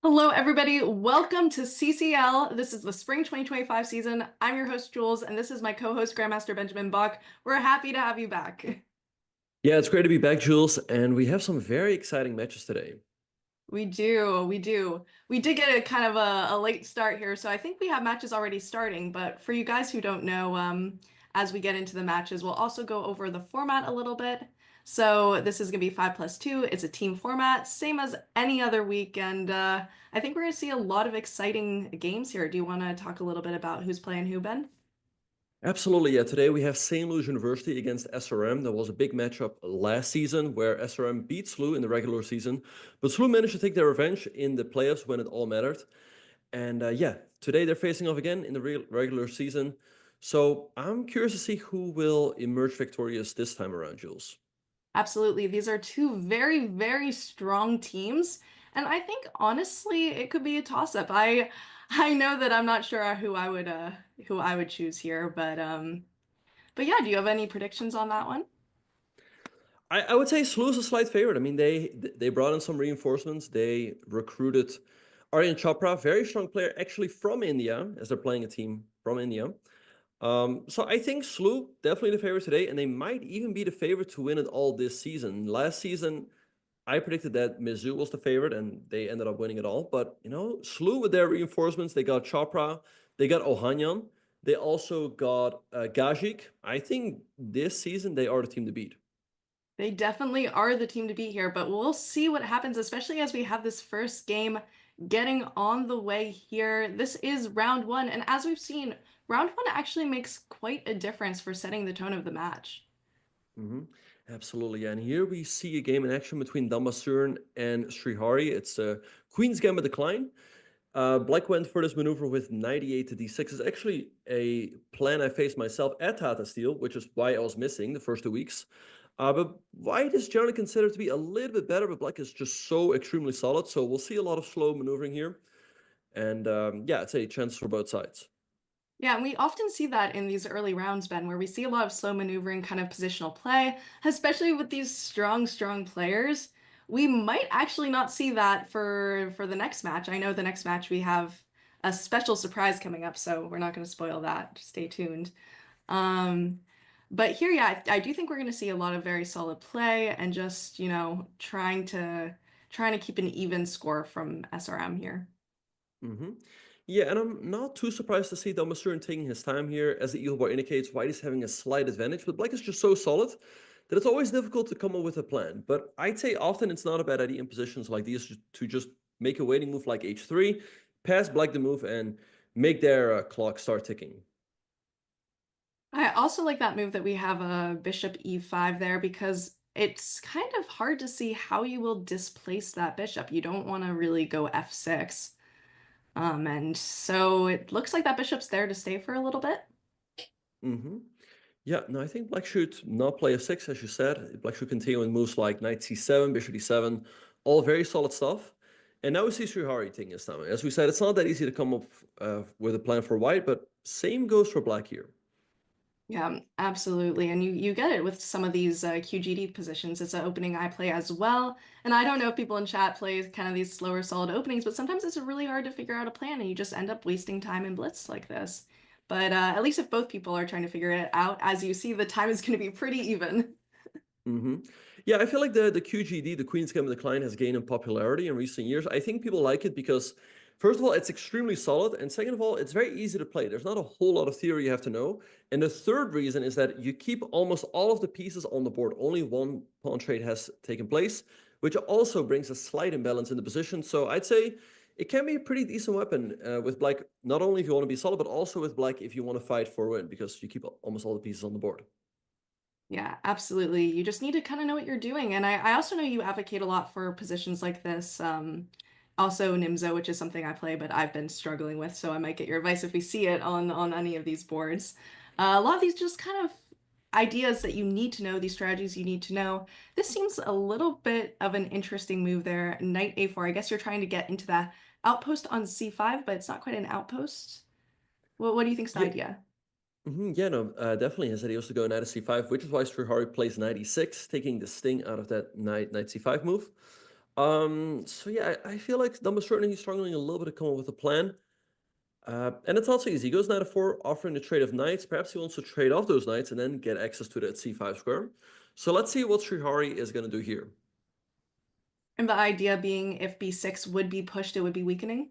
Hello, everybody. Welcome to CCL. This is the Spring 2025 season. I'm your host, Jules, and this is my co-host, Grandmaster Benjamin Bach. We're happy to have you back. Yeah, it's great to be back, Jules, and we have some very exciting matches today. We do, we do. We did get a kind of a late start here, so I think we have matches already starting. But for you guys who don't know, as we get into the matches, we'll also go over the format a little bit. So this is going to be 5+2. It's a team format, same as any other week, and I think we're going to see a lot of exciting games here. Do you want to talk a little bit about who's playing who, Ben? Absolutely, yeah. Today we have St. Louis University against SRM. There was a big matchup last season where SRM beat SLU in the regular season, but SLU managed to take their revenge in the playoffs when it all mattered. And yeah, today they're facing off again in the regular season. So I'm curious to see who will emerge victorious this time around, Jules. Absolutely. These are two very, very strong teams. And I think honestly it could be a toss-up. I know that I'm not sure who I would choose here, but yeah, do you have any predictions on that one? I would say SLU is a slight favorite. I mean, they brought in some reinforcements. They recruited Aryan Chopra, very strong player, actually from India, as they're playing a team from India. So I think SLU definitely the favorite today, and they might even be the favorite to win it all this season. Last season, I predicted that Mizzou was the favorite, and they ended up winning it all. But SLU with their reinforcements, they got Chopra, they got Ohanyan, they also got Gajik. I think this season they are the team to beat. They definitely are the team to beat here, but we'll see what happens, especially as we have this first game getting on the way here. This is round one, and as we've seen, round one actually makes quite a difference for setting the tone of the match. hmm Absolutely. And here we see a game in action between Dambasur and Srihari. It's a Queen's Gambit decline. Black went for this maneuver with 98 to d6. It's actually a plan I faced myself at Tata Steel, which is why I was missing the first 2 weeks. But white is generally considered to be a little bit better, but black is just so extremely solid. So we'll see a lot of slow maneuvering here. And yeah, it's a chance for both sides. Yeah, and we often see that in these early rounds, Ben, where we see a lot of slow maneuvering kind of positional play, especially with these strong, strong players. We might actually not see that for the next match. I know the next match we have a special surprise coming up, so we're not going to spoil that. Just stay tuned. Um, but here, yeah, I do think we're going to see a lot of very solid play and just, trying to keep an even score from SRM here. hmm Yeah, and I'm not too surprised to see Dalmasurin taking his time here. As the Eagle Bar indicates, White is having a slight advantage, but Black is just so solid that it's always difficult to come up with a plan. But I'd say often it's not a bad idea in positions like these to just make a waiting move like h3, pass Black the move, and make their clock start ticking. I also like that move that we have a bishop e5 there because it's kind of hard to see how you will displace that bishop. You don't want to really go f6. And so it looks like that bishop's there to stay for a little bit. hmm Yeah, no, I think Black should not play f6, as you said. Black should continue with moves like knight c7, bishop d7, all very solid stuff. And now we see Srihari taking his time. As we said, it's not that easy to come up with a plan for White, but same goes for Black here. Yeah, absolutely. And you get it with some of these QGD positions. It's an opening I play as well. And I don't know if people in chat play kind of these slower, solid openings, but sometimes it's really hard to figure out a plan and you just end up wasting time in blitz like this. But at least if both people are trying to figure it out, as you see, the time is going to be pretty even. hmm Yeah, I feel like the QGD, the Queen's Gambit Decline, has gained in popularity in recent years. I think people like it because, first of all, it's extremely solid, and second of all, it's very easy to play. There's not a whole lot of theory you have to know. And the third reason is that you keep almost all of the pieces on the board. Only one pawn trade has taken place, which also brings a slight imbalance in the position. So I'd say it can be a pretty decent weapon with Black, not only if you want to be solid, but also with Black if you want to fight for a win, because you keep almost all the pieces on the board. Yeah, absolutely. You just need to kind of know what you're doing. And I also know you advocate a lot for positions like this. Also Nimzo, which is something I play, but I've been struggling with, so I might get your advice if we see it on any of these boards. A lot of these just kind of ideas that you need to know, these strategies you need to know. This seems a little bit of an interesting move there. Knight A4. I guess you're trying to get into that outpost on C5, but it's not quite an outpost. What do you think's the Yeah, idea? Yeah, no, definitely. His idea was to go knight to c5, which is why Strihari plays knight e6, taking the sting out of that knight c5 move. So yeah, I feel like number certainly he's struggling a little bit to come up with a plan. And it's also easy. He goes knight f4, offering the trade of knights. Perhaps he wants to trade off those knights and then get access to that c5 square. So let's see what Srihari is going to do here. And the idea being if b6 would be pushed, it would be weakening.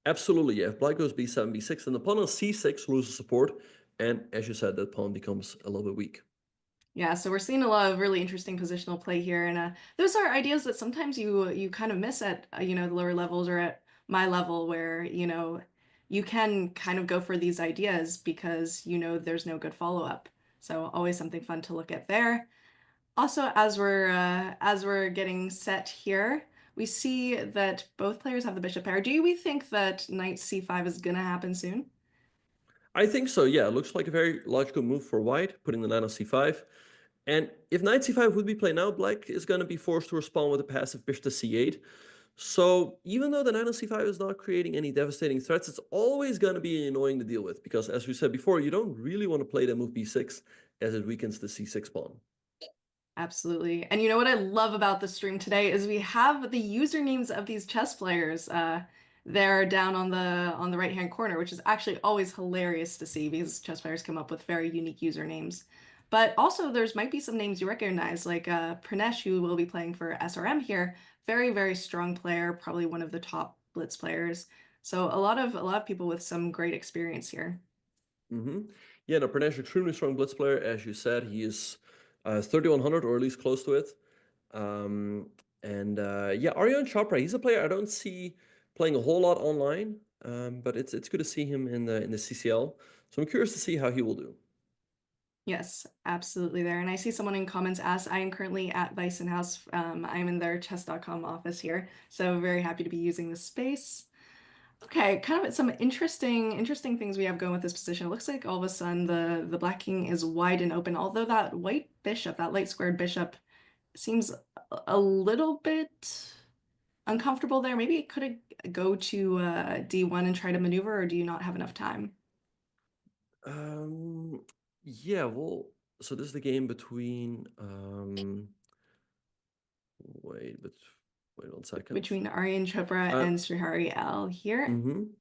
Absolutely, yeah. If black goes b7, b6, then the pawn on c6 loses support. And as you said, that pawn becomes a little bit weak. Yeah, so we're seeing a lot of really interesting positional play here, and those are ideas that sometimes you kind of miss at the lower levels or at my level, where you can kind of go for these ideas because there's no good follow-up. So always something fun to look at there. Also, as we're getting set here, we see that both players have the bishop pair. Do we think that knight c5 is gonna happen soon? I think so, yeah. It looks like a very logical move for white, putting the knight on c5. And if knight c5 would be played now, black is going to be forced to respond with a passive bishop to c8. So even though the knight on c5 is not creating any devastating threats, it's always going to be annoying to deal with because, as we said before, you don't really want to play that move b6 as it weakens the c6 pawn. Absolutely. And you know what I love about the stream today is we have the usernames of these chess players. They're down on the right-hand corner, which is actually always hilarious to see because chess players come up with very unique usernames. But also there's might be some names you recognize, like Pranesh, who will be playing for SRM here. Very, very strong player, probably one of the top blitz players. So a lot of people with some great experience here. hmm Yeah, no, Pranesh, extremely strong blitz player. As you said, he is 3100 or at least close to it. Yeah, Aryan Chopra, he's a player I don't see playing a whole lot online, but it's good to see him in the CCL. So I'm curious to see how he will do. Yes, absolutely there. And I see someone in comments asked, I am currently at Bison House. I'm in their chess.com office here. So very happy to be using this space. Okay, kind of some interesting things we have going with this position. It looks like all of a sudden the black king is wide and open, although that white bishop, that light squared bishop, seems a little bit uncomfortable there. Maybe it could go to d1 and try to maneuver, or do you not have enough time? Um, yeah, well, so this is the game between wait, but wait 1 second. Between Aryan Chopra Uh, and Srihari L here. mhm.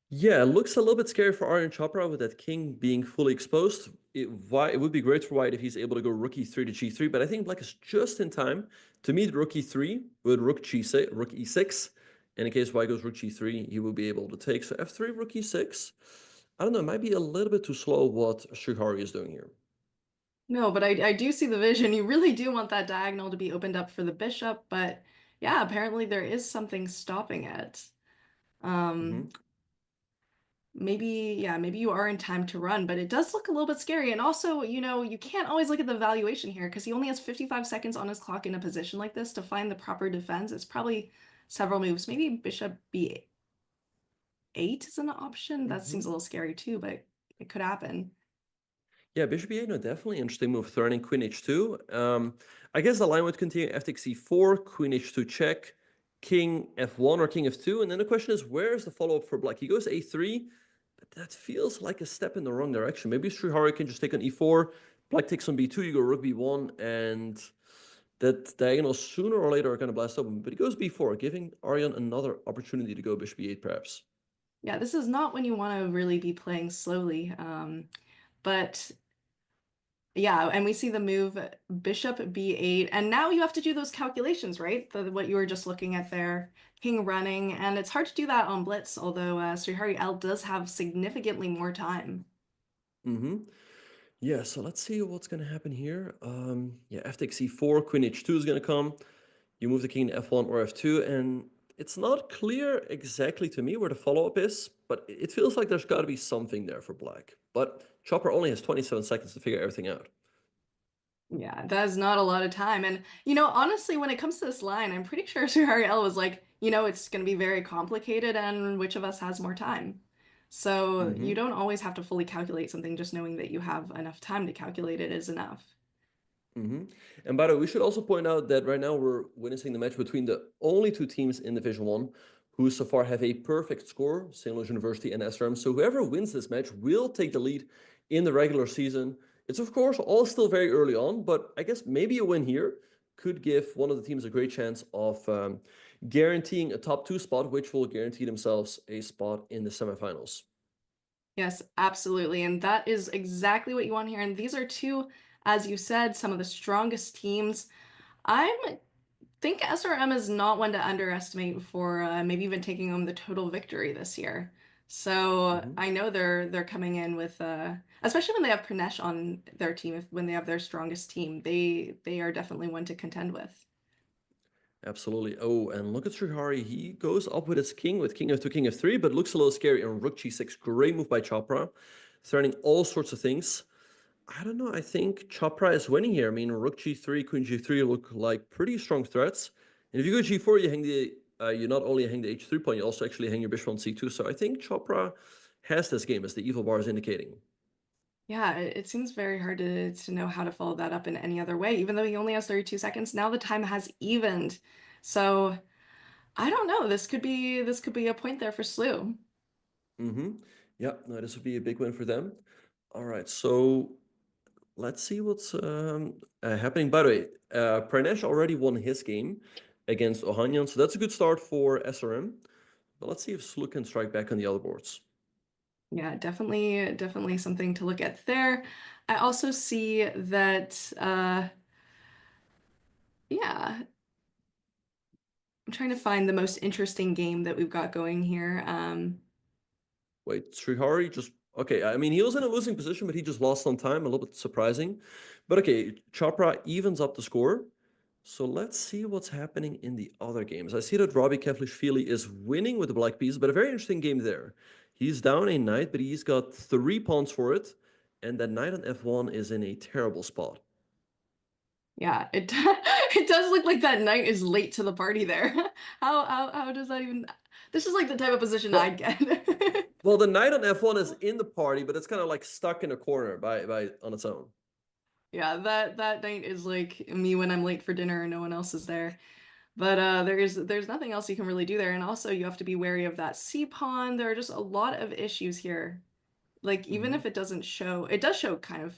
Yeah, it looks a little bit scary for Aryan Chopra with that king being fully exposed. It would be great for white if he's able to go rook e3 to g3, but I think black is just in time to meet rook e3 with rook g6, rook e6. And in case white goes rook g3, he will be able to take. So f3, rook e6. I don't know, it might be a little bit too slow what Srihari is doing here. No, but I do see the vision. You really do want that diagonal to be opened up for the bishop, but yeah, apparently there is something stopping it. Um, hmm maybe you are in time to run, but it does look a little bit scary. And also, you can't always look at the valuation here because he only has 55 seconds on his clock in a position like this to find the proper defense. It's probably several moves. Maybe bishop b8 is an option. That seems a hmm little scary too, but it could happen. Yeah, bishop e8, no, definitely interesting move. Threatening queen h2. I guess the line would continue f takes c4, queen h2 check, king f1 or king f2. And then the question is, where is the follow-up for black? He goes a3, but that feels like a step in the wrong direction. Maybe Srihari can just take on e4, black takes on b2, you go rook b1, and that diagonal sooner or later are going to blast open. But he goes b4, giving Aryan another opportunity to go bishop e8 perhaps. Yeah, this is not when you want to really be playing slowly. But yeah, and we see the move bishop b8, and now you have to do those calculations, right? What you were just looking at there, king running, and it's hard to do that on blitz, although Srihari L does have significantly more time. hmm Yeah, so let's see what's going to happen here. Yeah, f takes c4, queen h2 is going to come. You move the king to f1 or f2, and it's not clear exactly to me where the follow-up is, but it feels like there's got to be something there for black. But Chopper only has 27 seconds to figure everything out. Yeah, that is not a lot of time. And, honestly, when it comes to this line, I'm pretty sure Srihari L was like, it's going to be very complicated, and which of us has more time? So you hmm don't always have to fully calculate something, just knowing that you have enough time to calculate it is enough. hmm And by the way, we should also point out that right now we're witnessing the match between the only two teams in Division 1 who so far have a perfect score, St. Louis University and SRM. So whoever wins this match will take the lead in the regular season. It's of course all still very early on, but I guess maybe a win here could give one of the teams a great chance of guaranteeing a top two spot, which will guarantee themselves a spot in the semifinals. Yes, absolutely. And that is exactly what you want here. And these are two, as you said, some of the strongest teams. I think SRM is not one to underestimate for maybe even taking home the total victory this year. So Mhm. I know they're coming in with especially when they have Pranesh on their team, when they have their strongest team, they are definitely one to contend with. Absolutely. Oh, and look at Srihari. He goes up with his king, with king f2, king f3, but looks a little scary. And rook g6, great move by Chopra, threatening all sorts of things. I don't know. I think Chopra is winning here. I mean, rook g3, queen g3 look like pretty strong threats. And if you go g4, you hang the you not only hang the h3 pawn, you also actually hang your bishop on c2. So I think Chopra has this game, as the evil bar is indicating. Yeah, it seems very hard to know how to follow that up in any other way, even though he only has 32 seconds. Now the time has evened. So I don't know. This could be a point there for SLU. Mm-hmm. Yeah, no, this would be a big win for them. All right, so let's see what's happening. By the way, Pranesh already won his game against Ohanyan, so that's a good start for SRM. But let's see if SLU can strike back on the other boards. Yeah, definitely something to look at there. I also see that yeah, I'm trying to find the most interesting game that we've got going here. Wait, Srihari just okay. I mean, he was in a losing position, but he just lost some time. A little bit surprising, but okay. Chopra evens up the score. So let's see what's happening in the other games. I see that Robby Kevlishvili is winning with the black piece, but a very interesting game there. He's down a knight, but he's got 3 pawns for it, and that knight on f1 is in a terrible spot. Yeah, it it does look like that knight is late to the party there. How does that even This is like the type of position I'd Well, get. well, the knight on f1 is in the party, but it's kind of like stuck in a corner by on its own. Yeah, that night is like me when I'm late for dinner and no one else is there. But there's nothing else you can really do there. And also you have to be wary of that C pawn. There are just a lot of issues here. Like even Hmm. if it doesn't show, it does show kind of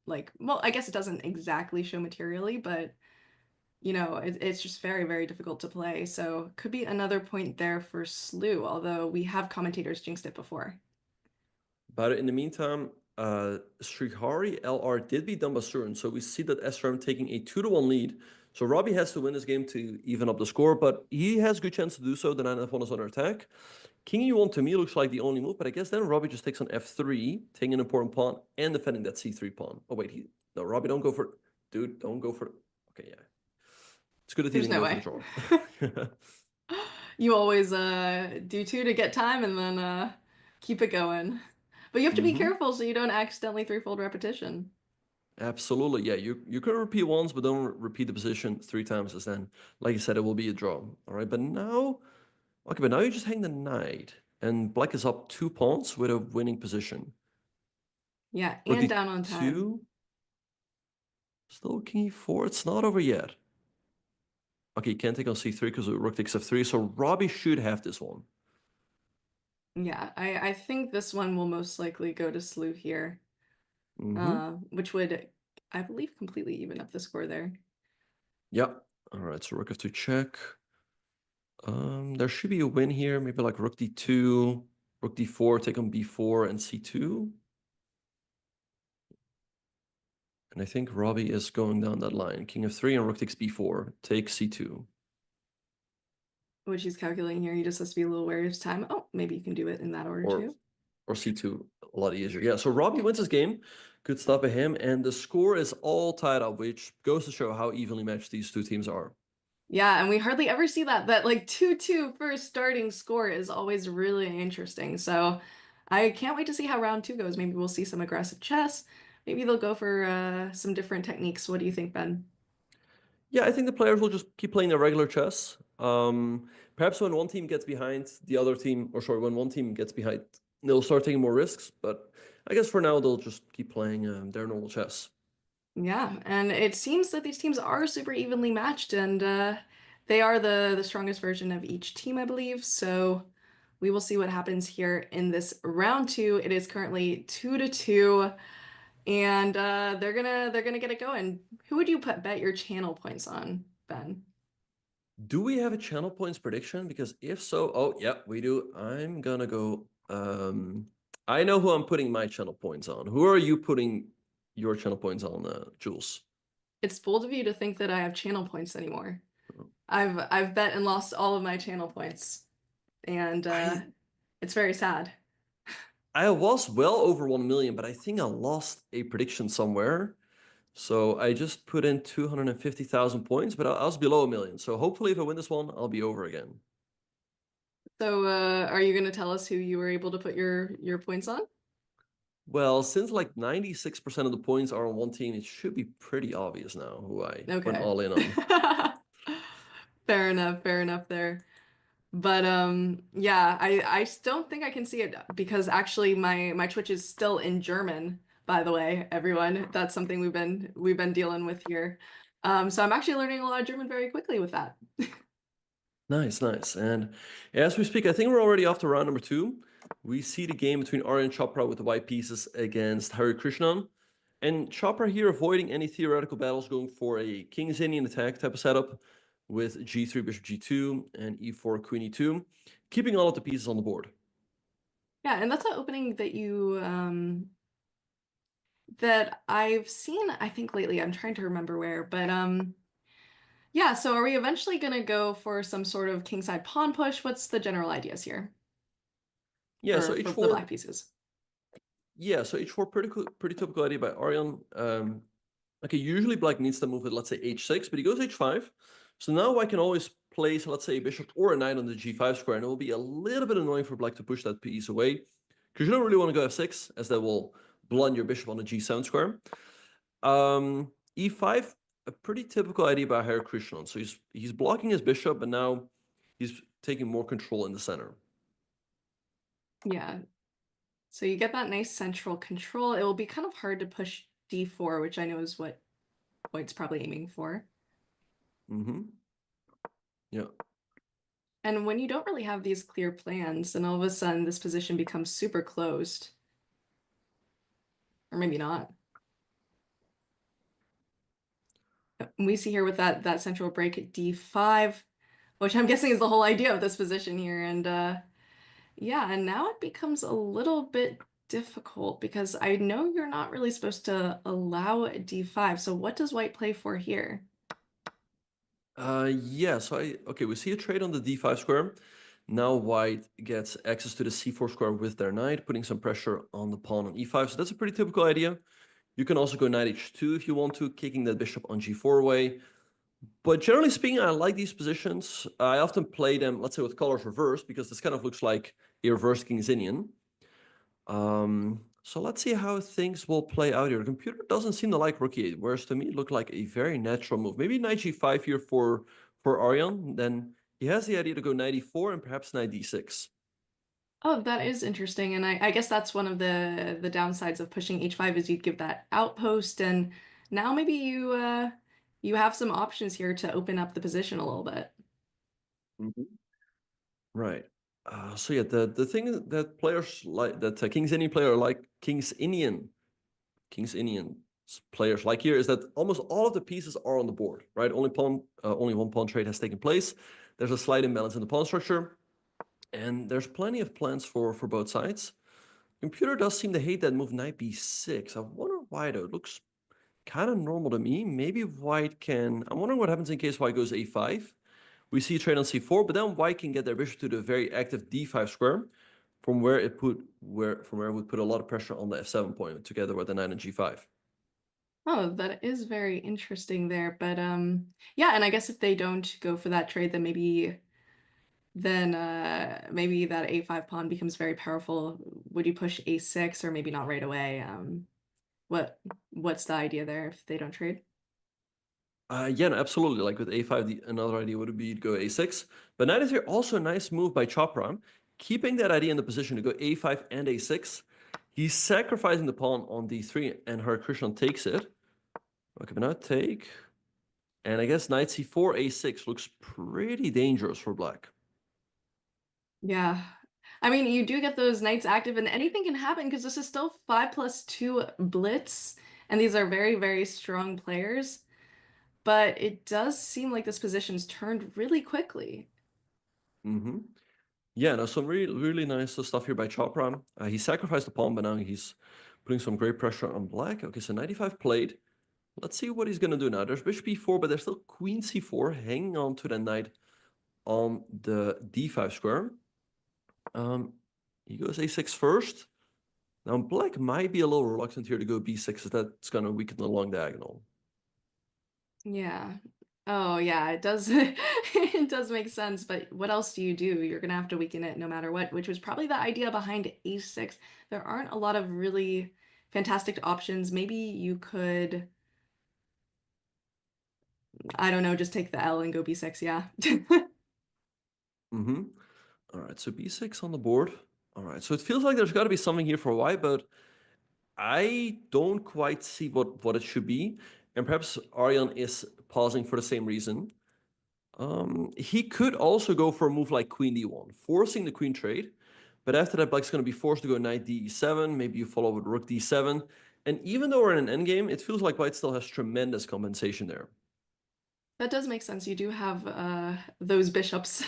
like, well, I guess it doesn't exactly show materially, but it's just very difficult to play. So could be another point there for SLU, although we have commentators jinxed it before. But in the meantime, Srihari LR did beat Dambasurin, so we see that SRM taking a 2-1 lead. So Robbie has to win this game to even up the score, but he has a good chance to do so. The knight f1 is under attack. King e1 to me looks like the only move, but I guess then Robbie just takes on f3, taking an important pawn and defending that c3 pawn. Oh wait, no, Robbie, don't go for it. Dude, don't go for it. Okay, yeah. It's good that he There's didn't no go for the way. draw. You always do two to get time and then keep it going. But you have to be Hmm. careful so you don't accidentally threefold repetition. Absolutely, yeah. You can repeat once, but don't repeat the position 3 times, as then, like you said, it will be a draw. All right, but now, okay, but now you just hang the knight, and black is up 2 pawns with a winning position. Yeah, Rook and down on time. d2, still king e4. It's not over yet. Okay, you can't take on c3 because rook takes f3, so Robbie should have this one. Yeah, I think this one will most likely go to SLU here, Mm-hmm. which would, I believe, completely even up the score there. Yeah. All right, so rook f2 check. There should be a win here. Maybe like rook d2, rook d4, take on b4 and c2. And I think Robbie is going down that line. King f3 and rook takes b4. Take c2. Which he's calculating here. He just has to be a little wary of his time. Oh, maybe you can do it in that order Or too. or c2. A lot easier. Yeah, so Robbie wins his game. Good stuff by him. And the score is all tied up, which goes to show how evenly matched these two teams are. Yeah, and we hardly ever see that. That like 2-2 first starting score is always really interesting. So I can't wait to see how round two goes. Maybe we'll see some aggressive chess. Maybe they'll go for some different techniques. What do you think, Ben? Yeah, I think the players will just keep playing their regular chess. Perhaps when one team gets behind, the other team, or sorry, when one team gets behind, they'll start taking more risks. But I guess for now, they'll just keep playing their normal chess. Yeah, and it seems that these teams are super evenly matched, and they are the strongest version of each team, I believe. So we will see what happens here in this round two. It is currently 2-2. and they're gonna get it going. Who would you bet your channel points on, Ben? Do we have a channel points prediction? Because if so, oh yeah, we do. I'm gonna go. I know who I'm putting my channel points on. Who are you putting your channel points on, Jules? It's bold of you to think that I have channel points anymore. Oh. I've bet and lost all of my channel points, and I it's very sad. I was well over 1 million, but I think I lost a prediction somewhere. So I just put in 250,000 points, but I was below 1 million. So hopefully, if I win this one, I'll be over again. So, are you gonna tell us who you were able to put your points on? Well, since like 96% of the points are on one team, it should be pretty obvious now who I went Okay. all in on. Fair enough there. But yeah, I don't think I can see it because actually my Twitch is still in German, by the way, everyone. That's something we've been dealing with here. So I'm actually learning a lot of German very quickly with that. Nice, nice. And as we speak, I think we're already off to round number 2. We see the game between Aryan Chopra with the white pieces against Hari Krishnan. And Chopra here avoiding any theoretical battles, going for a King's Indian attack type of setup with G3, Bishop G2, and E4, Queen E2, keeping all of the pieces on the board. Yeah, and that's an opening that I've seen, I think lately. I'm trying to remember where, but yeah, so are we eventually gonna go for some sort of kingside pawn push? What's the general ideas here Yeah, so for the H4. black pieces? Yeah, so H4, pretty typical idea by Aryan. Okay, usually black needs to move at, let's say, H6, but he goes H5. So now I can always place, let's say, a bishop or a knight on the G5 square, and it will be a little bit annoying for black to push that piece away, because you don't really want to go F6, as that will blunt your bishop on the G7 square. E5, a pretty typical idea by Hare Krishnan. So he's blocking his bishop, but now he's taking more control in the center. Yeah, so you get that nice central control. It will be kind of hard to push d4, which I know is what White's probably aiming for. Mm-hmm. Yeah. And when you don't really have these clear plans, then all of a sudden this position becomes super closed. Or maybe not. We see here with that central break at d5, which I'm guessing is the whole idea of this position here. And yeah, and now it becomes a little bit difficult because I know you're not really supposed to allow a d5. So what does White play for here? Yeah, so okay, we see a trade on the d5 square. Now white gets access to the c4 square with their knight, putting some pressure on the pawn on e5. So that's a pretty typical idea. You can also go knight h2 if you want to, kicking that bishop on g4 away. But generally speaking, I like these positions. I often play them, let's say, with colors reversed, because this kind of looks like a reverse King's Indian. So let's see how things will play out here. The computer doesn't seem to like rook e8, whereas to me it looked like a very natural move. Maybe knight g5 here for Aryan. Then he has the idea to go knight e4 and perhaps knight d6. Oh, that is interesting. And I guess that's one of the downsides of pushing h5 is you'd give that outpost. And now maybe you have some options here to open up the position a little bit. Mhm. Right. So yeah, the thing that players like, that King's Indian player like King's Indian players like here, is that almost all of the pieces are on the board, right? Only one pawn trade has taken place. There's a slight imbalance in the pawn structure, and there's plenty of plans for both sides. Computer does seem to hate that move knight b6. I wonder why though. It looks kind of normal to me. Maybe white can. I'm wondering what happens in case white goes a5. We see a trade on c4, but then white can get their bishop to the very active d5 square, from where it would put a lot of pressure on the f7 point together with the knight and g5. Oh, that is very interesting there. But yeah, and I guess if they don't go for that trade, then maybe that a5 pawn becomes very powerful. Would you push a6 or maybe not right away? What's the idea there if they don't trade? Yeah, no, absolutely. Like with a5, another idea would be to go a6. But knight is here also a nice move by Chopra, keeping that idea in the position to go a5 and a6. He's sacrificing the pawn on d3, and Hare Krishnan takes it. Okay, but now take. And I guess knight c4, a6 looks pretty dangerous for black. Yeah. I mean, you do get those knights active, and anything can happen because this is still 5+2 blitz, and these are very, very strong players. But it does seem like this position's turned really quickly. Hmm. Yeah, no, some really, really nice stuff here by Chopra. He sacrificed the pawn, but now he's putting some great pressure on black. Okay, so 95 played. Let's see what he's going to do now. There's bishop e4, but there's still queen c4 hanging on to the knight on the d5 square. Um, he goes a6 first. Now, black might be a little reluctant here to go b6, as that's going to weaken the long diagonal. Yeah. Oh, yeah, it does it does make sense, but what else do? You're gonna have to weaken it no matter what, which was probably the idea behind a6. There aren't a lot of really fantastic options. Maybe you could, I don't know, just take the L and go b6, yeah. Mm-hmm. All right, so b6 on the board. All right, so it feels like there's got to be something here for white, but I don't quite see what it should be. And perhaps Aryan is pausing for the same reason. He could also go for a move like queen d1, forcing the queen trade. But after that, black's going to be forced to go knight d7. Maybe you follow with rook d7. And even though we're in an endgame, it feels like white still has tremendous compensation there. That does make sense. You do have those bishops.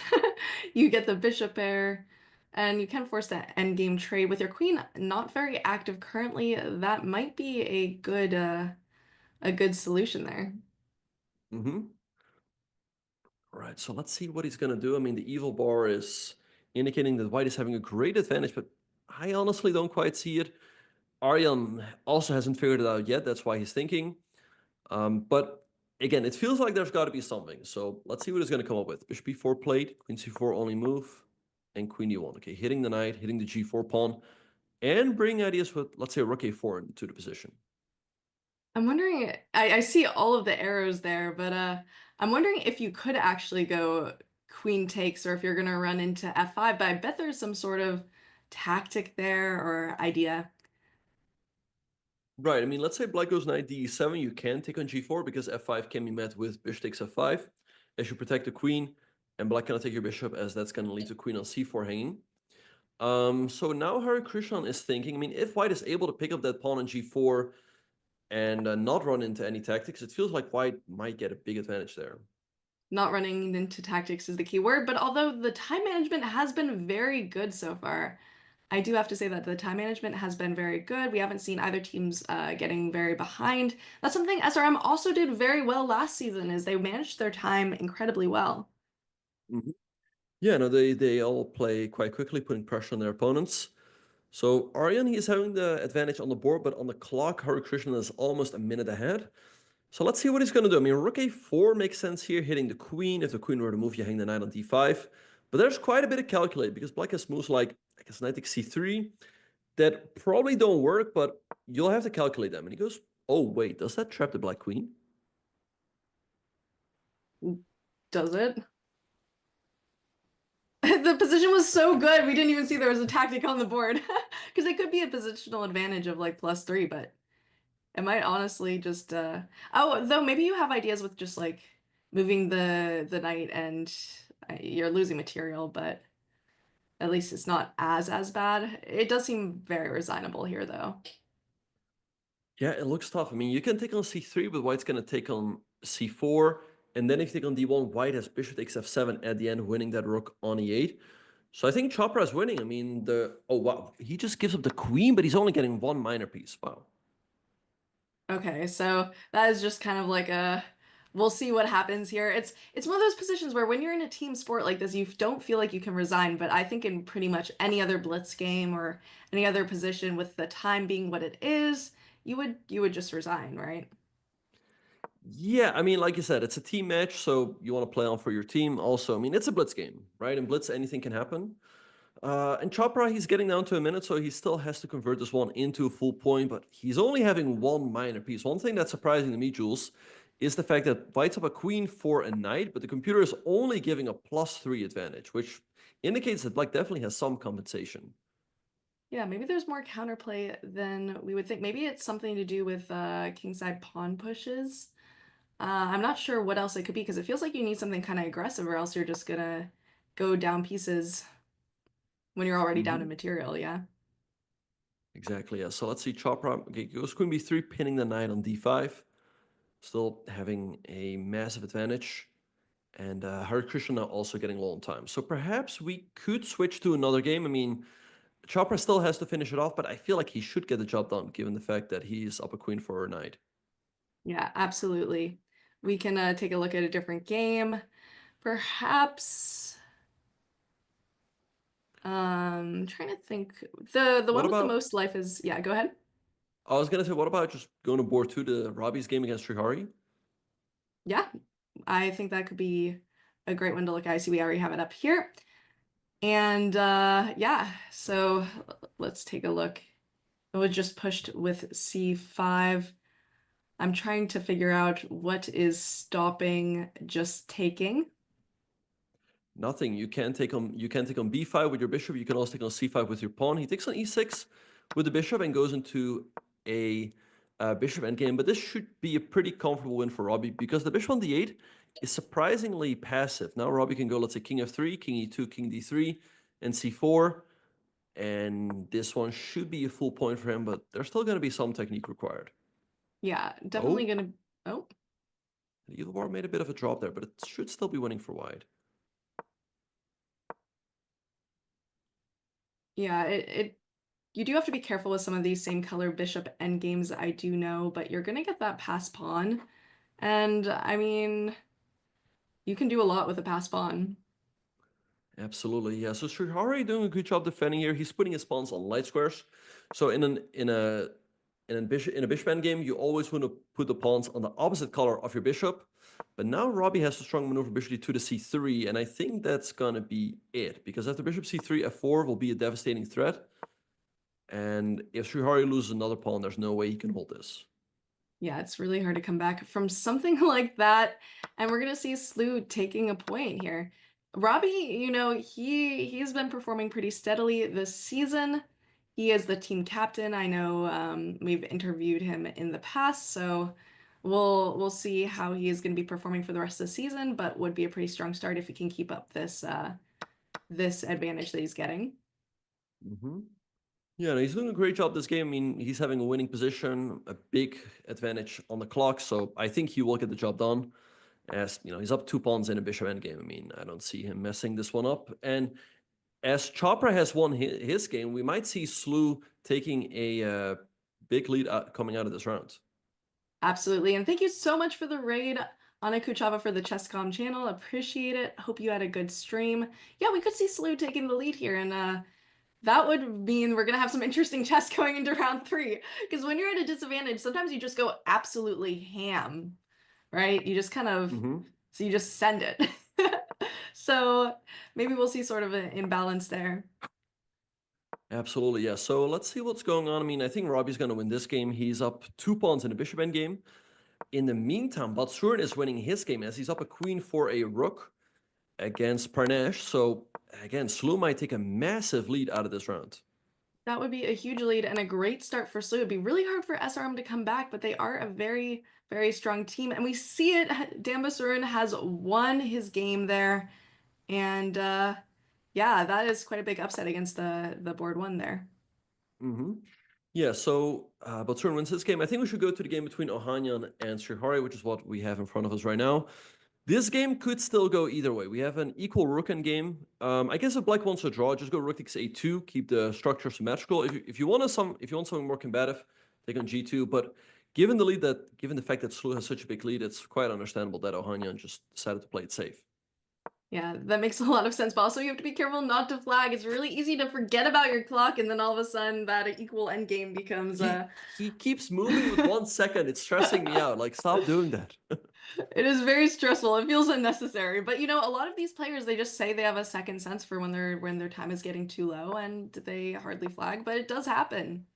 You get the bishop pair, and you can force that endgame trade with your queen not very active currently. That might be a good solution there. Mm-hmm. All right, so let's see what he's going to do. I mean, the evil bar is indicating that white is having a great advantage, but I honestly don't quite see it. Aryan also hasn't figured it out yet. That's why he's thinking. But again, it feels like there's got to be something. So let's see what he's going to come up with. Bishop b4 plate, queen c4 only move, and queen e1. Okay, hitting the knight, hitting the g4 pawn, and bringing ideas with, let's say, rook a4 into the position. I'm wondering, I see all of the arrows there, but I'm wondering if you could actually go queen takes or if you're gonna run into f5, but I bet there's some sort of tactic there or idea. Right. I mean, let's say black goes knight d7. You can take on g4 because f5 can be met with bishop takes f5 as you protect the queen, and black cannot take your bishop as that's going to leave the queen on c4 hanging. So now Hare Krishnan is thinking, I mean, if white is able to pick up that pawn on g4 and not run into any tactics, it feels like white might get a big advantage there. Not running into tactics is the key word, but although the time management has been very good so far, I do have to say that the time management has been very good. We haven't seen either teams getting very behind. That's something SRM also did very well last season, is they managed their time incredibly well. Mhm. Yeah, no, they all play quite quickly, putting pressure on their opponents. So Aryan, he is having the advantage on the board, but on the clock, Hare Krishnan is almost a minute ahead. So let's see what he's going to do. I mean, rook a4 makes sense here, hitting the queen. If the queen were to move, you hang the knight on d5. But there's quite a bit of calculate because black has moves like, I guess, knight takes c3 that probably don't work, but you'll have to calculate them. And he goes, oh, wait, does that trap the black queen? Does it? The position was so good, we didn't even see there was a tactic on the board. Because it could be a positional advantage of like +3, but it might honestly just oh, though maybe you have ideas with just like moving the knight and you're losing material, but at least it's not as bad. It does seem very resignable here though. Yeah, it looks tough. I mean, you can take on c3, but white's going to take on c4. And then if you take on d1, white has bishop takes f7 at the end, winning that rook on e8. So I think Chopra is winning. I mean, oh, wow. He just gives up the queen, but he's only getting one minor piece. Wow. Okay, so that is just kind of like a we'll see what happens here. It's one of those positions where when you're in a team sport like this, you don't feel like you can resign, but I think in pretty much any other blitz game or any other position with the time being what it is, you would just resign, right? Yeah, I mean, like you said, it's a team match, so you want to play on for your team. Also, I mean, it's a blitz game, right? In blitz, anything can happen. And Chopra, he's getting down to a minute, so he still has to convert this one into a full point, but he's only having one minor piece. One thing that's surprising to me, Jules, is the fact that white's up a queen for a knight, but the computer is only giving a +3 advantage, which indicates that black definitely has some compensation. Yeah, maybe there's more counterplay than we would think. Maybe it's something to do with kingside pawn pushes. I'm not sure what else it could be because it feels like you need something kind of aggressive or else you're just gonna go down pieces when you're already down in Hmm. material, yeah. Exactly, yeah. So let's see, Chopra, okay, goes queen b3, pinning the knight on d5. Still having a massive advantage. And Hare Krishna also getting low on time. So perhaps we could switch to another game. I mean, Chopra still has to finish it off, but I feel like he should get the job done, given the fact that he's up a queen for a knight. Yeah, absolutely. We can take a look at a different game. Perhaps trying to think. The What one with the about, most life is, yeah, go ahead. I was going to say, what about just going to board two to Robbie's game against Srihari? Yeah, I think that could be a great one to look at. I see we already have it up here. And yeah, so let's take a look. It was just pushed with C5. I'm trying to figure out what is stopping just taking. Nothing. You can take on b5 with your bishop. You can also take on c5 with your pawn. He takes on e6 with the bishop and goes into a bishop endgame. But this should be a pretty comfortable win for Robbie because the bishop on d8 is surprisingly passive. Now Robbie can go, let's say, king f3, king e2, king d3, and c4. And this one should be a full point for him, but there's still going to be some technique required. Yeah, definitely Oh, gonna. Oh, the Edelbar made a bit of a drop there, but it should still be winning for white. yeah, you do have to be careful with some of these same color bishop endgames, I do know, but you're gonna get that pass pawn. And I mean, you can do a lot with a pass pawn. Absolutely, yeah. So Srihari doing a good job defending here. He's putting his pawns on light squares. So in a bishop endgame, you always want to put the pawns on the opposite color of your bishop. But now Robbie has a strong maneuver bishop d2 to c3, and I think that's gonna be it because after bishop c3, f4 will be a devastating threat. And if Srihari loses another pawn, there's no way he can hold this. Yeah, it's really hard to come back from something like that. And we're gonna see SLU taking a point here. Robbie, he's been performing pretty steadily this season. He is the team captain. I know we've interviewed him in the past, so we'll see how he is going to be performing for the rest of the season, but would be a pretty strong start if he can keep up this advantage that he's getting. Hmm. Yeah, no, he's doing a great job this game. I mean, he's having a winning position, a big advantage on the clock, so I think he will get the job done. As you know, he's up two pawns in a bishop endgame. I mean, I don't see him messing this one up. And as Chopra has won his game, we might see SLU taking a big lead coming out of this round. Absolutely. And thank you so much for the raid, Anna Kuchava, for the Chess.com channel. Appreciate it. Hope you had a good stream. Yeah, we could see SLU taking the lead here, and that would mean we're gonna have some interesting chess going into round three. Because when you're at a disadvantage, sometimes you just go absolutely ham, right? You just kind of Hmm. so you just send it. So maybe we'll see sort of an imbalance there. Absolutely, yeah. So let's see what's going on. I mean, I think Robbie's going to win this game. He's up two pawns in a bishop endgame. In the meantime, Batsurin is winning his game as he's up a queen for a rook against Parnesh. So again, SLU might take a massive lead out of this round. That would be a huge lead and a great start for SLU. It'd be really hard for SRM to come back, but they are a very, very strong team. And we see it. Dan Basurin has won his game there. And yeah, that is quite a big upset against the board one there. Hmm. Yeah, so Batsurin wins this game. I think we should go to the game between Ohanyan and Srihari, which is what we have in front of us right now. This game could still go either way. We have an equal rook end game. I guess if Black wants to draw, just go rook takes a2, keep the structure symmetrical. If you want something more combative, take on g2. But given the fact that SLU has such a big lead, it's quite understandable that Ohanyan just decided to play it safe. Yeah, that makes a lot of sense. But also, you have to be careful not to flag. It's really easy to forget about your clock, and then all of a sudden, that equal endgame becomes He keeps moving with 1 second. It's stressing me out. Like, stop doing that. it is very stressful. It feels unnecessary. But a lot of these players, they just say they have a second sense for when their time is getting too low, and they hardly flag. But it does happen.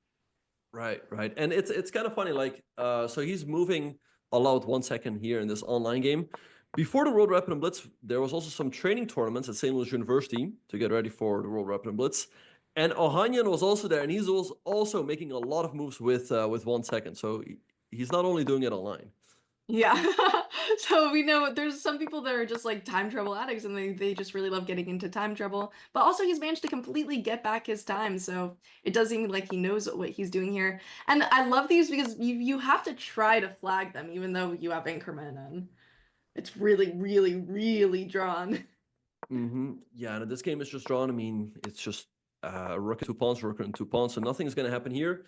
Right, right. And it's kind of funny, like so he's moving allowed 1 second here in this online game. Before the World Rapid and Blitz, there was also some training tournaments at St. Louis University to get ready for the World Rapid and Blitz. And Ohanyan was also there, and he was also making a lot of moves with 1 second. So he's not only doing it online. Yeah. So we know there's some people that are just like time trouble addicts and they just really love getting into time trouble. But also he's managed to completely get back his time. So it does seem like he knows what he's doing here. And I love these because you have to try to flag them even though you have increment and it's really, really, really drawn. Yeah, and this game is just drawn. I mean, it's just rook and 2 pawns, rook and 2 pawns, so nothing's going to happen here.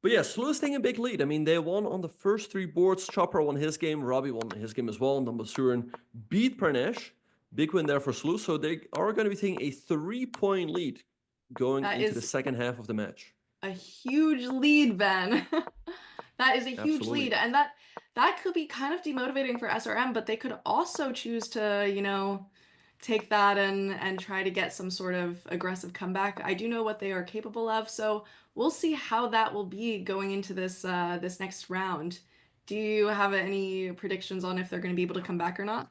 But yeah, SLU is taking a big lead. I mean, they won on the first 3 boards. Chopra won his game, Robby won his game as well, and Surin beat Pranesh. Big win there for SLU, so they are going to be taking a 3-point lead going That into the is second half of the match. a huge lead, Ben. That is a huge lead, Absolutely. and that could be kind of demotivating for SRM, but they could also choose to, take that and try to get some sort of aggressive comeback. I do know what they are capable of, so we'll see how that will be going into this next round. Do you have any predictions on if they're going to be able to come back or not?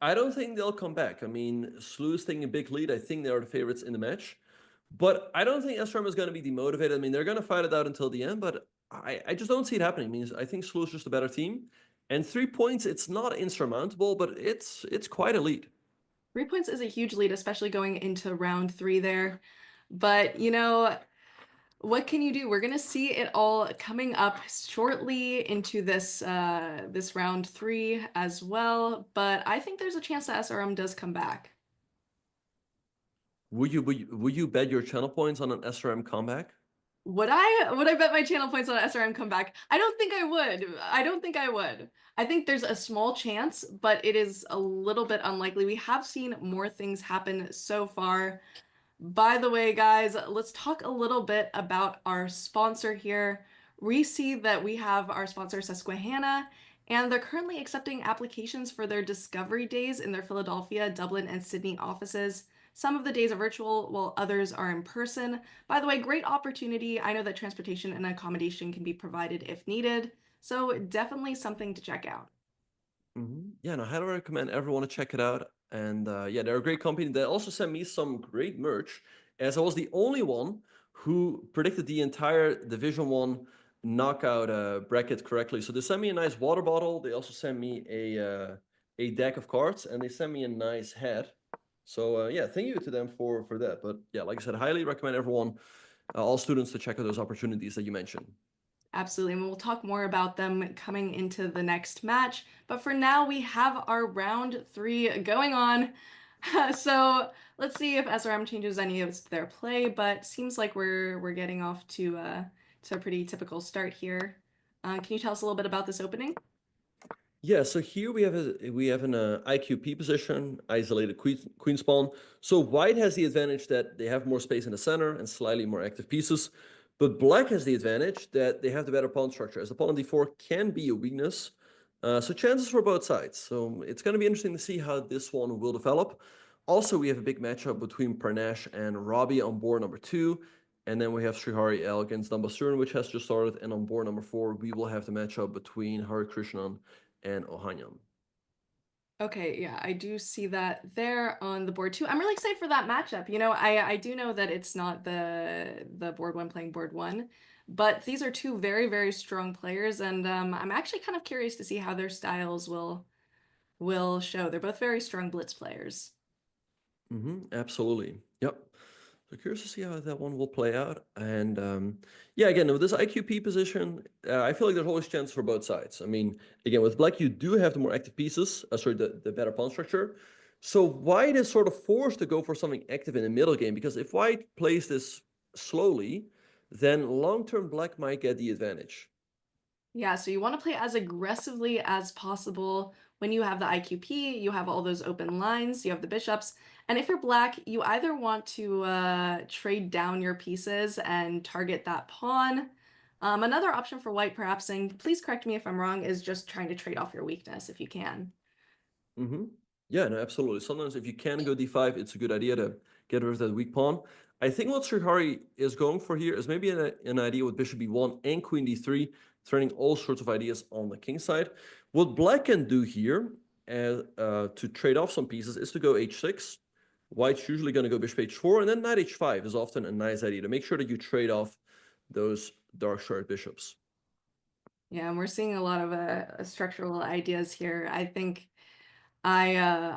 I don't think they'll come back. I mean, SLU is taking a big lead. I think they are the favorites in the match. But I don't think SRM is going to be demotivated. I mean, they're going to fight it out until the end, but I just don't see it happening. I mean, I think SLU is just a better team. And 3 points, it's not insurmountable, but it's quite a lead. 3 points is a huge lead, especially going into round three there. But, what can you do? We're gonna see it all coming up shortly into this round three as well. But I think there's a chance that SRM does come back. Would you bet your channel points on an SRM comeback? Would I bet my channel points on SRM come back? I don't think I would. I don't think I would. I think there's a small chance, but it is a little bit unlikely. We have seen more things happen so far. By the way, guys, let's talk a little bit about our sponsor here. We see that we have our sponsor, Susquehanna, and they're currently accepting applications for their Discovery Days in their Philadelphia, Dublin, and Sydney offices. Some of the days are virtual, while others are in person. By the way, great opportunity. I know that transportation and accommodation can be provided if needed, so definitely something to check out. Yeah, no, I highly recommend everyone to check it out. And yeah, they're a great company. They also sent me some great merch, as I was the only one who predicted the entire Division One knockout bracket correctly. So they sent me a nice water bottle. They also sent me a deck of cards, and they sent me a nice hat. So yeah, thank you to them for that. But yeah, like I said, highly recommend everyone, all students, to check out those opportunities that you mentioned. Absolutely, and we'll talk more about them coming into the next match. But for now, we have our round three going on. So let's see if SRM changes any of their play, but seems like we're getting off to a pretty typical start here. Can you tell us a little bit about this opening? Yeah, so here we have an IQP position, isolated queen spawn. So white has the advantage that they have more space in the center and slightly more active pieces, but black has the advantage that they have the better pawn structure, as the pawn on d4 can be a weakness. So chances for both sides. So it's going to be interesting to see how this one will develop. Also, we have a big matchup between Parnash and Robby on board number 2. And then we have Srihari L against Dambasurin, which has just started. And on board number 4, we will have the matchup between Hari Krishnan and Ohanian. Okay, yeah, I do see that there on the board too. I'm really excited for that matchup. I do know that it's not the board one playing board one, but these are two very, very strong players, and I'm actually kind of curious to see how their styles will show. They're both very strong blitz players. Absolutely. Yep. So curious to see how that one will play out. And yeah, again, with this IQP position, I feel like there's always chance for both sides. I mean, again, with black, you do have the more active pieces, sorry, the better pawn structure. So white is sort of forced to go for something active in the middle game, because if white plays this slowly, then long-term black might get the advantage. Yeah, so you want to play as aggressively as possible. When you have the IQP, you have all those open lines, you have the bishops. And if you're black, you either want to trade down your pieces and target that pawn. Another option for white, perhaps, and please correct me if I'm wrong, is just trying to trade off your weakness if you can. Mm-hmm. Yeah, no, absolutely. Sometimes if you can go d5, it's a good idea to get rid of that weak pawn. I think what Srihari is going for here is maybe an idea with bishop b1 and queen d3, turning all sorts of ideas on the king side. What black can do here to trade off some pieces is to go h6. White's usually going to go bishop h4, and then knight h5 is often a nice idea to make sure that you trade off those dark shard bishops. Yeah, and we're seeing a lot of structural ideas here. I think I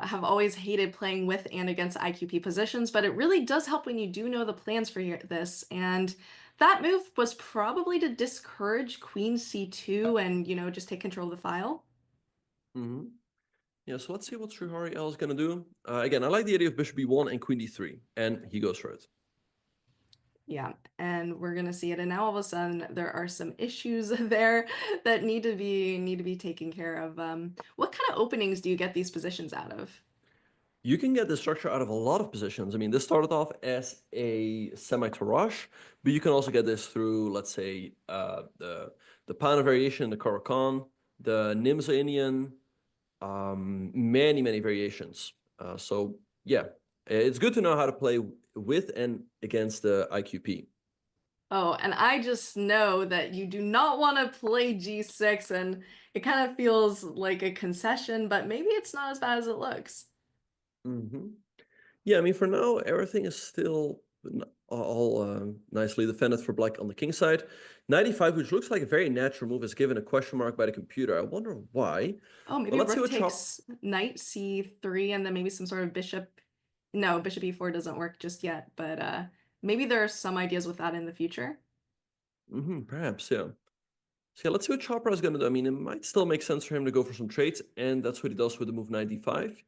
have always hated playing with and against IQP positions, but it really does help when you do know the plans for this. And that move was probably to discourage Queen C2 and, just take control of the file. Hmm. Yeah, so let's see what Srihari L is going to do. Again, I like the idea of bishop b1 and queen d3, and he goes for it. Yeah, and we're gonna see it. And now all of a sudden there are some issues there that need to be taken care of. What kind of openings do you get these positions out of? You can get the structure out of a lot of positions. I mean, this started off as a semi-Tarrasch, but you can also get this through, let's say, the Pana variation, the Caracan, the Nimza Indian, many variations. So yeah, it's good to know how to play with and against the IQP. Oh, and I just know that you do not want to play G6, and it kind of feels like a concession, but maybe it's not as bad as it looks. Hmm. Yeah, I mean, for now, everything is still all nicely defended for black on the king side. 95, which looks like a very natural move, is given a question mark by the computer. I wonder why. Oh, But maybe let's see rook what Chop. takes knight C3 and then maybe some sort of bishop. No, bishop E4 doesn't work just yet, but maybe there are some ideas with that in the future. Perhaps, yeah. So yeah, let's see what Chopra is going to do. I mean, it might still make sense for him to go for some trades, and that's what he does with the move 95.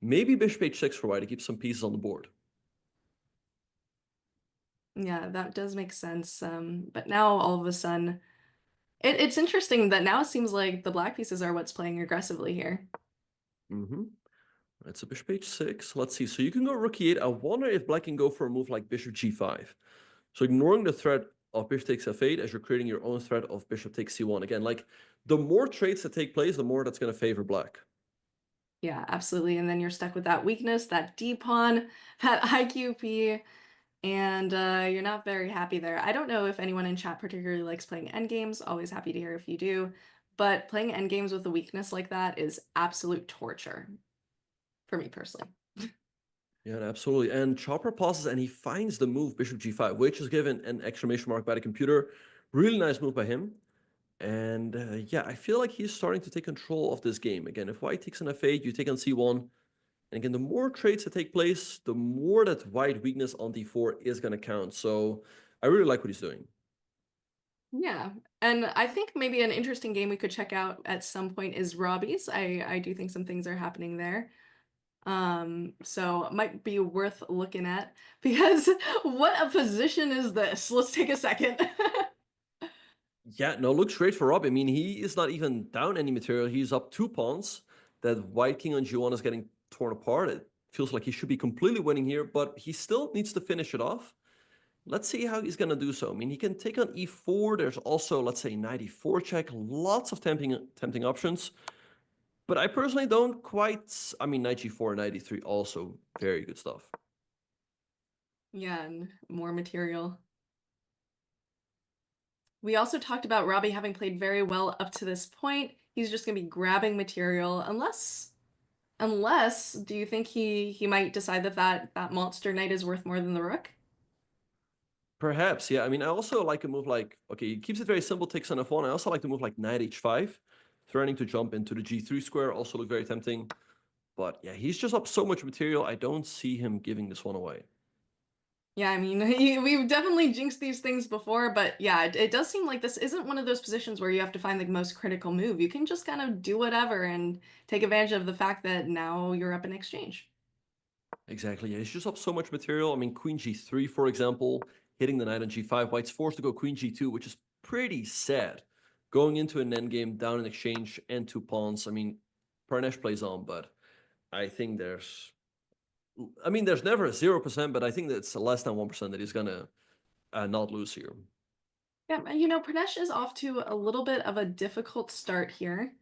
Maybe bishop h6 for white to keep some pieces on the board. Yeah, that does make sense. But now all of a sudden, it's interesting that now it seems like the black pieces are what's playing aggressively here. hmm It's a bishop h6. Let's see. So you can go rook e8. I wonder if black can go for a move like bishop g5. So ignoring the threat of bishop takes f8 as you're creating your own threat of bishop takes c1. Again, like the more trades that take place, the more that's going to favor black. Yeah, absolutely. And then you're stuck with that weakness, that D pawn, that IQP, and you're not very happy there. I don't know if anyone in chat particularly likes playing endgames. Always happy to hear if you do. But playing endgames with a weakness like that is absolute torture for me personally. Yeah, absolutely. And Chopper pauses and he finds the move bishop g5, which is given an exclamation mark by the computer. Really nice move by him. And yeah, I feel like he's starting to take control of this game. Again, if white takes an f8, you take on c1. And again, the more trades that take place, the more that white weakness on d4 is going to count. So I really like what he's doing. Yeah, and I think maybe an interesting game we could check out at some point is Robbie's. I do think some things are happening there. So it might be worth looking at because what a position is this? Let's take a second. Yeah, no, looks great for Rob. I mean, he is not even down any material. He's up 2 pawns. That white king on g1 is getting torn apart. It feels like he should be completely winning here, but he still needs to finish it off. Let's see how he's going to do so. I mean, he can take on e4. There's also, let's say, knight e4 check. Lots of tempting options. But I personally don't quite... I mean, knight g4 knight e3 also very good stuff. Yeah, and more material. We also talked about Robbie having played very well up to this point. He's just going to be grabbing material unless do you think he might decide that that monster knight is worth more than the rook? Perhaps, yeah. I mean, I also like a move like... Okay, he keeps it very simple, takes on f1. I also like the move like knight h5. Threatening to jump into the g3 square also look very tempting. But yeah, he's just up so much material. I don't see him giving this one away. Yeah, I mean, we've definitely jinxed these things before, but yeah, it does seem like this isn't one of those positions where you have to find the most critical move. You can just kind of do whatever and take advantage of the fact that now you're up in exchange. Exactly. Yeah, he's just up so much material. I mean, queen g3, for example, hitting the knight on g5. White's forced to go queen g2, which is pretty sad. Going into an endgame, down in exchange, and 2 pawns. I mean, Pranesh plays on, but I think there's... I mean, there's never a 0%, but I think that it's less than 1% that he's going to not lose here. Yeah, Pranesh is off to a little bit of a difficult start here.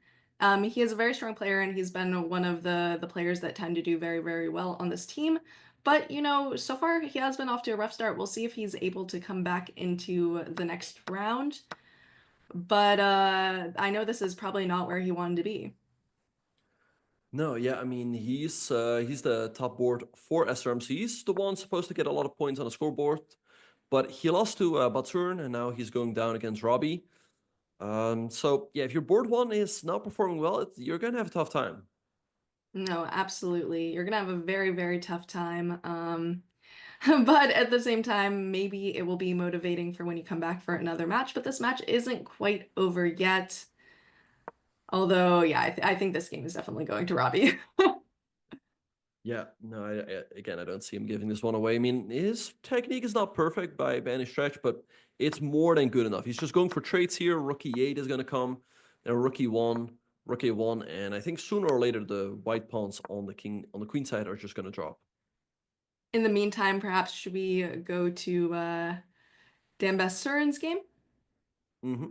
He is a very strong player, and he's been one of the players that tend to do very, very well on this team. But, so far he has been off to a rough start. We'll see if he's able to come back into the next round. But I know this is probably not where he wanted to be. No, yeah, I mean, he's the top board for SRM. So he's the one supposed to get a lot of points on the scoreboard. But he lost to Batsurn, and now he's going down against Robbie. So yeah, if your board one is not performing well, you're gonna have a tough time. No, absolutely. You're gonna have a very, very tough time. But at the same time, maybe it will be motivating for when you come back for another match. But this match isn't quite over yet. Although, yeah, I think this game is definitely going to Robbie. Yeah, no, again, I don't see him giving this one away. I mean, his technique is not perfect by any stretch, but it's more than good enough. He's just going for trades here. Rookie 8 is going to come, then rookie 1, and I think sooner or later the white pawns on the queen side are just going to drop. In the meantime, perhaps should we go to Dan Surin's game? hmm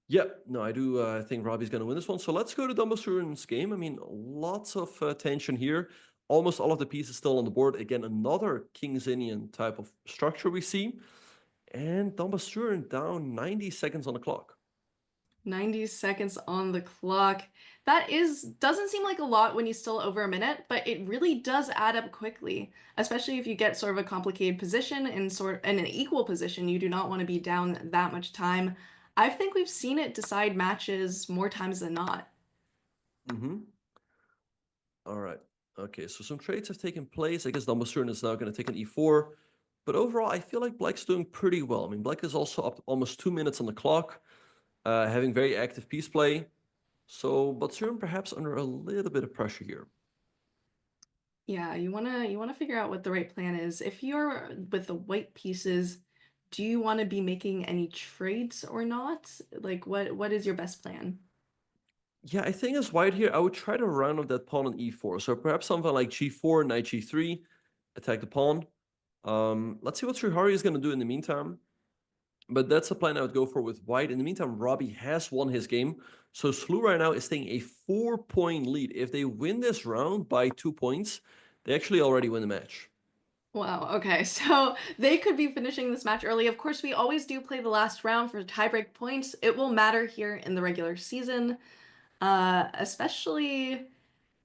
Yeah, no, I do think Robbie's going to win this one. So let's go to Dumblesuren's game. I mean, lots of tension here. Almost all of the pieces still on the board. Again, another King's Indian type of structure we see. And Dumblesuren down 90 seconds on the clock. 90 seconds on the clock. That doesn't seem like a lot when you still over a minute, but it really does add up quickly, especially if you get sort of a complicated position and in an equal position. You do not want to be down that much time. I think we've seen it decide matches more times than not. hmm All right. Okay, so some trades have taken place. I guess Dumblesuren is now going to take an e4. But overall, I feel like Black's doing pretty well. I mean, Black is also up to almost 2 minutes on the clock, having very active piece play. So, but Suren perhaps under a little bit of pressure here. Yeah, you wanna figure out what the right plan is. If you're with the white pieces, do you want to be making any trades or not? Like what is your best plan? Yeah, I think as white here, I would try to round up that pawn on e4. So perhaps something like g4, knight g3, attack the pawn. Let's see what Srihari is going to do in the meantime. But that's the plan I would go for with white. In the meantime, Robbie has won his game. So SLU right now is taking a 4-point lead. If they win this round by 2 points, they actually already win the match. Wow, okay. So they could be finishing this match early. Of course, we always do play the last round for tiebreak points. It will matter here in the regular season. Especially,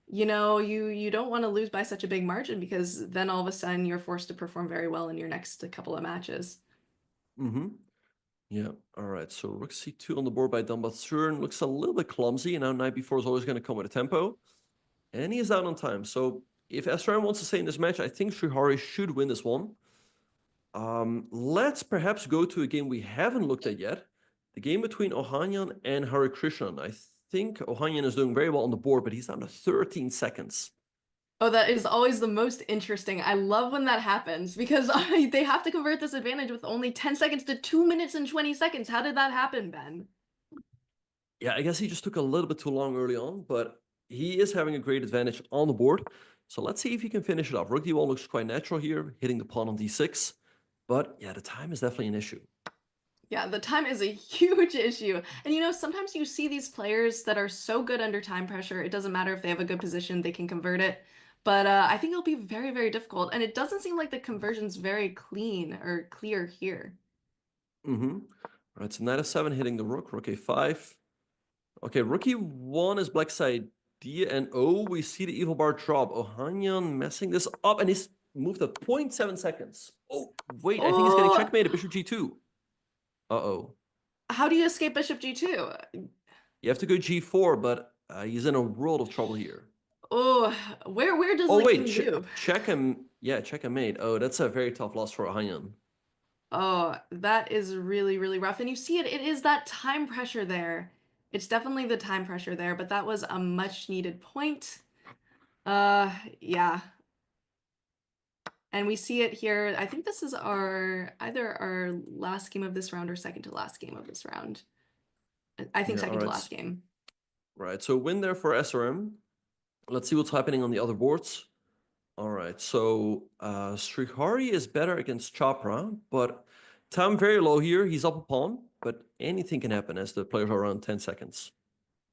you don't want to lose by such a big margin because then all of a sudden you're forced to perform very well in your next couple of matches. hmm Yeah. All right. So rook c2 on the board by Dumbatsurn looks a little bit clumsy. And now knight b4 is always going to come with a tempo. And he is down on time. So if SRM wants to stay in this match, I think Srihari should win this one. Let's perhaps go to a game we haven't looked at yet. The game between Ohanyan and Harikrishnan. I think Ohanyan is doing very well on the board, but he's down to 13 seconds. Oh, that is always the most interesting. I love when that happens because they have to convert this advantage with only 10 seconds to 2 minutes and 20 seconds. How did that happen, Ben? Yeah, I guess he just took a little bit too long early on, but he is having a great advantage on the board. So let's see if he can finish it off. Rook d1 looks quite natural here, hitting the pawn on d6. But yeah, the time is definitely an issue. Yeah, the time is a huge issue. And sometimes you see these players that are so good under time pressure, it doesn't matter if they have a good position, they can convert it. But I think it'll be very, very difficult. And it doesn't seem like the conversion's very clean or clear here. Mm-hmm. All right, so knight f7 hitting the rook a5. Okay, rook e1 is black side D, and oh, we see the evil bar drop. Ohanyan messing this up, and he's moved at 0.7 seconds. Oh, wait, I think he's getting Oh, checkmated. Bishop g2. Uh-oh. how do you escape bishop g2? You have to go g4, but he's in a world of trouble here. Oh, where does Oh, the wait, king move? check him. Yeah, check him mate. Oh, that's a very tough loss for Ohanyan. Oh, that is really, really rough. And you see it is that time pressure there. It's definitely the time pressure there, but that was a much needed point. Yeah. And we see it here. I think this is either our last game of this round or second to last game of this round. I think Yeah, all second to right. last game. Right, so win there for SRM. Let's see what's happening on the other boards. All right, so Srihari is better against Chopra, but time very low here. He's up a pawn, but anything can happen as the players are around 10 seconds.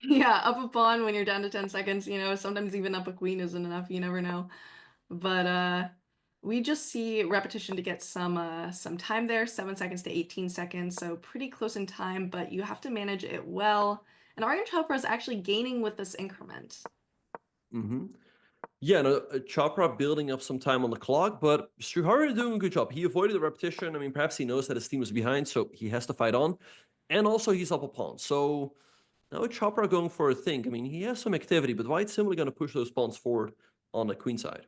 Yeah, up a pawn when you're down to 10 seconds, sometimes even up a queen isn't enough. You never know. But we just see repetition to get some time there, 7 seconds to 18 seconds, so pretty close in time, but you have to manage it well. And Aryan Chopra is actually gaining with this increment. hmm Yeah, no, Chopra building up some time on the clock, but Srihari doing a good job. He avoided the repetition. I mean, perhaps he knows that his team is behind, so he has to fight on. And also he's up a pawn. So now Chopra going for a think. I mean, he has some activity, but white's simply going to push those pawns forward on the queen side.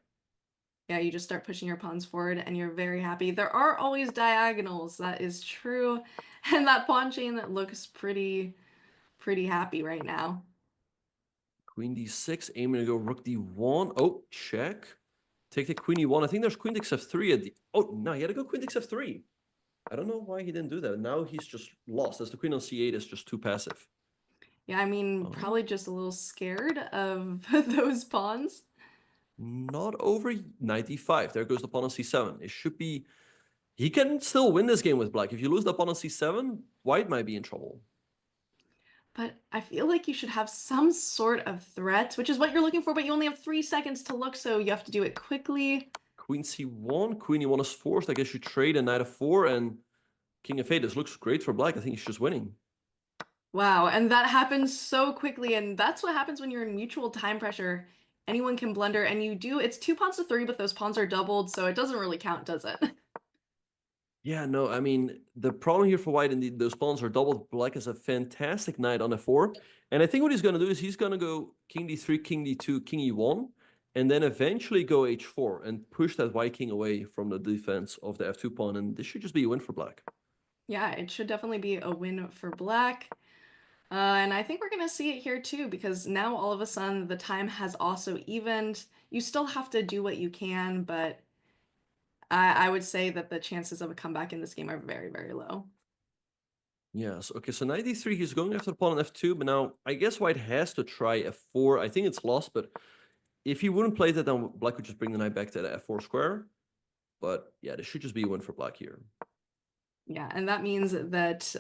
Yeah, you just start pushing your pawns forward and you're very happy. There are always diagonals, that is true. And that pawn chain that looks pretty happy right now. Queen d6, aiming to go rook d1. Oh, check. Take the queen e1. I think there's queen takes f3 at the... Oh, no, he had to go queen takes f3. I don't know why he didn't do that. Now he's just lost, as the queen on c8 is just too passive. Yeah, I mean, Oh, probably just a little scared of those pawns. not over knight d5. There goes the pawn on c7. It should be... He can still win this game with black. If you lose the pawn on c7, white might be in trouble. But I feel like you should have some sort of threat, which is what you're looking for, but you only have 3 seconds to look, so you have to do it quickly. Queen c1, queen e1 is forced. I guess you trade a knight f4 and king f8. This looks great for black. I think he's just winning. Wow, and that happens so quickly, and that's what happens when you're in mutual time pressure. Anyone can blunder, and you do, it's 2 pawns to 3, but those pawns are doubled, so it doesn't really count, does it? Yeah, no, I mean, the problem here for white, indeed, those pawns are doubled. Black is a fantastic knight on f4. And I think what he's going to do is he's going to go king d3, king d2, king e1, and then eventually go h4 and push that white king away from the defense of the f2 pawn. And this should just be a win for black. Yeah, it should definitely be a win for black. And I think we're going to see it here too, because now all of a sudden the time has also evened. You still have to do what you can, but I would say that the chances of a comeback in this game are very low. Yes. Okay, so knight d3, he's going after the pawn on f2, but now I guess white has to try f4. I think it's lost, but if he wouldn't play that, then black would just bring the knight back to the f4 square. But yeah, this should just be a win for black here. Yeah, and that means that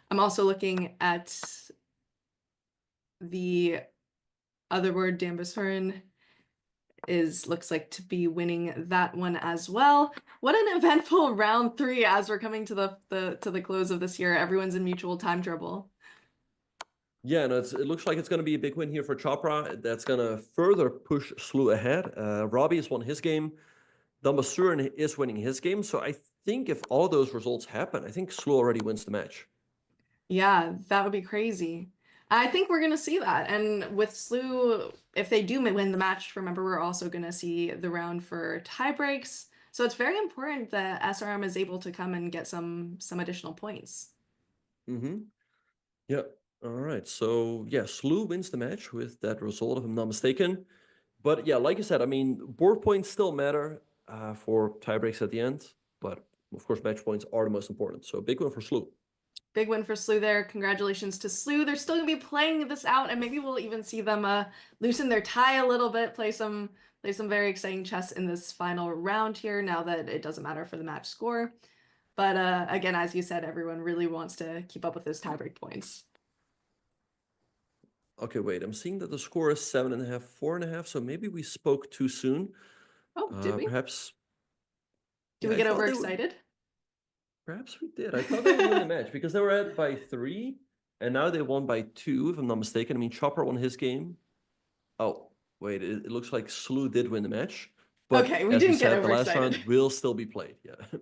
I'm also looking at the other word, Dambashurin is looks like to be winning that one as well. What an eventful round 3 as we're coming to the close of this year. Everyone's in mutual time trouble. Yeah, no, it looks like it's going to be a big win here for Chopra. That's going to further push SLU ahead. Robby has won his game. Dambasurin is winning his game. So I think if all those results happen, I think SLU already wins the match. Yeah, that would be crazy. I think we're going to see that. And with SLU, if they do win the match, remember, we're also going to see the round for tie breaks. So it's very important that SRM is able to come and get some additional points. Mm-hmm. Yeah. All right. So yeah, SLU wins the match with that result, if I'm not mistaken. But yeah, like I said, I mean, board points still matter for tie breaks at the end. But of course, match points are the most important. So big win for SLU. Big win for SLU there. Congratulations to SLU. They're still gonna be playing this out, and maybe we'll even see them loosen their tie a little bit, play some very exciting chess in this final round here. Now that it doesn't matter for the match score, but again, as you said, everyone really wants to keep up with those tiebreak points. Okay, wait. I'm seeing that the score is 7.5, 4.5. So maybe we spoke too soon. Oh, did we? Perhaps. Did Yeah, we I get thought they would. overexcited? Perhaps we did. I thought they would win the match because they were at by 3, and now they won by 2, if I'm not mistaken. I mean, Chopper won his game. Oh, wait. It looks like SLU did win the match. But Okay, we as we didn't get said, the last overexcited. round will still be played. Yeah.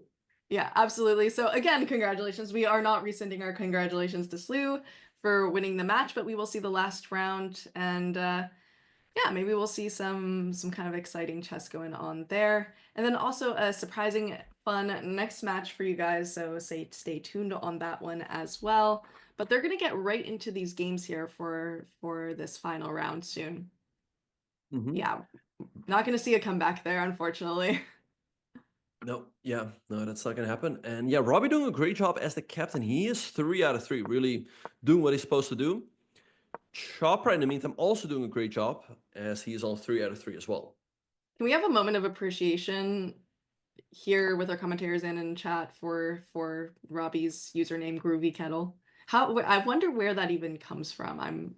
Yeah, absolutely. So again, congratulations. We are not rescinding our congratulations to SLU for winning the match, but we will see the last round and yeah, maybe we'll see some kind of exciting chess going on there. And then also a surprising fun next match for you guys, so stay tuned on that one as well. But they're gonna get right into these games here for this final round soon. Hmm. Yeah, not gonna see a comeback there, unfortunately. No, yeah, no, that's not gonna happen. And yeah, Robbie doing a great job as the captain. He is 3 out of 3, really doing what he's supposed to do. Chopra, in the meantime, also doing a great job as he is on 3 out of 3 as well. Can we have a moment of appreciation here with our commentators and in chat for Robbie's username Groovy Kettle? I wonder where that even comes from. I'm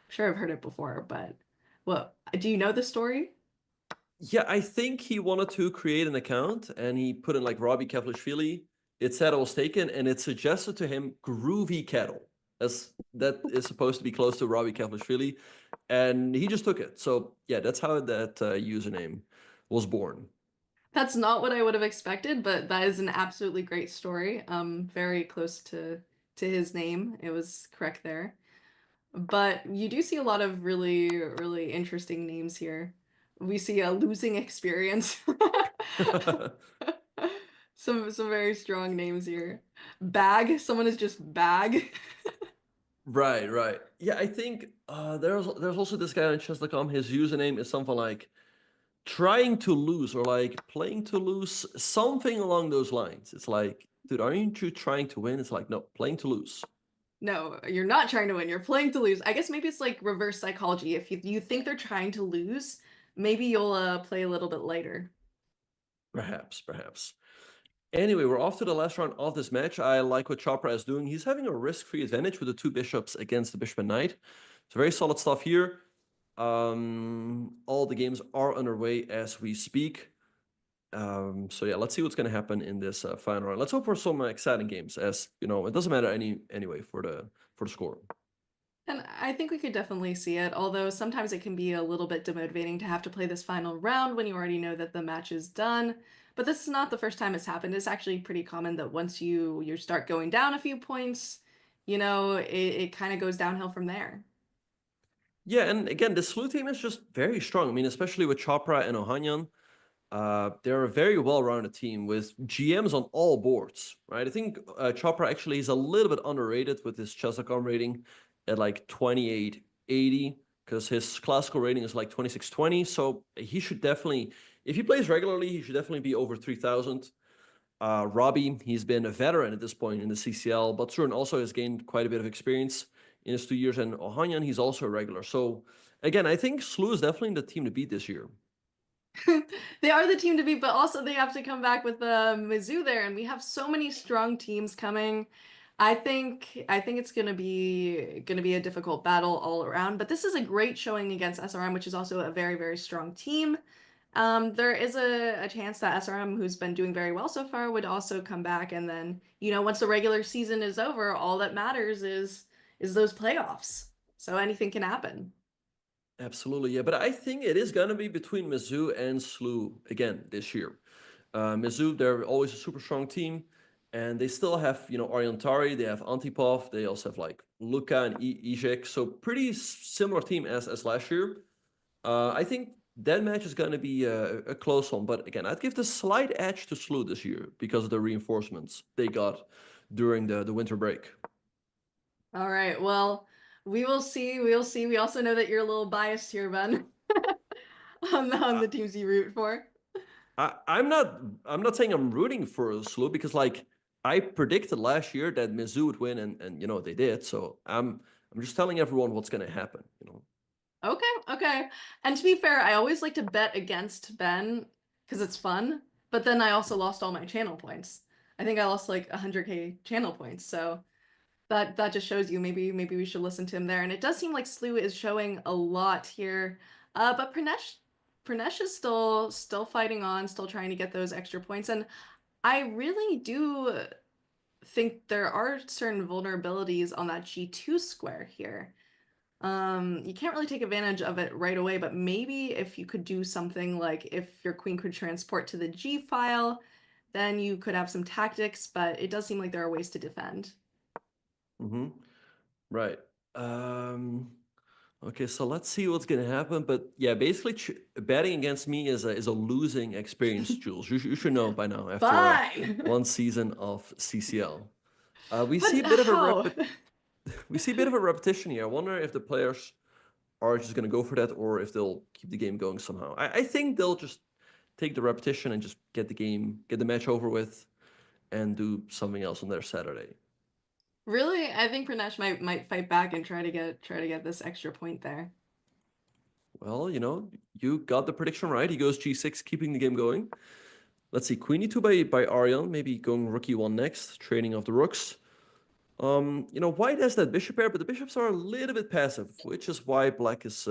sure I've heard it before, but well, do you know the story? Yeah, I think he wanted to create an account and he put in like Robby Kevlishvili. It said it was taken and it suggested to him Groovy Kettle. That is supposed to be close to Robby Kevlishvili. And he just took it. So yeah, that's how that username was born. That's not what I would have expected, but that is an absolutely great story. Very close to his name. It was correct there. But you do see a lot of really, really interesting names here. We see a losing experience. Some very strong names here. Bag, someone is just bag. Right, right. Yeah, I think there's also this guy on Chess.com. His username is something like trying to lose or like playing to lose, something along those lines. It's like, dude, aren't you trying to win? It's like, no, playing to lose. No, you're not trying to win. You're playing to lose. I guess maybe it's like reverse psychology. If you think they're trying to lose, maybe you'll play a little bit later. Perhaps, perhaps. Anyway, we're off to the last round of this match. I like what Chopra is doing. He's having a risk-free advantage with the two bishops against the bishop and knight. It's very solid stuff here. All the games are underway as we speak. So yeah, let's see what's going to happen in this final round. Let's hope for some exciting games, as you know, it doesn't matter anyway for the score. And I think we could definitely see it, although sometimes it can be a little bit demotivating to have to play this final round when you already know that the match is done. But this is not the first time it's happened. It's actually pretty common that once you start going down a few points, it kind of goes downhill from there. Yeah, and again, the SLU team is just very strong. I mean, especially with Chopra and Ohanyan. They're a very well-rounded team with GMs on all boards, right? I think Chopra actually is a little bit underrated with his Chess.com rating at like 2880 because his classical rating is like 2620. So he should definitely, if he plays regularly, he should definitely be over 3000. Robby, he's been a veteran at this point in the CCL, but Surin also has gained quite a bit of experience in his 2 years. And Ohanyan, he's also a regular. So again, I think SLU is definitely the team to beat this year. They are the team to beat, but also they have to come back with Mizzou there, and we have so many strong teams coming. I think it's gonna be a difficult battle all around, but this is a great showing against SRM, which is also a very, very strong team. There is a chance that SRM, who's been doing very well so far, would also come back, and then, once the regular season is over, all that matters is those playoffs. So anything can happen. Absolutely, yeah. But I think it is going to be between Mizzou and SLU again this year. Mizzou, they're always a super strong team, and they still have, Aryan Tari, they have Antipov, they also have like Luka and Ijek. So pretty similar team as last year. I think that match is going to be a close one. But again, I'd give the slight edge to SLU this year because of the reinforcements they got during the winter break. All right. Well, we will see. We'll see. We also know that you're a little biased here, Ben, on the teams you root for. I'm not saying I'm rooting for SLU because like I predicted last year that Mizzou would win and they did. So I'm just telling everyone what's gonna happen. Okay, okay. And to be fair, I always like to bet against Ben because it's fun, but then I also lost all my channel points. I think I lost like 100K channel points. So that just shows you maybe we should listen to him there. And it does seem like Slew is showing a lot here. But Pranesh is still fighting on, still trying to get those extra points. And I really do think there are certain vulnerabilities on that G2 square here. You can't really take advantage of it right away, but maybe if you could do something like if your queen could transport to the G file, then you could have some tactics, but it does seem like there are ways to defend. Hmm. Right. Um, okay, so let's see what's gonna happen. But yeah, basically betting against me is a losing experience, Jules. You should know by now after Fine. one season of CCL. We see But a bit of a how? we see a bit of a repetition here. I wonder if the players are just going to go for that or if they'll keep the game going somehow. I think they'll just take the repetition and just get the match over with and do something else on their Saturday. Really? I think Pranesh might fight back and try to get this extra point there. Well, you got the prediction right. He goes G6, keeping the game going. Let's see, Queen E2 by Aryan, maybe going Rook E1 next, trading of the rooks. White has that bishop pair, but the bishops are a little bit passive, which is why Black is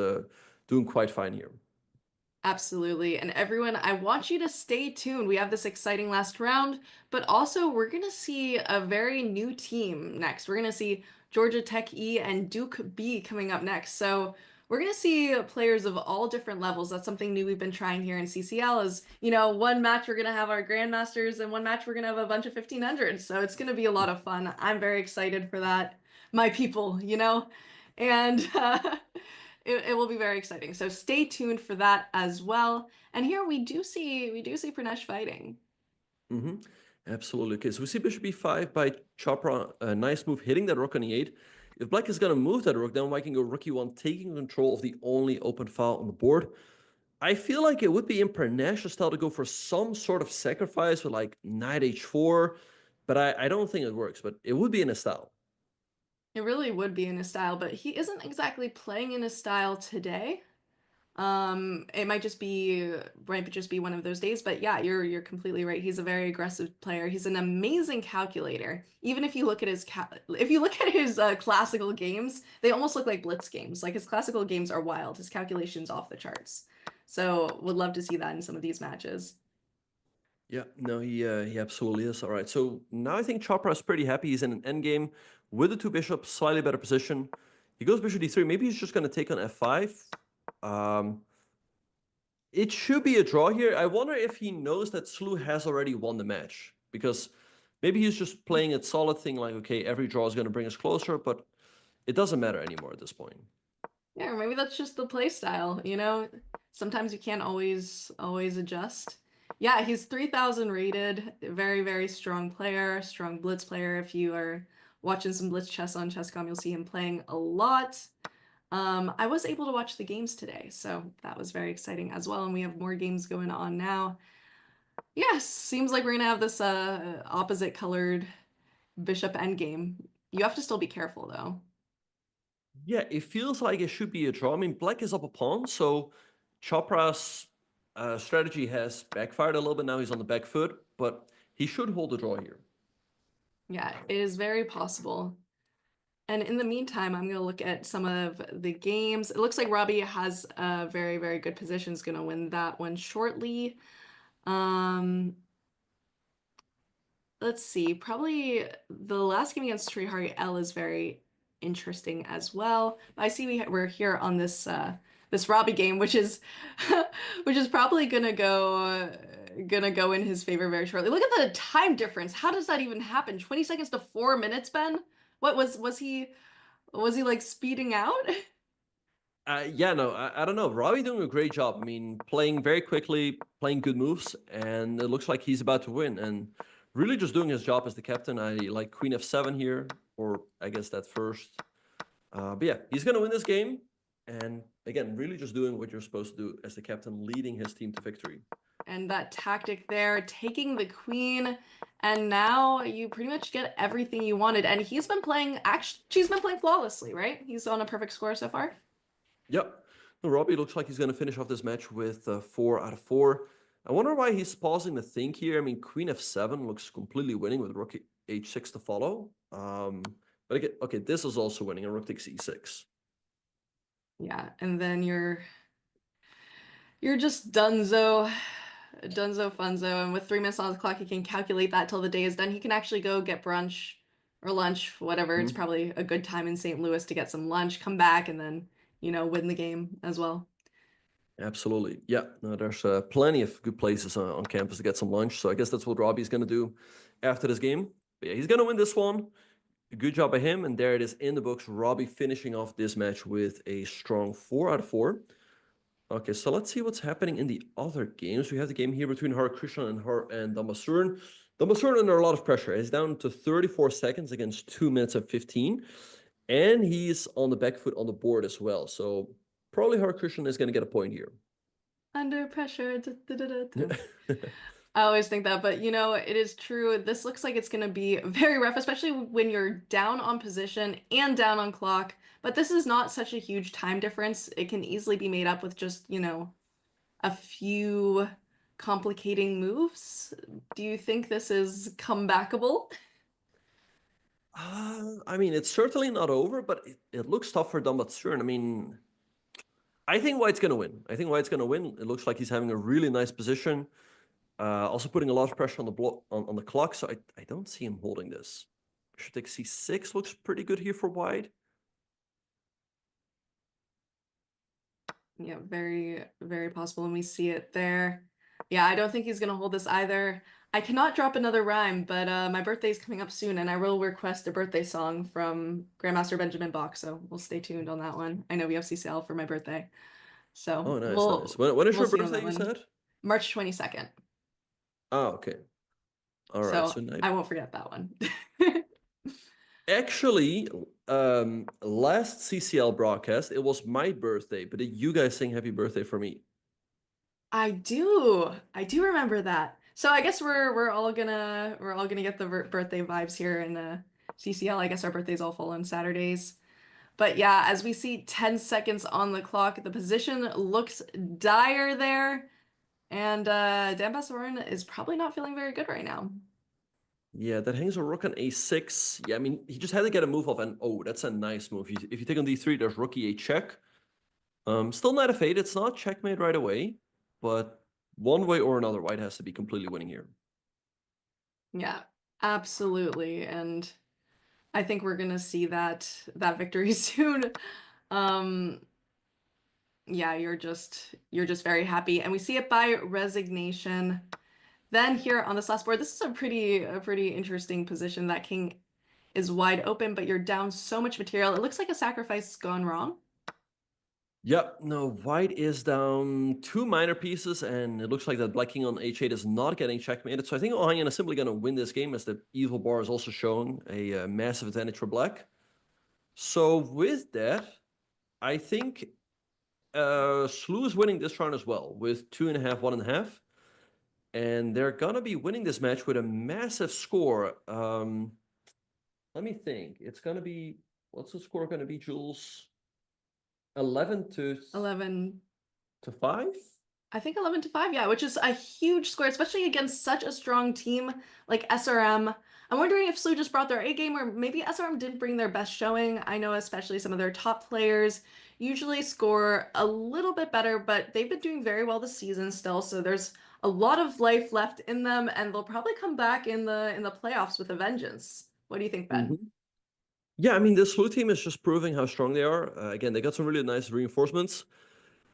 doing quite fine here. Absolutely. And everyone, I want you to stay tuned. We have this exciting last round, but also we're going to see a very new team next. We're going to see Georgia Tech E and Duke B coming up next. So we're we're gonna see players of all different levels. That's something new we've been trying here in CCL is, you know, one match we're gonna have our grandmasters and one match we're gonna have a bunch of 1500s. So it's gonna be a lot of fun. I'm very excited for that. My people, you know, and it will be very exciting. So stay tuned for that as well. And here we do see Pranesh fighting. Hmm. Absolutely. Okay, so we see bishop e5 by Chopra. A nice move hitting that rook on e8. If black is going to move that rook, then white can go rook e1, taking control of the only open file on the board. I feel like it would be in Pranesh's style to go for some sort of sacrifice with like knight h4, but I don't think it works, but it would be in his style. It really would be in his style, but he isn't exactly playing in his style today. It might just be one of those days, but yeah, you're completely right. He's a very aggressive player. He's an amazing calculator. Even if you look at his classical games, they almost look like blitz games. Like his classical games are wild. His calculations off the charts. So would love to see that in some of these matches. Yeah, no, he absolutely is. All right, so now I think Chopra is pretty happy. He's in an endgame with the two bishops, slightly better position. He goes bishop d3. Maybe he's just going to take on f5. Um, it should be a draw here. I wonder if he knows that SLU has already won the match, because maybe he's just playing a solid thing like, okay, every draw is going to bring us closer, but it doesn't matter anymore at this point. Yeah, or maybe that's just the play style, you know? Sometimes you can't always adjust. Yeah, he's 3000 rated, very, very strong player, strong blitz player. If you are watching some blitz chess on Chess.com, you'll see him playing a lot. I was able to watch the games today, so that was very exciting as well, and we have more games going on now. Yes, seems like we're gonna have this opposite colored bishop endgame. You have to still be careful though. Yeah, it feels like it should be a draw. I mean, black is up a pawn, so Chopra's strategy has backfired a little bit. Now he's on the back foot, but he should hold the draw here. Yeah, it is very possible. And in the meantime, I'm going to look at some of the games. It looks like Robbie has a very, very good position. Is going to win that one shortly. Um, let's see. Probably the last game against Trihari L is very interesting as well. I see we're here on this Robbie game, which is which is probably gonna go in his favor very shortly. Look at the time difference. How does that even happen? 20 seconds to 4 minutes, Ben? What was he like speeding out? Yeah, no, I don't know. Robbie doing a great job. I mean, playing very quickly, playing good moves, and it looks like he's about to win. And really just doing his job as the captain. I like Queen f7 here, or I guess that first. But yeah, he's going to win this game. And again, really just doing what you're supposed to do as the captain, leading his team to victory. And that tactic there, taking the queen, and now you pretty much get everything you wanted. And she's been playing flawlessly, right? He's on a perfect score so far. Yep. No, Robbie looks like he's going to finish off this match with 4 out of 4. I wonder why he's pausing to think here. I mean, Queen f7 looks completely winning with Rook h6 to follow. But again, okay, this is also winning, and Rook takes e6. Yeah, and then you're just Dunzo Funzo, and with 3 minutes on the clock, he can calculate that till the day is done. He can actually go get brunch or lunch, whatever. It's Mhm. probably a good time in St. Louis to get some lunch, come back, and then, win the game as well. Absolutely. Yeah, no, there's plenty of good places on campus to get some lunch. So I guess that's what Robbie's going to do after this game. But yeah, he's going to win this one. Good job by him. And there it is in the books. Robbie finishing off this match with a strong 4 out of 4. Okay, so let's see what's happening in the other games. We have the game here between Harakrishnan and Dambasuren. Dambasuren under a lot of pressure. He's down to 34 seconds against 2 minutes and 15. And he's on the back foot on the board as well. So probably Harakrishnan is going to get a point here. Under pressure. Da, da, da, da, Yeah. da. I always think that, but it is true. This looks like it's going to be very rough, especially when you're down on position and down on clock. But this is not such a huge time difference. It can easily be made up with just, a few complicating moves. Do you think this is comebackable? I mean, it's certainly not over, but it looks tough for Dambasuren. I mean, I think White's going to win. I think White's going to win. It looks like he's having a really nice position. Also putting a lot of pressure on the block on the clock, so I don't see him holding this. Bishop takes c6 looks pretty good here for White. Yeah, very, very possible. And we see it there. Yeah, I don't think he's gonna hold this either. I cannot drop another rhyme, but my birthday's coming up soon, and I will request a birthday song from Grandmaster Benjamin Bach, so we'll stay tuned on that one. I know we have CCL for my birthday, so Oh, nice, nice. we'll When is we'll your see on birthday, that you one. said? March 22nd. Oh, okay. All right. So So night. I won't forget that one. Actually, last CCL broadcast, it was my birthday, but did you guys sing happy birthday for me? I do. I do remember that. So I guess we're all gonna get the birthday vibes here in CCL. I guess our birthdays all fall on Saturdays. But yeah, as we see 10 seconds on the clock, the position looks dire there. And Dan Bassarin is probably not feeling very good right now. Yeah, that hangs a rook on a6. Yeah, I mean, he just had to get a move off, and oh, that's a nice move. If you take on d3, there's rook e8 check. Still knight f8. It's not checkmate right away, but one way or another, white has to be completely winning here. Yeah, absolutely. And I think we're gonna see that victory soon. Um, yeah, you're just very happy. And we see it by resignation. Then here on this last board, this is a pretty interesting position. That king is wide open, but you're down so much material. It looks like a sacrifice gone wrong. Yep, no, white is down two minor pieces, and it looks like that black king on h8 is not getting checkmated. So I think Aryan is simply going to win this game, as the evil bar is also showing a massive advantage for black. So with that, I think SLU is winning this round as well, with 2.5, 1.5. And they're going to be winning this match with a massive score. Let me think. It's going to be, what's the score going to be, Jules? 11 to 11, 5? I think 11 to 5, yeah, which is a huge score, especially against such a strong team like SRM. I'm wondering if SLU just brought their A game, or maybe SRM didn't bring their best showing. I know especially some of their top players usually score a little bit better, but they've been doing very well this season still, so there's a lot of life left in them, and they'll probably come back in the playoffs with a vengeance. What do you think, Ben? Yeah, I mean, the SLU team is just proving how strong they are. Again, they got some really nice reinforcements.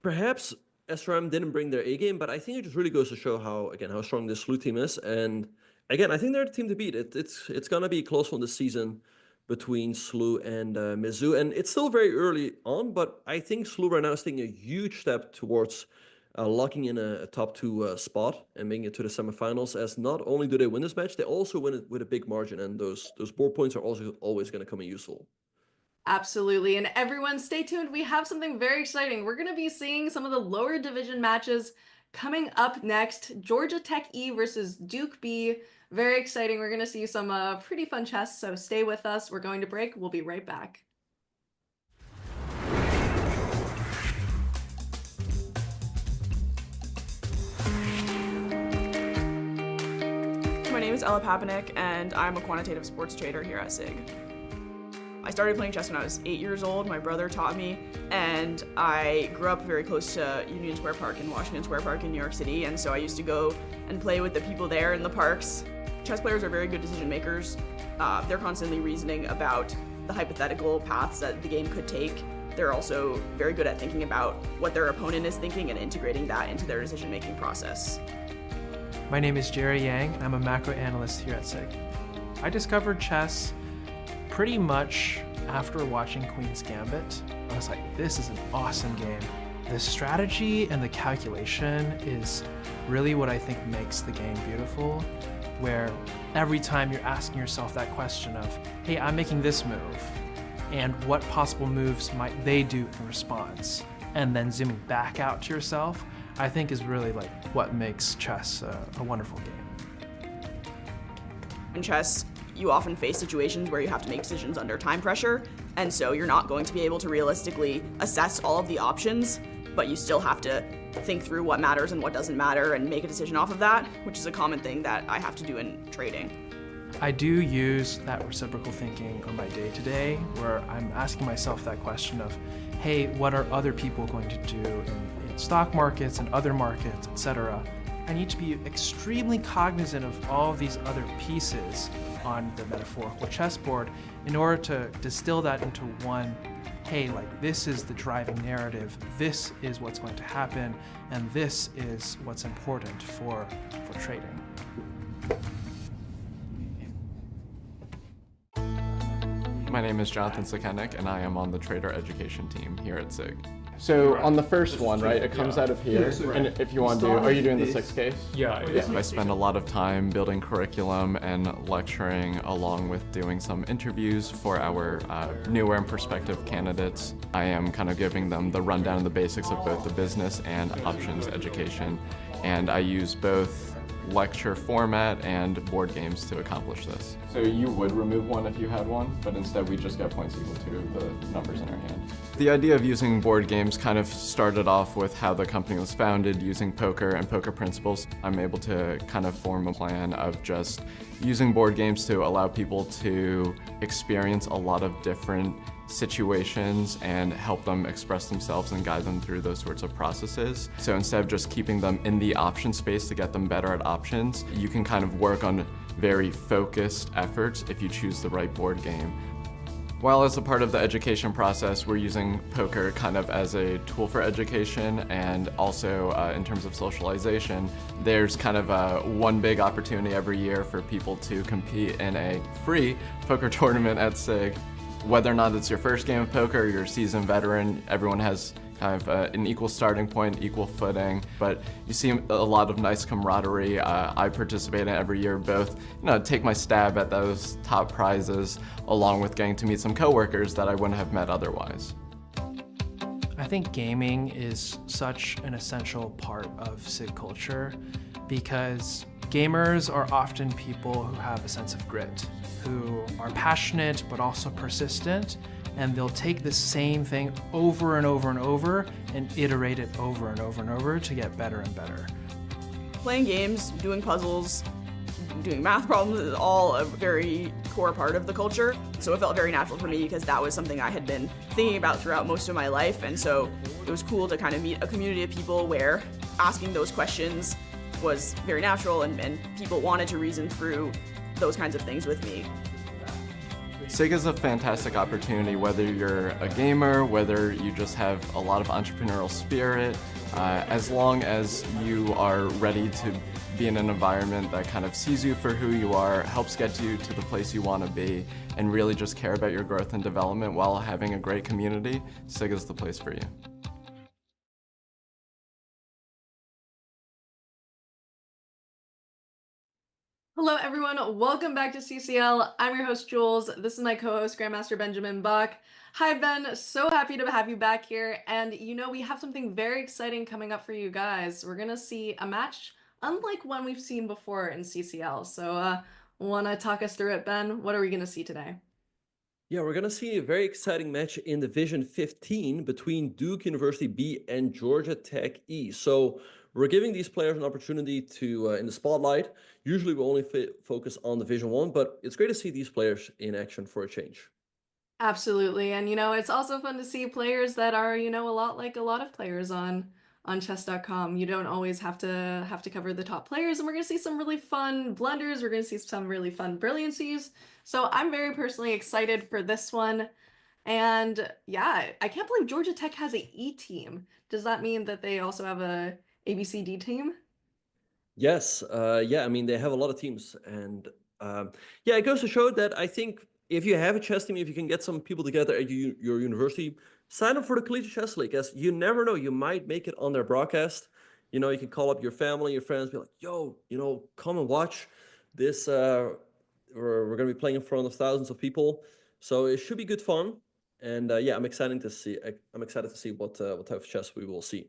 Perhaps SRM didn't bring their A game, but I think it just really goes to show how strong this SLU team is. And again, I think they're the team to beat. It's gonna be a close one this season between SLU and Mizzou, and it's still very early on. But I think SLU right now is taking a huge step towards locking in a top two spot and making it to the semifinals. As not only do they win this match, they also win it with a big margin, and those board points are also always going to come in useful. Absolutely. And everyone, stay tuned. We have something very exciting. We're going to be seeing some of the lower division matches coming up next. Georgia Tech E versus Duke B. Very exciting. We're going to see some pretty fun chess. So stay with us. We're going to break. We'll be right back. My name is Ella Papanek, and I'm a quantitative sports trader here at SIG. I started playing chess when I was 8 years old. My brother taught me, and I grew up very close to Union Square Park and Washington Square Park in New York City, and so I used to go and play with the people there in the parks. Chess players are very good decision makers. They're constantly reasoning about the hypothetical paths that the game could take. They're also very good at thinking about what their opponent is thinking and integrating that into their decision-making process. My name is Jerry Yang, and I'm a macro analyst here at SIG. I discovered chess pretty much after watching Queen's Gambit. I was like, this is an awesome game. The strategy and the calculation is really what I think makes the game beautiful, where every time you're asking yourself that question of, hey, I'm making this move, and what possible moves might they do in response? And then zooming back out to yourself, I think is really like what makes chess a wonderful game. In chess, you often face situations where you have to make decisions under time pressure, and so you're not going to be able to realistically assess all of the options, but you still have to think through what matters and what doesn't matter and make a decision off of that, which is a common thing that I have to do in trading. I do use that reciprocal thinking on my day-to-day, where I'm asking myself that question of, hey, what are other people going to do in stock markets and other markets, etc. I need to be extremely cognizant of all of these other pieces on the metaphorical chessboard in order to distill that into one hey, like this is the driving narrative, this is what's going to happen, and this is what's important for trading. My name is Jonathan Susquehanna, and I am on the trader education team here at SIG. So on the first one, right, it comes out of here, and if you want to do, are you doing the 6 case? Yeah, I spend a lot of time building curriculum and lecturing, along with doing some interviews for our newer and prospective candidates. I am kind of giving them the rundown of the basics of both the business and options education, and I use both lecture format and board games to accomplish this. So you would remove one if you had one, but instead we just get points equal to the numbers in our hand. The idea of using board games kind of started off with how the company was founded, using poker and poker principles. I'm able to kind of form a plan of just using board games to allow people to experience a lot of different situations and help them express themselves and guide them through those sorts of processes. So instead of just keeping them in the option space to get them better at options, you can kind of work on very focused efforts if you choose the right board game. While as a part of the education process, we're using poker kind of as a tool for education, and also in terms of socialization, there's kind of one big opportunity every year for people to compete in a free poker tournament at SIG. Whether or not it's your first game of poker or you're a seasoned veteran, everyone has kind of an equal starting point, equal footing, but you see a lot of nice camaraderie. I participate in every year, both take my stab at those top prizes, along with getting to meet some coworkers that I wouldn't have met otherwise. I think gaming is such an essential part of SIG culture because gamers are often people who have a sense of grit, who are passionate but also persistent, and they'll take the same thing over and over and over and iterate it over and over and over to get better and better. Playing games, doing puzzles, doing math problems is all a very core part of the culture. So it felt very natural for me because that was something I had been thinking about throughout most of my life. And so it was cool to kind of meet a community of people where asking those questions was very natural and people wanted to reason through those kinds of things with me. SIG is a fantastic opportunity, whether you're a gamer, whether you just have a lot of entrepreneurial spirit, as long as you are ready to be in an environment that kind of sees you for who you are, helps get you to the place you want to be, and really just care about your growth and development while having a great community, SIG is the place for you. Hello everyone, welcome back to CCL. I'm your host Jules. This is my co-host Grandmaster Benjamin Buck. Hi Ben, so happy to have you back here, and we have something very exciting coming up for you guys. We're gonna see a match unlike one we've seen before in CCL. So wanna talk us through it, Ben? What are we gonna see today? Yeah, we're going to see a very exciting match in Division 15 between Duke University B and Georgia Tech E. So we're giving these players an opportunity to, in the spotlight. Usually we only focus on Division 1, but it's great to see these players in action for a change. Absolutely, and it's also fun to see players that are, a lot like a lot of players on Chess.com. You don't always have to cover the top players, and we're gonna see some really fun blunders. We're gonna see some really fun brilliancies. So I'm very personally excited for this one. And yeah, I can't believe Georgia Tech has a E team. Does that mean that they also have a ABCD team? Yes, yeah, I mean, they have a lot of teams. And yeah, it goes to show that I think if you have a chess team, if you can get some people together at your university, sign up for the Collegiate Chess League, as you never know, you might make it on their broadcast. You can call up your family, your friends, be like, yo, come and watch this. We're going to be playing in front of thousands of people. So it should be good fun. And yeah, I'm excited to see what type of chess we will see.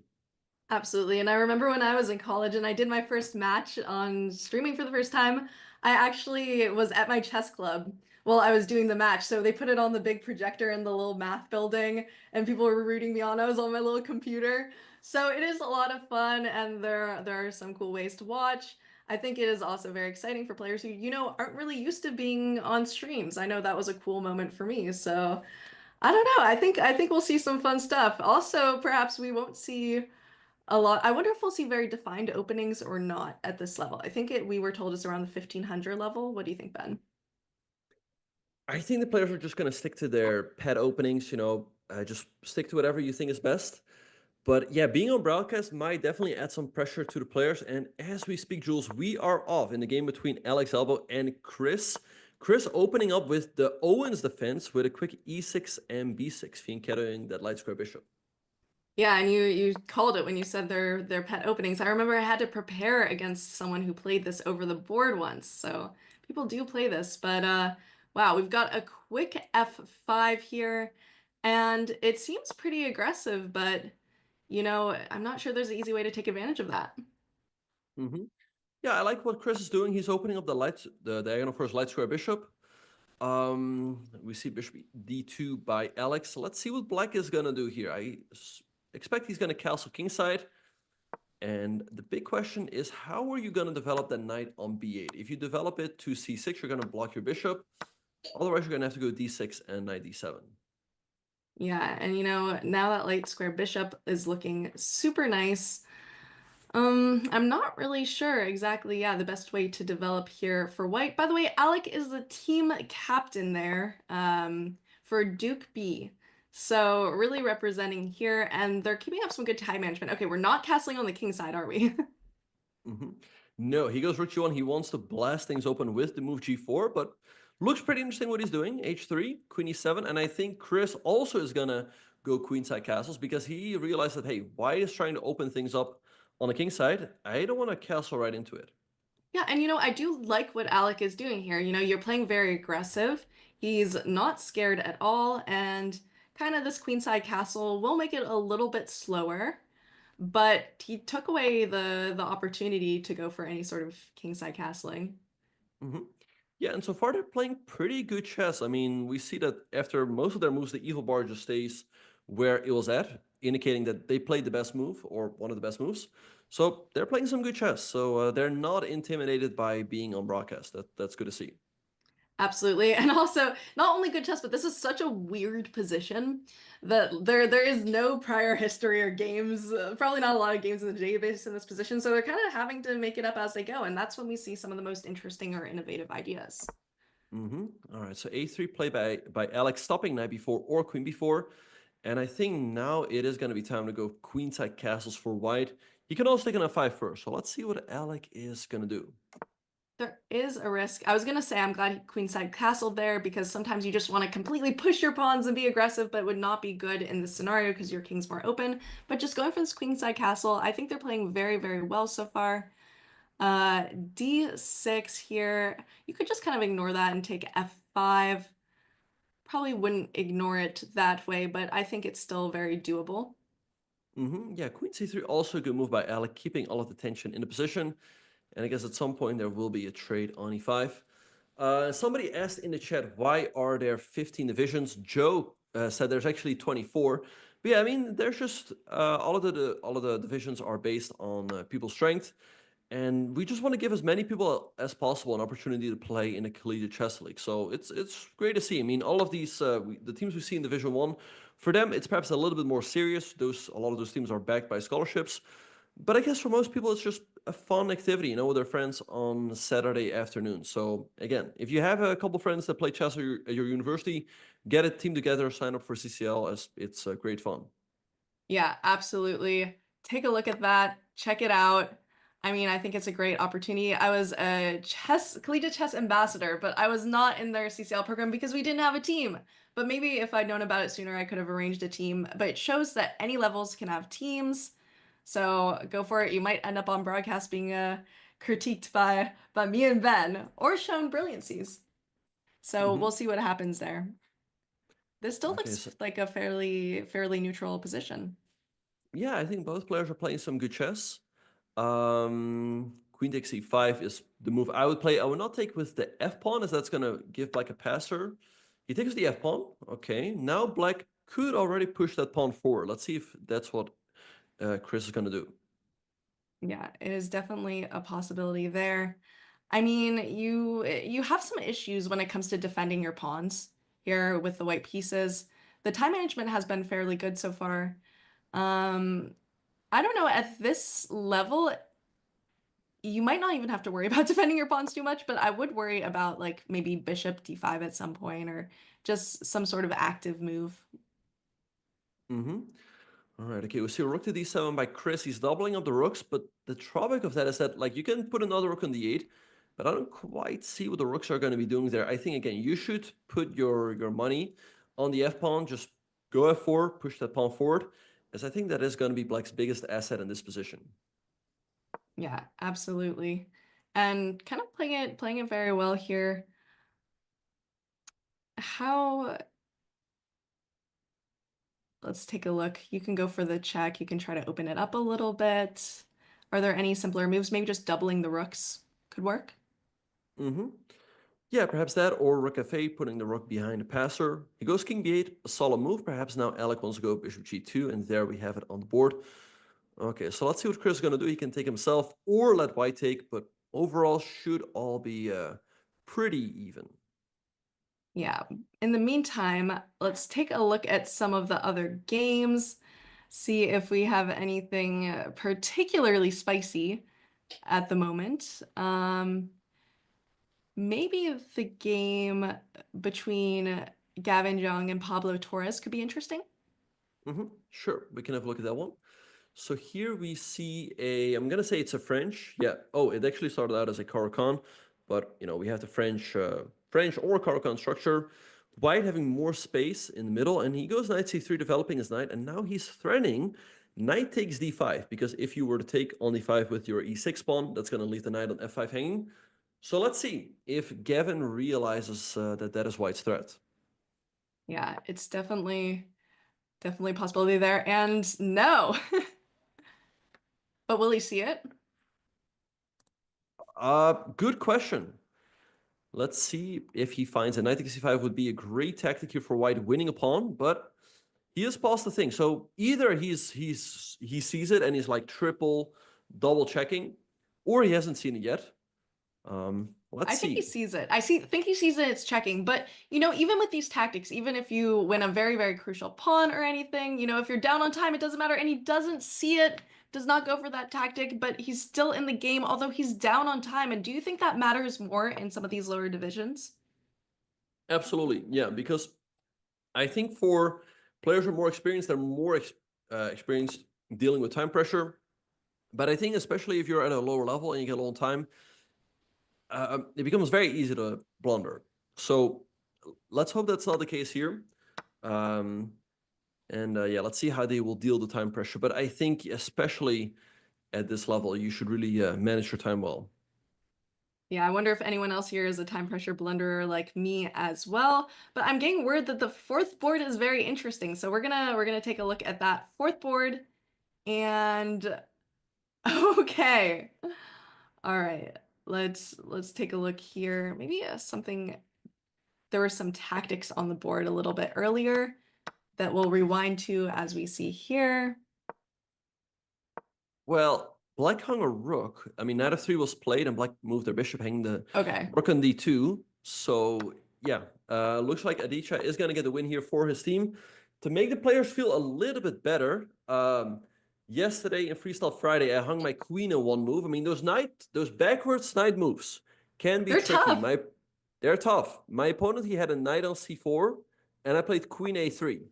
Absolutely. And I remember when I was in college and I did my first match on streaming for the first time, I actually was at my chess club while I was doing the match. So they put it on the big projector in the little math building and people were rooting me on. I was on my little computer. So it is a lot of fun and there are some cool ways to watch. I think it is also very exciting for players who, aren't really used to being on streams. I know that was a cool moment for me. So I don't know. I think we'll see some fun stuff. Also, perhaps we won't see a lot. I wonder if we'll see very defined openings or not at this level. I think we were told it's around the 1500 level. What do you think, Ben? I think the players are just going to stick to their pet openings. Just stick to whatever you think is best. But yeah, being on broadcast might definitely add some pressure to the players. And as we speak, Jules, we are off in the game between Alex Elbow and Chris. Chris opening up with the Owens defense with a quick e6 and b6, fianchettoing that light square bishop. Yeah, and you called it when you said their pet openings. I remember I had to prepare against someone who played this over the board once. So people do play this, but wow, we've got a quick F5 here, and it seems pretty aggressive, but I'm not sure there's an easy way to take advantage of that. Mm-hmm. Yeah, I like what Chris is doing. He's opening up the diagonal first light square bishop. We see bishop d2 by Alex. Let's see what Black is gonna do here. I expect he's gonna castle kingside. And the big question is, how are you gonna develop that knight on b8? If you develop it to c6, you're gonna block your bishop. Otherwise, you're gonna have to go d6 and knight d7. Yeah, and now that light square bishop is looking super nice. I'm not really sure exactly, yeah, the best way to develop here for white. By the way, Alec is the team captain there, for Duke B. So really representing here, and they're keeping up some good time management. Okay, we're not castling on the king side, are we? Mm-hmm. No, he goes rook g1. He wants to blast things open with the move g4, but looks pretty interesting what he's doing. h3, queen e7, and I think Chris also is gonna go queenside castles because he realized that, hey, white is trying to open things up on the king side. I don't want to castle right into it. Yeah, and I do like what Alec is doing here. You're playing very aggressive. He's not scared at all, and kind of this queenside castle will make it a little bit slower. But he took away the opportunity to go for any sort of kingside castling. Mm-hmm. Yeah, and so far they're playing pretty good chess. I mean, we see that after most of their moves, the evil bar just stays where it was at, indicating that they played the best move or one of the best moves. So they're playing some good chess. So they're not intimidated by being on broadcast. That's good to see. Absolutely. And also, not only good chess, but this is such a weird position that there is no prior history or games, probably not a lot of games in the database in this position. So they're kind of having to make it up as they go. And that's when we see some of the most interesting or innovative ideas. Mm-hmm. All right, so a3 play by Alex, stopping knight b4 or queen b4. And I think now it is going to be time to go queenside castles for white. He can also take an f5 first. So let's see what Alec is going to do. There is a risk. I was going to say I'm glad he queenside castled there because sometimes you just want to completely push your pawns and be aggressive, but it would not be good in this scenario because your king's more open. But just going for this queenside castle, I think they're playing very, very well so far. D6 here. You could just kind of ignore that and take F5. Probably wouldn't ignore it that way, but I think it's still very doable. Mm-hmm. Yeah, queen c3 also a good move by Alec, keeping all of the tension in the position. And I guess at some point there will be a trade on e5. Somebody asked in the chat, why are there 15 divisions? Joe said there's actually 24. But yeah, I mean, there's just all of the divisions are based on people's strength. And we just want to give as many people as possible an opportunity to play in the Collegiate Chess League. So it's great to see. I mean, all of these the teams we see in Division 1, for them it's perhaps a little bit more serious. A lot of those teams are backed by scholarships. But I guess for most people it's just a fun activity, with their friends on Saturday afternoon. So again, if you have a couple friends that play chess at your university, get a team together, sign up for CCL, as it's great fun. Yeah, absolutely. Take a look at that. Check it out. I mean, I think it's a great opportunity. I was a collegiate chess ambassador, but I was not in their CCL program because we didn't have a team. But maybe if I'd known about it sooner, I could have arranged a team. But it shows that any levels can have teams. So go for it. You might end up on broadcast being critiqued by me and Ben or shown brilliancies. So we'll see what happens there. This still Okay, looks so like a fairly neutral position. yeah, I think both players are playing some good chess. Queen takes e5 is the move I would play. I would not take with the f pawn, as that's gonna give Black a passer. He takes the f pawn. Okay, now Black could already push that pawn forward. Let's see if that's what Chris is gonna do. Yeah, it is definitely a possibility there. I mean, you have some issues when it comes to defending your pawns here with the white pieces. The time management has been fairly good so far. Um, I don't know, at this level, you might not even have to worry about defending your pawns too much, but I would worry about like maybe bishop d5 at some point or just some sort of active move. Mm-hmm. All right, okay, we see rook to d7 by Chris. He's doubling up the rooks, but the drawback of that is that, like, you can put another rook on d8, but I don't quite see what the rooks are going to be doing there. I think, again, you should put your money on the f-pawn, just go f4, push that pawn forward, as I think that is going to be Black's biggest asset in this position. Yeah, absolutely. And kind of playing it very well here. How Let's take a look. You can go for the check. You can try to open it up a little bit. Are there any simpler moves? Maybe just doubling the rooks could work. Mm-hmm. Yeah, perhaps that, or rook f8, putting the rook behind the passer. He goes king b8, a solid move. Perhaps now Alec wants to go bishop g2, and there we have it on the board. Okay, so let's see what Chris is going to do. He can take himself or let white take, but overall should all be pretty even. Yeah. In the meantime, let's take a look at some of the other games, see if we have anything particularly spicy at the moment. Maybe the game between Gavin Young and Pablo Torres could be interesting. Sure, we can have a look at that one. So here we see a, I'm going to say it's a French. Yeah. Oh, it actually started out as a Caro-Kann, but we have the French or Caro-Kann structure. White having more space in the middle, and he goes knight c3, developing his knight, and now he's threatening knight takes d5, because if you were to take on d5 with your e6 pawn, that's going to leave the knight on f5 hanging. So let's see if Gavin realizes that that is White's threat. Yeah, it's definitely a possibility there. And no. But will he see it? Good question. Let's see if he finds a knight takes c5 would be a great tactic here for White, winning a pawn, but he has paused the thing. So either he sees it and he's like triple, double checking, or he hasn't seen it yet. Let's I think he see. sees it. Think he sees it, it's checking. But, even with these tactics, even if you win a very, very crucial pawn or anything, if you're down on time, it doesn't matter. And he doesn't see it, does not go for that tactic, but he's still in the game, although he's down on time. And do you think that matters more in some of these lower divisions? Absolutely, yeah, because I think for players who are more experienced, they're more experienced dealing with time pressure. But I think especially if you're at a lower level and you get a long time, it becomes very easy to blunder. So let's hope that's not the case here. Yeah, let's see how they will deal the time pressure. But I think especially at this level, you should really manage your time well. Yeah, I wonder if anyone else here is a time pressure blunderer like me as well. But I'm getting word that the fourth board is very interesting. So we're gonna take a look at that fourth board. And okay. All right. Let's take a look here. Maybe something, there were some tactics on the board a little bit earlier that we'll rewind to as we see here. Well, Black hung a rook. I mean, knight f3 was played, and Black moved their bishop, hanging the Okay. rook on d2. So yeah, looks like Aditya is going to get the win here for his team. To make the players feel a little bit better, yesterday in Freestyle Friday, I hung my queen in one move. I mean, those backwards knight moves can be They're tricky. tough. They're tough. My opponent, he had a knight on c4, and I played queen a3.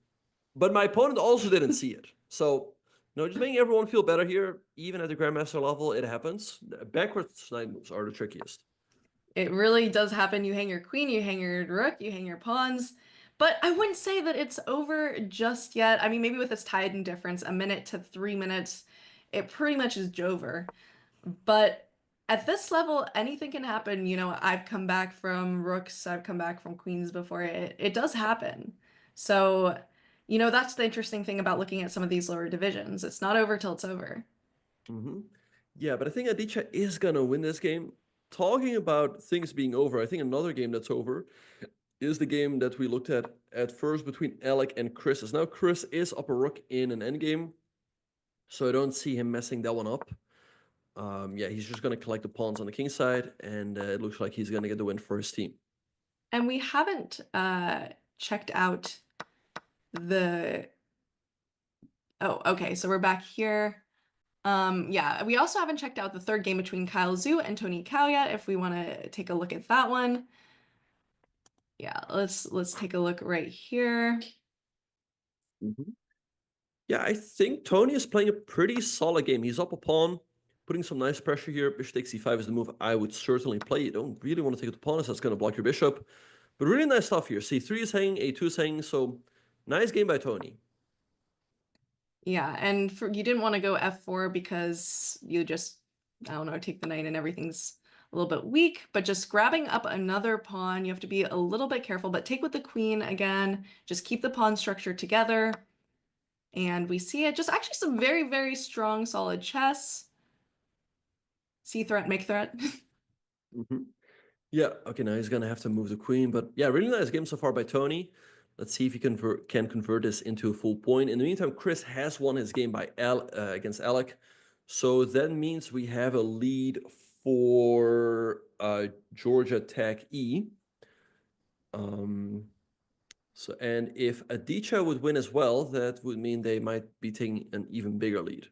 But my opponent also didn't see it. So, just making everyone feel better here, even at the Grandmaster level, it happens. Backwards knight moves are the trickiest. It really does happen. You hang your queen, you hang your rook, you hang your pawns. But I wouldn't say that it's over just yet. I mean, maybe with this tide difference, a minute to 3 minutes, it pretty much is over. But at this level, anything can happen. I've come back from rooks, I've come back from queens before. It does happen. So, that's the interesting thing about looking at some of these lower divisions. It's not over till it's over. Yeah, but I think Aditya is going to win this game. Talking about things being over, I think another game that's over is the game that we looked at first between Alec and Chris. Now Chris is up a rook in an endgame, so I don't see him messing that one up. Yeah, he's just going to collect the pawns on the king side, and it looks like he's going to get the win for his team. And we haven't checked out the... Oh, okay, so we're back here. Yeah, we also haven't checked out the third game between Kyle Zhu and Tony Kauya if we want to take a look at that one. Yeah, let's take a look right here. Yeah, I think Tony is playing a pretty solid game. He's up a pawn, putting some nice pressure here. Bishop takes c5 is the move I would certainly play. You don't really want to take the pawn, as that's going to block your bishop. But really nice stuff here. c3 is hanging, a2 is hanging, so nice game by Tony. Yeah, and you didn't want to go f4 because you just, I don't know, take the knight and everything's a little bit weak, but just grabbing up another pawn, you have to be a little bit careful, but take with the queen again, just keep the pawn structure together. And we see it, just actually some very, very strong, solid chess. See threat, make threat. Yeah, okay, now he's going to have to move the queen, but yeah, really nice game so far by Tony. Let's see if he can convert this into a full point. In the meantime, Chris has won his game by against Alec. So that means we have a lead for Georgia Tech E. So, and if Aditya would win as well, that would mean they might be taking an even bigger lead.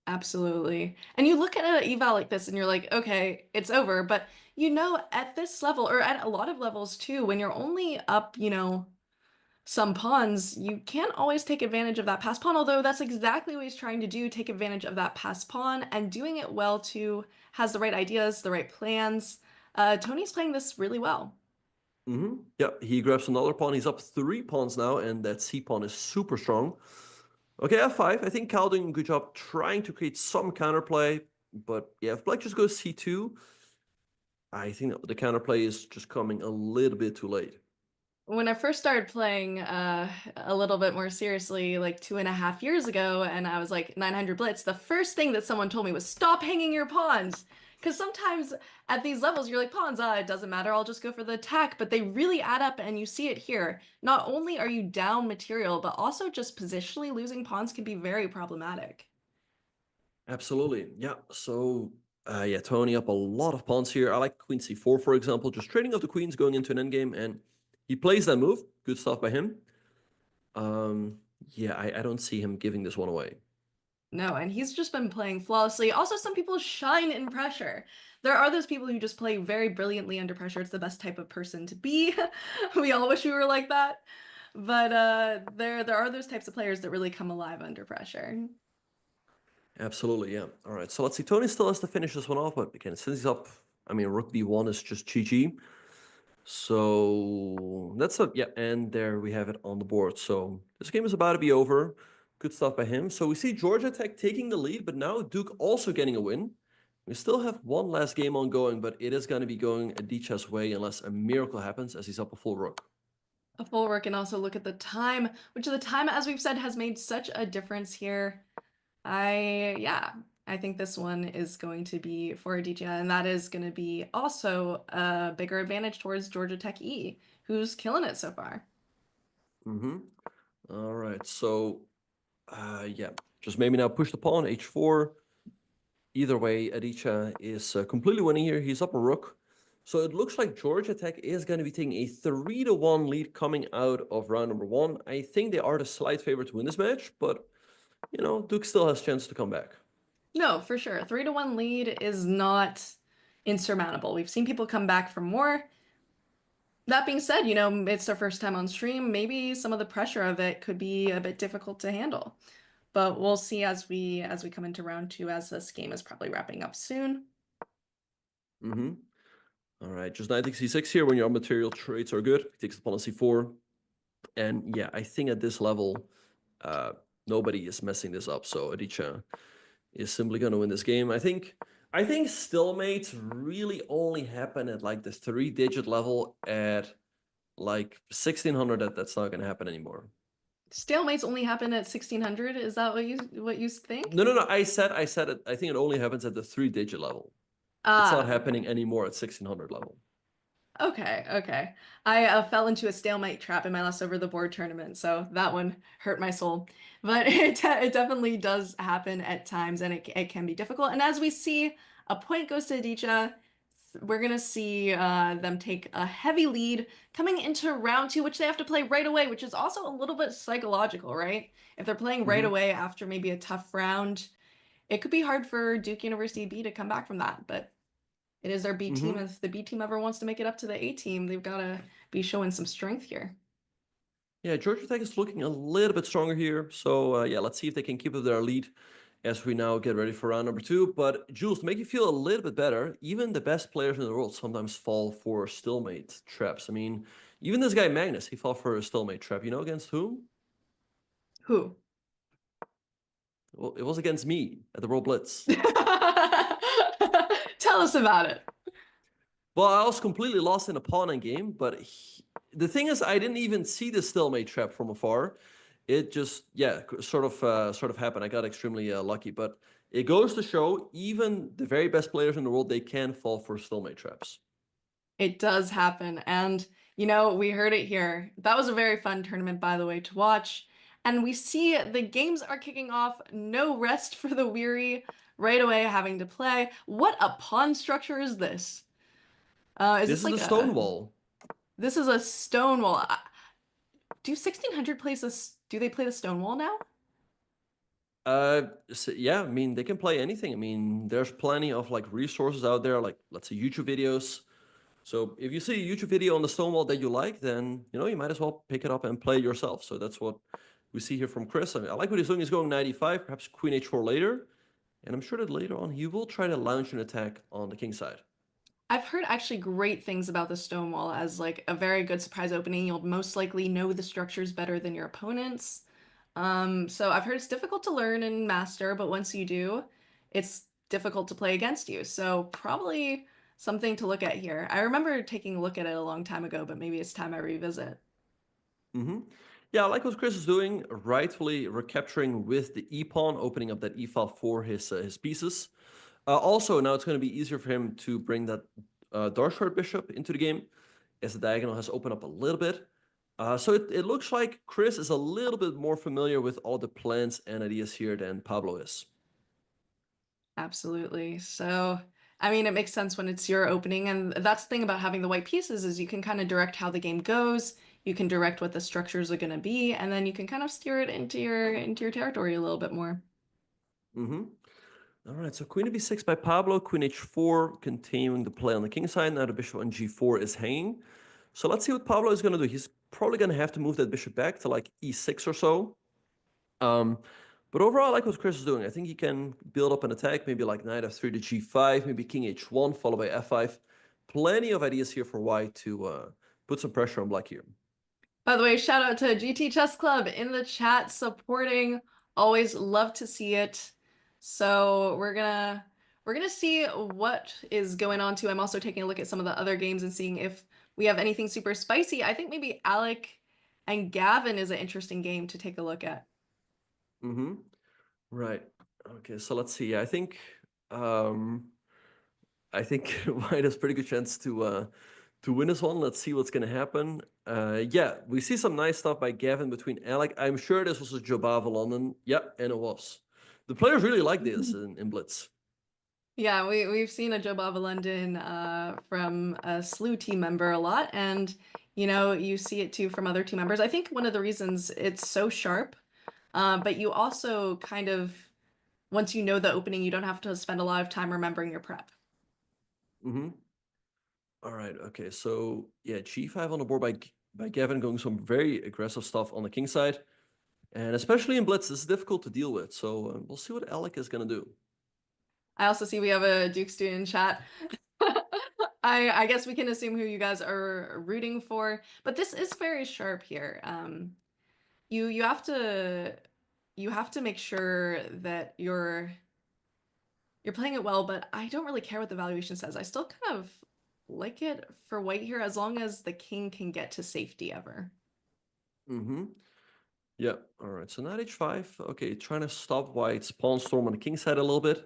Absolutely. And you look at an eval like this and you're like, okay, it's over. But you know, at this level, or at a lot of levels too, when you're only up, you know, some pawns, you can't always take advantage of that passed pawn, although that's exactly what he's trying to do, take advantage of that passed pawn, and doing it well too, has the right ideas, the right plans. Tony's playing this really well. Yeah, he grabs another pawn. He's up 3 pawns now, and that c pawn is super strong. Okay, f5. I think Cal doing a good job trying to create some counterplay, but yeah, if Black just goes c2, I think the counterplay is just coming a little bit too late. When I first started playing a little bit more seriously, like 2.5 years ago, and I was like 900 Blitz, the first thing that someone told me was stop hanging your pawns. Because sometimes at these levels, you're like, pawns, it doesn't matter, I'll just go for the attack. But they really add up, and you see it here. Not only are you down material, but also just positionally losing pawns can be very problematic. Absolutely. Yeah. So, yeah, Tony up a lot of pawns here. I like queen c4, for example, just trading up the queens going into an endgame, and he plays that move. Good stuff by him. Yeah, I don't see him giving this one away. No, and he's just been playing flawlessly. Also, some people shine in pressure. There are those people who just play very brilliantly under pressure. It's the best type of person to be. We all wish we were like that. But there are those types of players that really come alive under pressure. Absolutely, yeah. All right, so let's see. Tony still has to finish this one off, but again, since he's up, I mean, rook b1 is just GG. So that's a, yeah, and there we have it on the board. So this game is about to be over. Good stuff by him. So we see Georgia Tech taking the lead, but now Duke also getting a win. We still have one last game ongoing, but it is going to be going Aditya's way unless a miracle happens as he's up a full rook. A full rook, and also look at the time, which the time, as we've said, has made such a difference here. Yeah, I think this one is going to be for Aditya, and that is going to be also a bigger advantage towards Georgia Tech E, who's killing it so far. All right, so yeah, just maybe now push the pawn, h4. Either way, Aditya is completely winning here. He's up a rook. So it looks like Georgia Tech is going to be taking a 3-1 lead coming out of round number 1. I think they are the slight favorite to win this match, but, you know, Duke still has a chance to come back. No, for sure. 3-1 lead is not insurmountable. We've seen people come back from more. That being said, you know, it's their first time on stream. Maybe some of the pressure of it could be a bit difficult to handle. But we'll see as we come into round 2, as this game is probably wrapping up soon. All right, just knight takes c6 here when your material traits are good. He takes the pawn on c4. And yeah, I think at this level, nobody is messing this up. So Aditya is simply going to win this game. I think stalemates really only happen at like this 3-digit level at like 1600. That's not going to happen anymore. Stalemates only happen at 1600. Is that what you think? No. I said it. I think it only happens at the 3-digit level. It's not happening anymore at 1600 level. Okay. I fell into a stalemate trap in my last over the board tournament, so that one hurt my soul. But it definitely does happen at times, and it can be difficult. And as we see, a point goes to Aditya. We're going to see them take a heavy lead coming into round 2, which they have to play right away, which is also a little bit psychological, right? If they're playing right away after maybe a tough round, it could be hard for Duke University B to come back from that, but it is their B team. If the B team ever wants to make it up to the A team, they've got to be showing some strength here. Yeah, Georgia Tech is looking a little bit stronger here. So yeah, let's see if they can keep up their lead as we now get ready for round number 2. But Jules, to make you feel a little bit better, even the best players in the world sometimes fall for stalemate traps. I mean, even this guy Magnus, he fell for a stalemate trap. You know against whom? Who? Well, it was against me at the World Blitz. Tell us about it. Well, I was completely lost in a pawn and game, but the thing is, I didn't even see the stalemate trap from afar. It just, yeah, sort of happened. I got extremely lucky, but it goes to show even the very best players in the world, they can fall for stalemate traps. It does happen. And, you know, we heard it here. That was a very fun tournament, by the way, to watch. And we see the games are kicking off. No rest for the weary. Right away having to play. What a pawn structure is this? Is This this is the like stone wall. this is a stone wall. Do 1600 plays this? Do they play the stone wall now? Yeah, I mean, they can play anything. I mean, there's plenty of like resources out there, like let's say YouTube videos. So if you see a YouTube video on the Stonewall that you like, then you might as well pick it up and play yourself. So that's what we see here from Chris. I mean, I like what he's doing. He's going 95, perhaps Queen H4 later, and I'm sure that later on he will try to launch an attack on the king side. I've heard actually great things about the Stonewall as like a very good surprise opening. You'll most likely know the structures better than your opponents. So I've heard it's difficult to learn and master, but once you do, it's difficult to play against you. So probably something to look at here. I remember taking a look at it a long time ago, but maybe it's time I revisit. Mm-hmm. Yeah, I like what Chris is doing, rightfully recapturing with the e-pawn, opening up that e-file for his pieces. Also, now it's going to be easier for him to bring that dark-shard bishop into the game, as the diagonal has opened up a little bit. So it looks like Chris is a little bit more familiar with all the plans and ideas here than Pablo is. Absolutely. So, I mean, it makes sense when it's your opening, and that's the thing about having the white pieces is you can kind of direct how the game goes. You can direct what the structures are going to be, and then you can kind of steer it into your territory a little bit more. Mm-hmm. All right, so Queen to b6 by Pablo, Queen h4, continuing the play on the king side. Now the bishop on g4 is hanging. So let's see what Pablo is going to do. He's probably going to have to move that bishop back to like e6 or so. But overall, I like what Chris is doing. I think he can build up an attack, maybe like knight f3 to g5, maybe king h1 followed by f5. Plenty of ideas here for white to put some pressure on black here. By the way, shout out to GT Chess Club in the chat supporting. Always love to see it. So we're gonna see what is going on too. I'm also taking a look at some of the other games and seeing if we have anything super spicy. I think maybe Alec and Gavin is an interesting game to take a look at. Mm-hmm. Right. Okay, so let's see. I think white has pretty good chance to win this one. Let's see what's gonna happen. Yeah, we see some nice stuff by Gavin between Alec. I'm sure this was a Jobava London. Yep, and it was. The players really like this in Blitz. Yeah, we've seen a Joe Bava London from a SLU team member a lot, and you know you see it too from other team members. I think one of the reasons it's so sharp, but you also kind of once you know the opening, you don't have to spend a lot of time remembering your prep. Mm-hmm. All right. Okay. So yeah, g5 on the board by Gavin, going some very aggressive stuff on the king side, and especially in Blitz, this is difficult to deal with. So we'll see what Alec is gonna do. I also see we have a Duke student in chat. I guess we can assume who you guys are rooting for, but this is very sharp here. You have to make sure that you're playing it well, but I don't really care what the valuation says. I still kind of like it for white here as long as the king can get to safety ever. Mm-hmm. Yeah. All right. So knight h5. Okay, trying to stop white's pawn storm on the king side a little bit.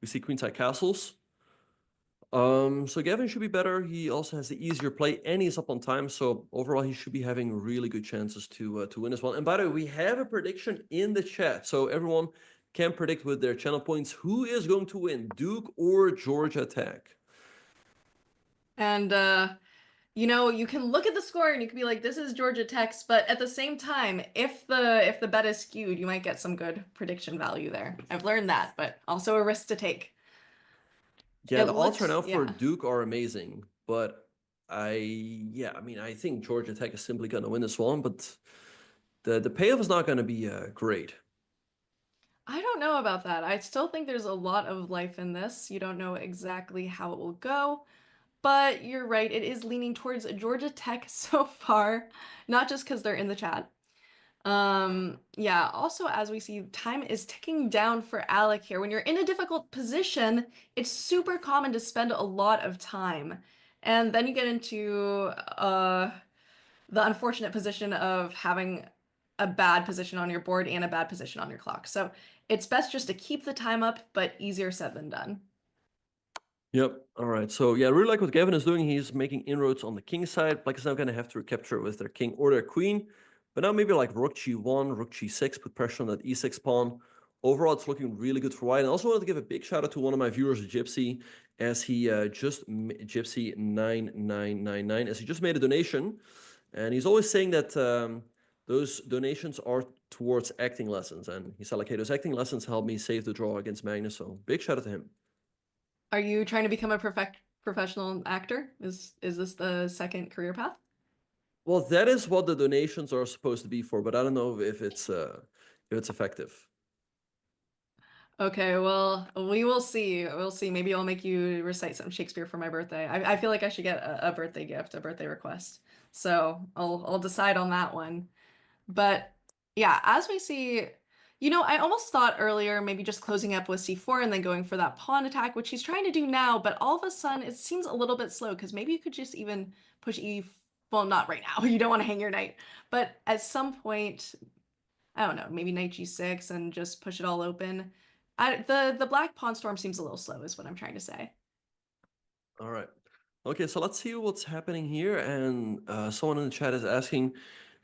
We see queenside castles. So Gavin should be better. He also has the easier play, and he's up on time. So overall, he should be having really good chances to win this one. And by the way, we have a prediction in the chat, so everyone can predict with their channel points who is going to win, Duke or Georgia Tech. And you know, you can look at the score and you can be like, this is Georgia Tech's, but at the same time, if the bet is skewed, you might get some good prediction value there. I've learned that, but also a risk to take. Yeah, It the odds right looks- now for yeah. Duke are amazing, but I think Georgia Tech is simply going to win this one. But the payoff is not going to be great. I don't know about that. I still think there's a lot of life in this. You don't know exactly how it will go, but you're right. It is leaning towards Georgia Tech so far, not just because they're in the chat. Yeah, also as we see, time is ticking down for Alec here. When you're in a difficult position, it's super common to spend a lot of time. And then you get into the unfortunate position of having a bad position on your board and a bad position on your clock. So it's best just to keep the time up, but easier said than done. Yep. All right. So yeah, I really like what Gavin is doing. He's making inroads on the king side. Black is now going to have to recapture with their king or their queen. But now maybe like rook g1, rook g6, put pressure on that e6 pawn. Overall, it's looking really good for white. And I also wanted to give a big shout out to one of my viewers, Gypsy, as he Gypsy9999, as he just made a donation. And he's always saying that those donations are towards acting lessons. And he said, like, hey, those acting lessons helped me save the draw against Magnus. So big shout out to him. Are you trying to become a professional actor? Is this the second career path? Well, that is what the donations are supposed to be for, but I don't know if it's effective. Okay, well, we will see. We'll see. Maybe I'll make you recite some Shakespeare for my birthday. I feel like I should get a birthday gift, a birthday request. So I'll decide on that one. But yeah, as we see, I almost thought earlier maybe just closing up with c4 and then going for that pawn attack, which he's trying to do now, but all of a sudden it seems a little bit slow because maybe you could just even push well, not right now. You don't want to hang your knight, but at some point, I don't know, maybe knight g6 and just push it all open. The black pawn storm seems a little slow is what I'm trying to say. All right. Okay, so let's see what's happening here. And someone in the chat is asking,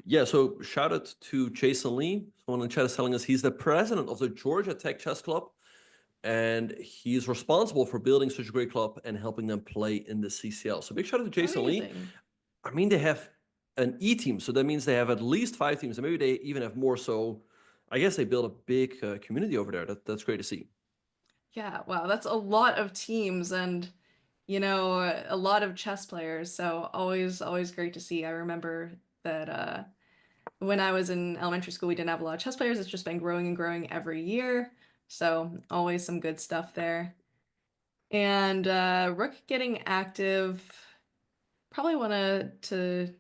yeah, so shout out to Jason Lee. Someone in the chat is telling us he's the president of the Georgia Tech Chess Club. And he's responsible for building such a great club and helping them play in the CCL. So big shout out to Jason Lee. I mean, they have an E team, so that means they have at least 5 teams, and maybe they even have more. So I guess they build a big community over there. That's great to see. Yeah, wow, that's a lot of teams and a lot of chess players. So always great to see. I remember that when I was in elementary school, we didn't have a lot of chess players. It's just been growing and growing every year. So always some good stuff there. And Rook getting active. Probably want to,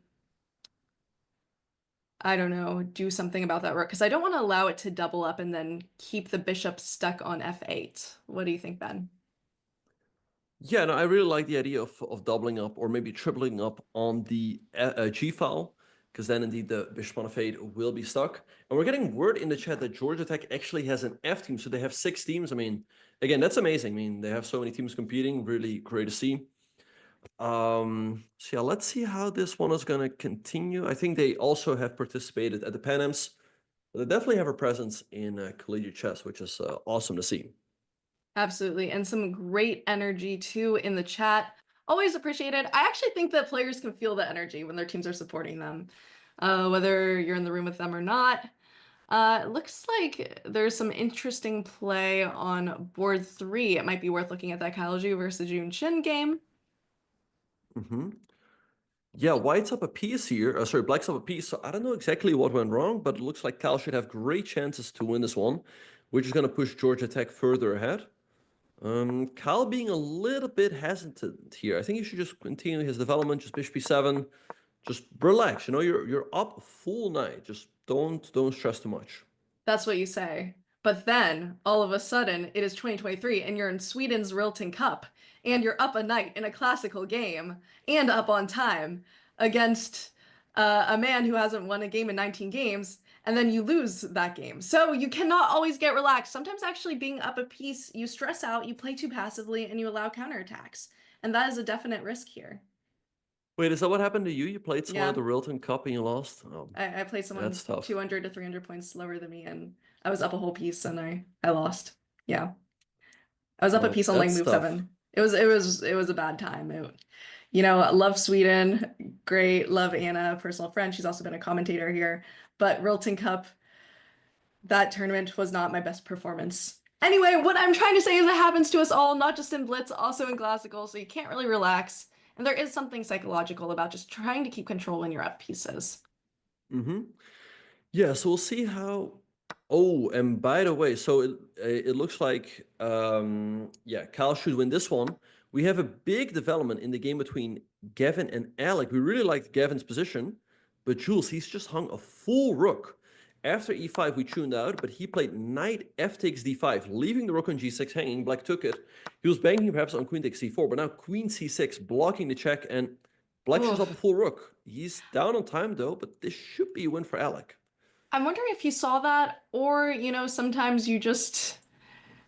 I don't know, do something about that rook because I don't want to allow it to double up and then keep the bishop stuck on f8. What do you think, Ben? Yeah, no, I really like the idea of doubling up or maybe tripling up on the G file, because then indeed the bishop on f8 will be stuck. And we're getting word in the chat that Georgia Tech actually has an F team, so they have 6 teams. I mean, again, that's amazing. I mean, they have so many teams competing. Really great to see. So yeah, let's see how this one is going to continue. I think they also have participated at the Pan Ams. They definitely have a presence in collegiate chess, which is awesome to see. Absolutely. And some great energy too in the chat. Always appreciated. I actually think that players can feel the energy when their teams are supporting them, whether you're in the room with them or not. It looks like there's some interesting play on board 3. It might be worth looking at that Kyle Ju versus Jun Shin game. Yeah, white's up a piece here. Sorry, black's up a piece. So I don't know exactly what went wrong, but it looks like Kyle should have great chances to win this one, which is going to push Georgia Tech further ahead. Kyle being a little bit hesitant here. I think he should just continue his development, just bishop b7. Just relax. You're up full night. Just don't stress too much. That's what you say. But then, all of a sudden, it is 2023 and you're in Sweden's Rilton Cup, and you're up a night in a classical game, and up on time against a man who hasn't won a game in 19 games, and then you lose that game. So you cannot always get relaxed. Sometimes actually being up a piece, you stress out, you play too passively, and you allow counterattacks. And that is a definite risk here. Wait, is that what happened to you? You played someone Yeah. at the Rilton Cup and you lost? Oh, I played someone that's tough. 200 to 300 points slower than me, and I was up a whole piece and I lost. Yeah. I was up a Well, piece on like that's move tough. 7. It was a bad time. Love Sweden, great, love Anna, personal friend. She's also been a commentator here. But Rilton Cup, that tournament was not my best performance. Anyway, what I'm trying to say is it happens to us all, not just in Blitz, also in Classical, so you can't really relax. And there is something psychological about just trying to keep control when you're up pieces. Yeah, so we'll see how. Oh, and by the way, so it looks like yeah, Kyle should win this one. We have a big development in the game between Gavin and Alec. We really liked Gavin's position, but Jules, he's just hung a full rook. After e5, we tuned out, but he played knight f takes d5, leaving the rook on g6 hanging. Black took it. He was banking perhaps on queen takes c4, but now queen c6, blocking the check, and Black shows up a Oof. full rook. He's down on time though, but this should be a win for Alec. I'm wondering if he saw that, or sometimes you just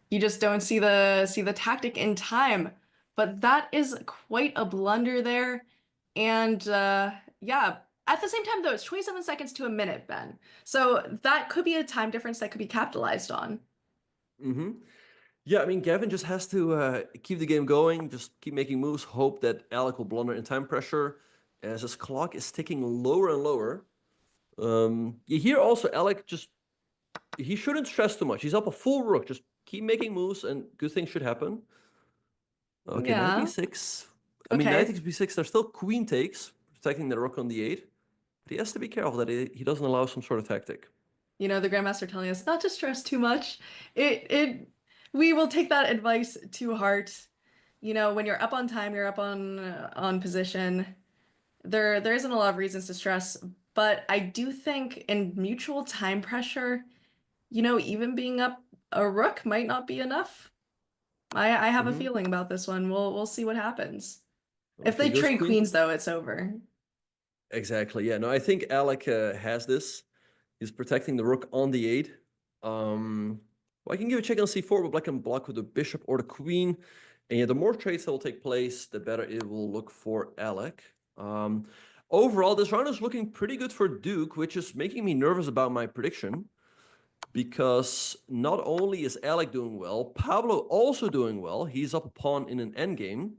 don't see the tactic in time. But that is quite a blunder there. And yeah, at the same time though, it's 27 seconds to a minute, Ben. So that could be a time difference that could be capitalized on. Mm-hmm. Yeah, I mean, Gavin just has to keep the game going, just keep making moves, hope that Alec will blunder in time pressure as his clock is ticking lower and lower. You hear also Alec he shouldn't stress too much. He's up a full rook. Just keep making moves and good things should happen. Okay, knight Yeah. b6. I mean, knight Okay. takes b6. There's still queen takes, protecting the rook on the 8. But he has to be careful that he doesn't allow some sort of tactic. The Grandmaster telling us not to stress too much. We will take that advice to heart. When you're up on time, you're up on position. There isn't a lot of reasons to stress, but I do think in mutual time pressure, even being up a rook might not be enough. I have a Mm-hmm. feeling about this one. We'll see what happens. If Okay, they goes trade queen. queens though, it's over. Exactly. Yeah. No, I think Alec has this. He's protecting the rook on the 8. Well, I can give a check on c4, but Black can block with the bishop or the queen. And yeah, the more trades that will take place, the better it will look for Alec. Overall, this round is looking pretty good for Duke, which is making me nervous about my prediction. Because not only is Alec doing well, Pablo also doing well. He's up a pawn in an endgame.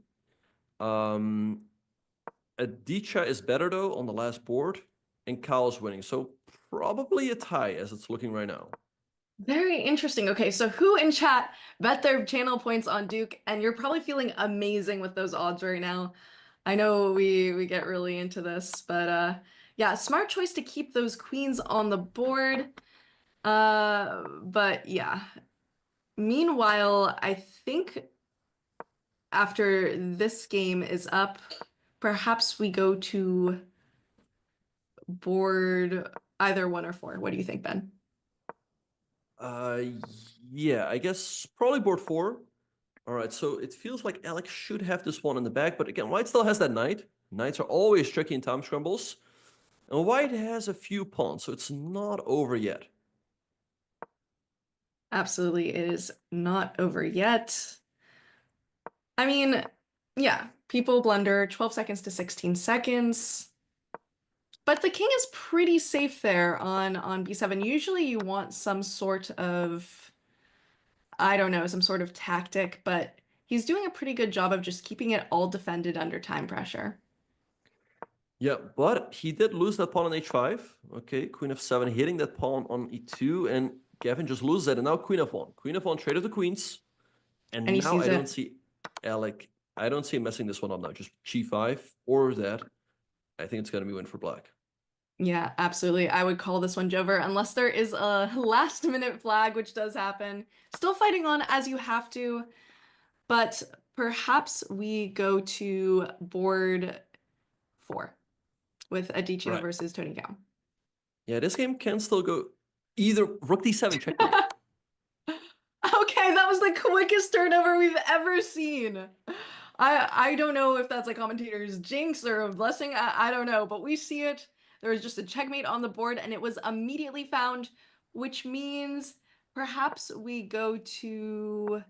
Adichia is better though on the last board, and Kyle's winning. So probably a tie as it's looking right now. Very interesting. Okay, so who in chat bet their channel points on Duke? And you're probably feeling amazing with those odds right now. I know we get really into this, but yeah, smart choice to keep those queens on the board. But yeah. Meanwhile, I think after this game is up, perhaps we go to board either 1 or 4. What do you think, Ben? Uh, yeah, I guess probably board 4. All right, so it feels like Alex should have this one in the back, but again, White still has that knight. Knights are always tricky in time scrambles. And White has a few pawns, so it's not over yet. Absolutely, it is not over yet. I mean, yeah, people blunder 12 seconds to 16 seconds. But the king is pretty safe there on b7. Usually you want some sort of, I don't know, some sort of tactic, but he's doing a pretty good job of just keeping it all defended under time pressure. Yeah, but he did lose that pawn on h5. Okay, queen f7 hitting that pawn on e2, and Gavin just loses it. And now queen f1. Queen f1 trade of the queens. And And he now sees I don't it. see Alec. I don't see him messing this one up now. Just g5 or that. I think it's going to be win for Black. Yeah, absolutely. I would call this one Jover unless there is a last minute flag, which does happen. Still fighting on as you have to, but perhaps we go to board 4 with Adichio Right. versus Tony Cao. Yeah, this game can still go either rook d7 checkmate. Okay, that was the quickest turnover we've ever seen. I don't know if that's a commentator's jinx or a blessing. I don't know, but we see it. There was just a checkmate on the board and it was immediately found, which means perhaps we go to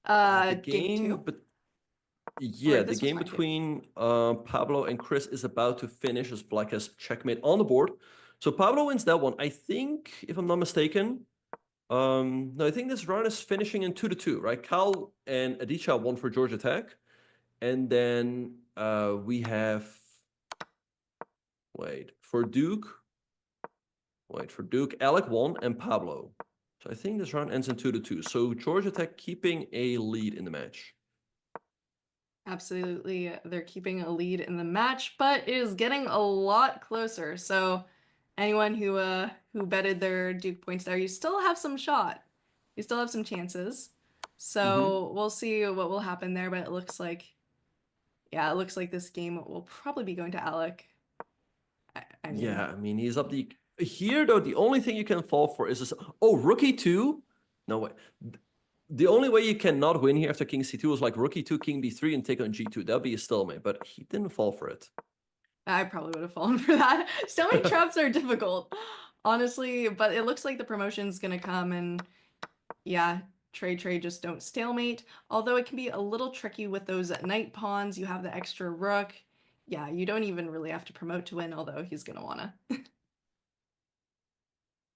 The game game, 2. but Or yeah, the this was game fine too. between Pablo and Chris is about to finish as Black has checkmate on the board. So Pablo wins that one. I think, if I'm not mistaken, no, I think this round is finishing in 2-2, right? Cal and Adichia won for Georgia Tech. And then we have, for Duke, Alec won and Pablo. So I think this round ends in 2-2. So Georgia Tech keeping a lead in the match. Absolutely, they're keeping a lead in the match, but it is getting a lot closer. So anyone who betted their Duke points there, you still have some shot. You still have some chances. So we'll see what will happen there, but it looks like, yeah, it looks like this game will probably be going to Alec. I mean, Yeah, I mean, he's up the here though. The only thing you can fall for is this. Oh, Rookie 2. No way. The only way you cannot win here after King C2 is like Rookie 2, King B3, and take on G2. That'd be a stalemate, but he didn't fall for it. I probably would have fallen for that. Stalemate traps are difficult, honestly, but it looks like the promotion's gonna come and yeah, trade, just don't stalemate. Although it can be a little tricky with those knight pawns. You have the extra rook. Yeah, you don't even really have to promote to win, although he's gonna wanna.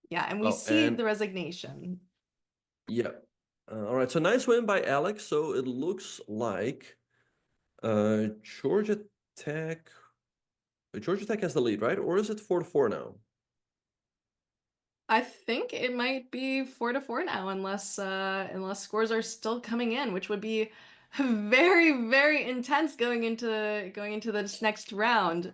Yeah, and we Oh, see and the resignation. yeah. All right, so nice win by Alex. So it looks like Georgia Tech. Georgia Tech has the lead, right? Or is it 4-4 now? I think it might be 4-4 now, unless scores are still coming in, which would be very, very intense going into this next round.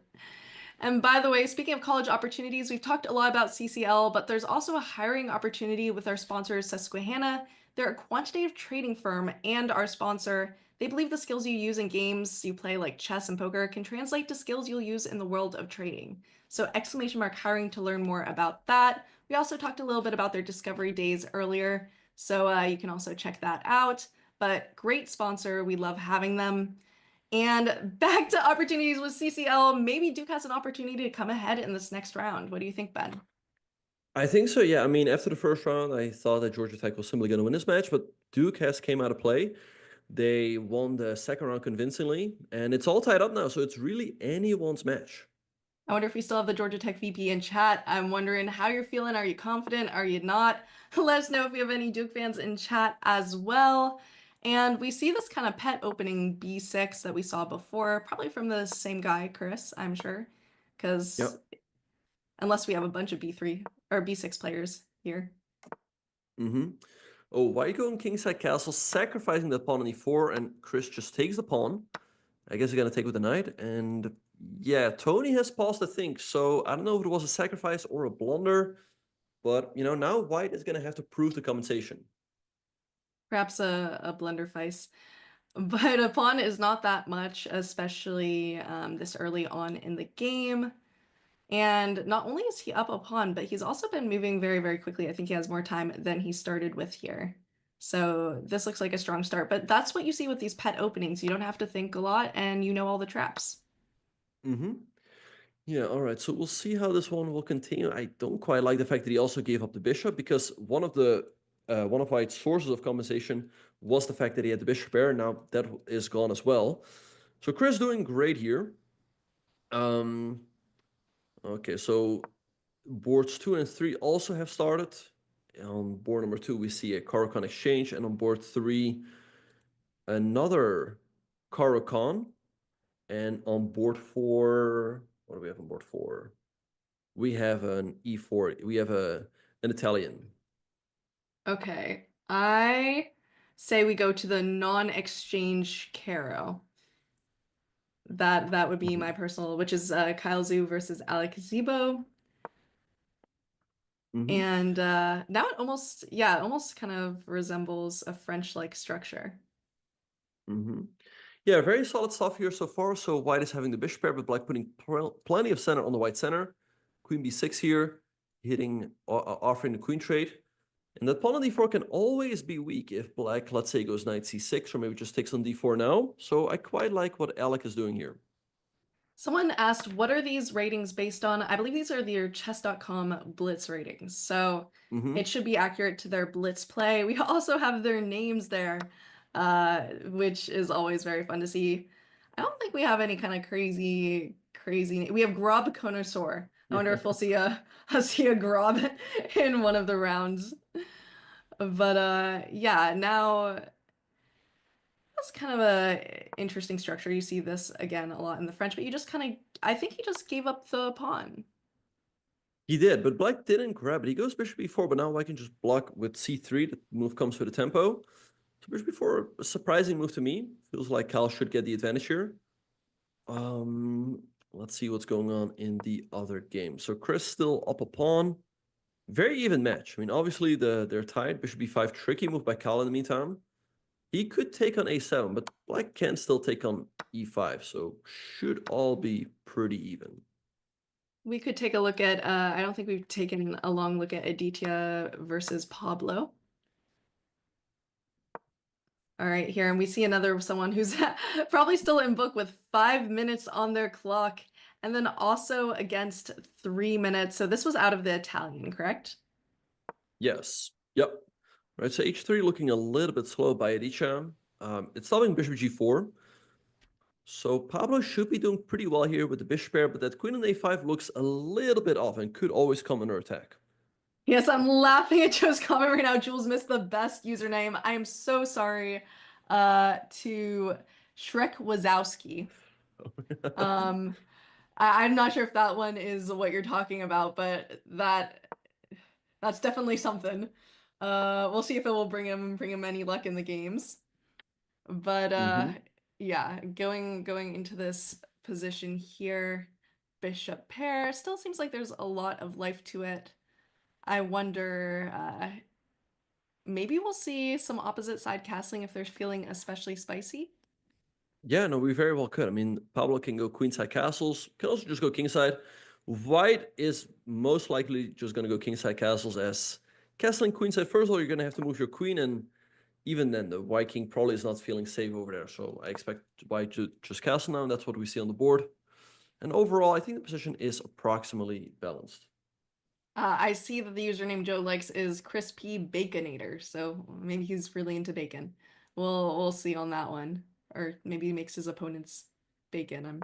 And by the way, speaking of college opportunities, we've talked a lot about CCL, but there's also a hiring opportunity with our sponsor, Susquehanna. They're a quantitative trading firm and our sponsor. They believe the skills you use in games you play like chess and poker can translate to skills you'll use in the world of trading. So !hiring to learn more about that. We also talked a little bit about their discovery days earlier, so you can also check that out. But great sponsor, we love having them. And back to opportunities with CCL. Maybe Duke has an opportunity to come ahead in this next round. What do you think, Ben? I think so, yeah. I mean, after the first round, I thought that Georgia Tech was simply going to win this match, but Duke has came out of play. They won the second round convincingly, and it's all tied up now, so it's really anyone's match. I wonder if we still have the Georgia Tech VP in chat. I'm wondering how you're feeling. Are you confident? Are you not? Let us know if we have any Duke fans in chat as well. And we see this kind of pet opening B6 that we saw before, probably from the same guy, Chris, I'm sure. Because Yep. unless we have a bunch of B3 or B6 players here. Oh, why going kingside castle, sacrificing that pawn on e4, and Chris just takes the pawn. I guess he's going to take with the knight, and yeah, Tony has paused, I think, so I don't know if it was a sacrifice or a blunder, but, you know, now white is going to have to prove the compensation. Perhaps a blunderfeis. But a pawn is not that much, especially this early on in the game. And not only is he up a pawn, but he's also been moving very, very quickly. I think he has more time than he started with here. So this looks like a strong start. But that's what you see with these pet openings. You don't have to think a lot, and you know all the traps. Yeah, all right. So we'll see how this one will continue. I don't quite like the fact that he also gave up the bishop, because one of White's sources of compensation was the fact that he had the bishop pair. Now that is gone as well. So Chris doing great here. Okay, so boards 2 and 3 also have started. On board number 2, we see a Caro-Kann exchange, and on board 3, another Caro-Kann. And on board 4, what do we have on board 4? We have an E4. We have an Italian. Okay, I say we go to the non-exchange Caro. That would be my personal, which is Kyle Zhu versus Alec Zibo. And now it almost kind of resembles a French-like structure. Yeah, very solid stuff here so far. So white is having the bishop pair, but black putting plenty of center on the white center. Queen b6 here, hitting, offering the queen trade. And that pawn on d4 can always be weak if black, let's say, goes knight c6, or maybe just takes on d4 now. So I quite like what Alec is doing here. Someone asked, what are these ratings based on? I believe these are their Chess.com Blitz ratings. So it should be accurate to their Blitz play. We also have their names there, which is always very fun to see. I don't think we have any kind of crazy. We have Grob Connoisseur. I wonder if we'll see a Grob in one of the rounds. But yeah, now that's kind of a interesting structure. You see this again a lot in the French, but you just kind of, I think he just gave up the pawn. He did, but black didn't grab it. He goes bishop b4, but now white can just block with c3. The move comes with a tempo. So bishop b4, a surprising move to me. Feels like Kyle should get the advantage here. Let's see what's going on in the other game. So Chris still up a pawn. Very even match. I mean, obviously they're tied. Bishop b5, tricky move by Cal in the meantime. He could take on a7, but black can still take on e5, so should all be pretty even. We could take a look at, I don't think we've taken a long look at Aditya versus Pablo. All right, here, and we see someone who's probably still in book with 5 minutes on their clock, and then also against 3 minutes. So this was out of the Italian, correct? Yes. Yep. Right, so h3 looking a little bit slow by Aditya. It's stopping bishop g4. So Pablo should be doing pretty well here with the bishop pair, but that queen on a5 looks a little bit off and could always come under attack. Yes, I'm laughing at Joe's comment right now. Jules missed the best username. I am so sorry to Shrek Wazowski. I'm not sure if that one is what you're talking about, but that's definitely something. We'll see if it will bring him any luck in the games. But yeah, going into this position here, bishop pair still seems like there's a lot of life to it. I wonder, maybe we'll see some opposite side castling if they're feeling especially spicy. Yeah, no, we very well could. I mean, Pablo can go queenside castles, can also just go kingside. White is most likely just going to go kingside castles, as castling queenside, first of all, you're going to have to move your queen, and even then, the white king probably is not feeling safe over there. So I expect white to just castle now, and that's what we see on the board. And overall, I think the position is approximately balanced. I see that the username Joe likes is Crispy Baconator, so maybe he's really into bacon. We'll see on that one, or maybe he makes his opponents bacon.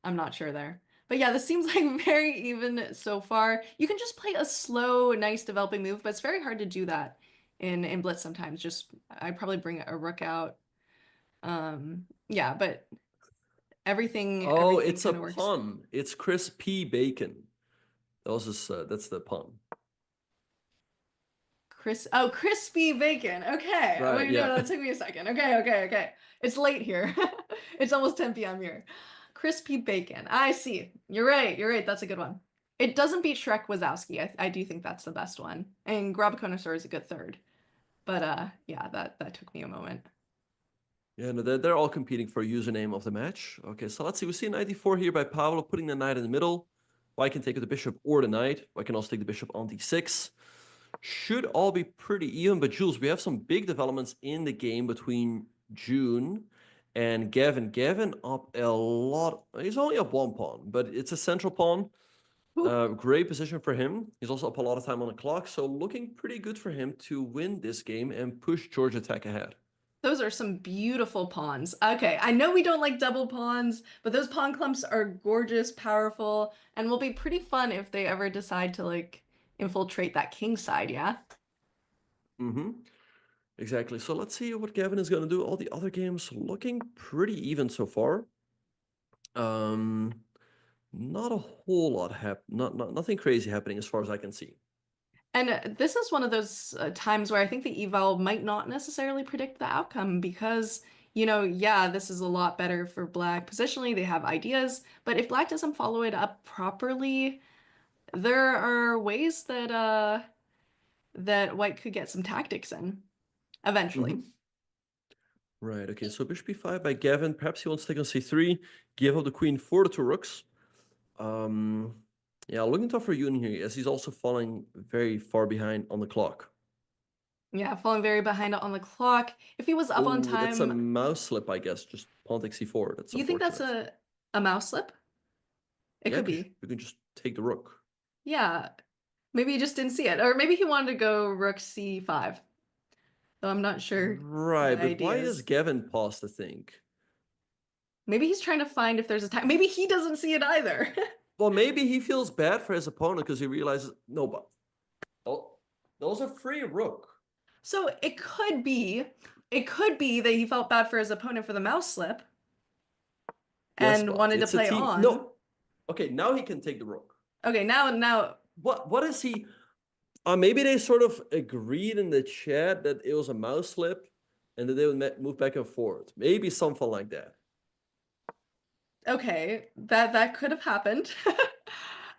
I'm not sure there. But yeah, this seems like very even so far. You can just play a slow, nice developing move, but it's very hard to do that in Blitz sometimes. I'd probably bring a rook out. Yeah, but everything It's a kind of works. pun. It's Crispy Bacon. That's the pun. Crispy bacon. Okay. Right, Wait, yeah. no, that took me a second. Okay. It's late here. It's almost 10 p.m. here. Crispy bacon. I see. You're right. That's a good one. It doesn't beat Shrek Wazowski. I do think that's the best one. And Grabokonosaur is a good third. But yeah, that took me a moment. Yeah, no, they're all competing for username of the match. Okay, so let's see. We see knight d4 here by Pablo, putting the knight in the middle. White can take the bishop or the knight. White can also take the bishop on d6. Should all be pretty even, but Jules, we have some big developments in the game between June and Gavin. Gavin up a lot. He's only up one pawn, but it's a central pawn. Great position for him. He's also up a lot of time on the clock, so looking pretty good for him to win this game and push Georgia Tech ahead. Those are some beautiful pawns. Okay, I know we don't like double pawns, but those pawn clumps are gorgeous, powerful, and will be pretty fun if they ever decide to like infiltrate that king side, yeah? Exactly. So let's see what Gavin is going to do. All the other games looking pretty even so far. Not a whole lot nothing crazy happening as far as I can see. And this is one of those times where I think the eval might not necessarily predict the outcome because, yeah, this is a lot better for Black positionally. They have ideas, but if Black doesn't follow it up properly, there are ways that that White could get some tactics in eventually. Right. Okay. So bishop b5 by Gavin. Perhaps he wants to take on c3, give up the queen for the two rooks. Yeah, looking tough for Yoon here, as he's also falling very far behind on the clock. Yeah, falling very behind on the clock. If he was up on time... That's a mouse slip, I guess. Just pawn takes c4. That's you think that's a mouse slip? It could be. You can just take the rook. Yeah. Maybe he just didn't see it. Or maybe he wanted to go rook c5. Though I'm not sure. Right, but why is Gavin paused, I think? Maybe he's trying to find if there's a time. Maybe he doesn't see it either. Well, maybe he feels bad for his opponent because he realizes, no, but those are free rook. So it could be that he felt bad for his opponent for the mouse slip and wanted to play on. No. Okay, now he can take the rook. Okay, now. What is he? Maybe they sort of agreed in the chat that it was a mouse slip and that they would move back and forth. Maybe something like that. Okay, that could have happened.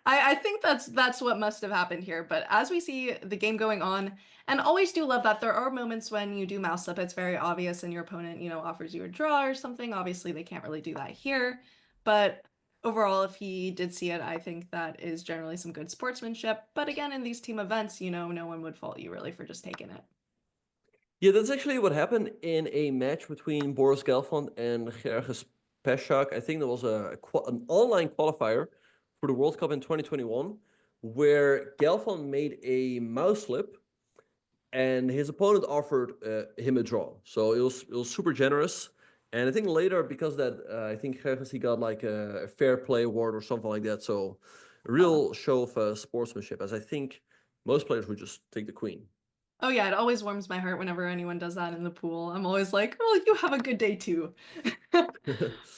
I think that's what must have happened here. But as we see the game going on, and always do love that there are moments when you do mouse slip, it's very obvious, and your opponent, offers you a draw or something. Obviously, they can't really do that here. But overall, if he did see it, I think that is generally some good sportsmanship. But again, in these team events, no one would fault you really for just taking it. Yeah, that's actually what happened in a match between Boris Gelfand and Gerges Peshak. I think there was an online qualifier for the World Cup in 2021 where Gelfand made a mouse slip and his opponent offered him a draw. So it was super generous. And I think later, because of that, I think Gerges, he got like a fair play award or something like that. So a real show of sportsmanship, as I think most players would just take the queen. Oh yeah, it always warms my heart whenever anyone does that in the pool. I'm always like, well, you have a good day too.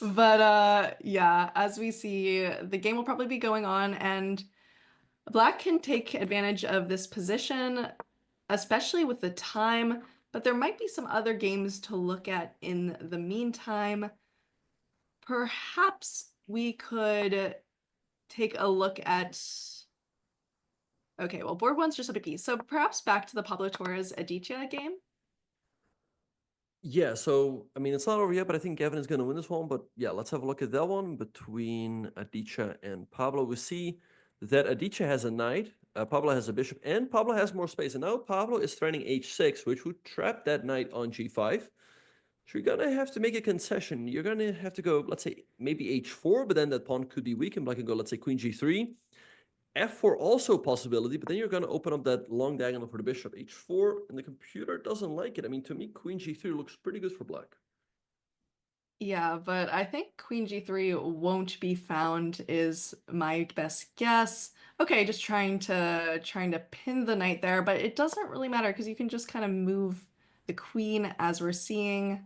But yeah, as we see, the game will probably be going on, and Black can take advantage of this position, especially with the time, but there might be some other games to look at in the meantime. Perhaps we could take a look at. Okay, well, board one's just a piece. So perhaps back to the Pablo Torres Aditya game. Yeah, so I mean, it's not over yet, but I think Gavin is going to win this one. But yeah, let's have a look at that one between Aditya and Pablo. We see that Aditya has a knight, Pablo has a bishop, and Pablo has more space. And now Pablo is threatening h6, which would trap that knight on g5. So you're going to have to make a concession. You're going to have to go, let's say, maybe h4, but then that pawn could be weak, and Black can go, let's say, queen g3. F4 also a possibility, but then you're going to open up that long diagonal for the bishop. H4, and the computer doesn't like it. I mean, to me, queen g3 looks pretty good for Black. Yeah, but I think queen g3 won't be found is my best guess. Okay, just trying to pin the knight there, but it doesn't really matter because you can just kind of move the queen as we're seeing.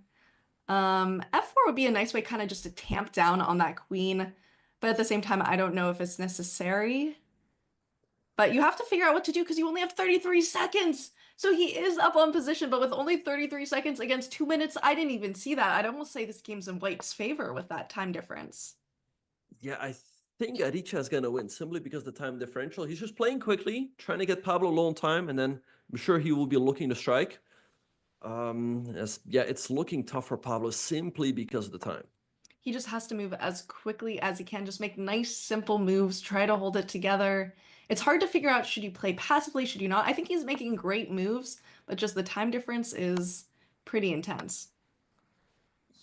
F4 would be a nice way kind of just to tamp down on that queen, but at the same time, I don't know if it's necessary. But you have to figure out what to do because you only have 33 seconds. So he is up on position, but with only 33 seconds against 2 minutes, I didn't even see that. I'd almost say this game's in White's favor with that time difference. Yeah, I think Aditya is going to win simply because the time differential. He's just playing quickly, trying to get Pablo low on time, and then I'm sure he will be looking to strike. Yeah, it's looking tough for Pablo simply because of the time. He just has to move as quickly as he can, just make nice, simple moves, try to hold it together. It's hard to figure out, should you play passively, should you not? I think he's making great moves, but just the time difference is pretty intense.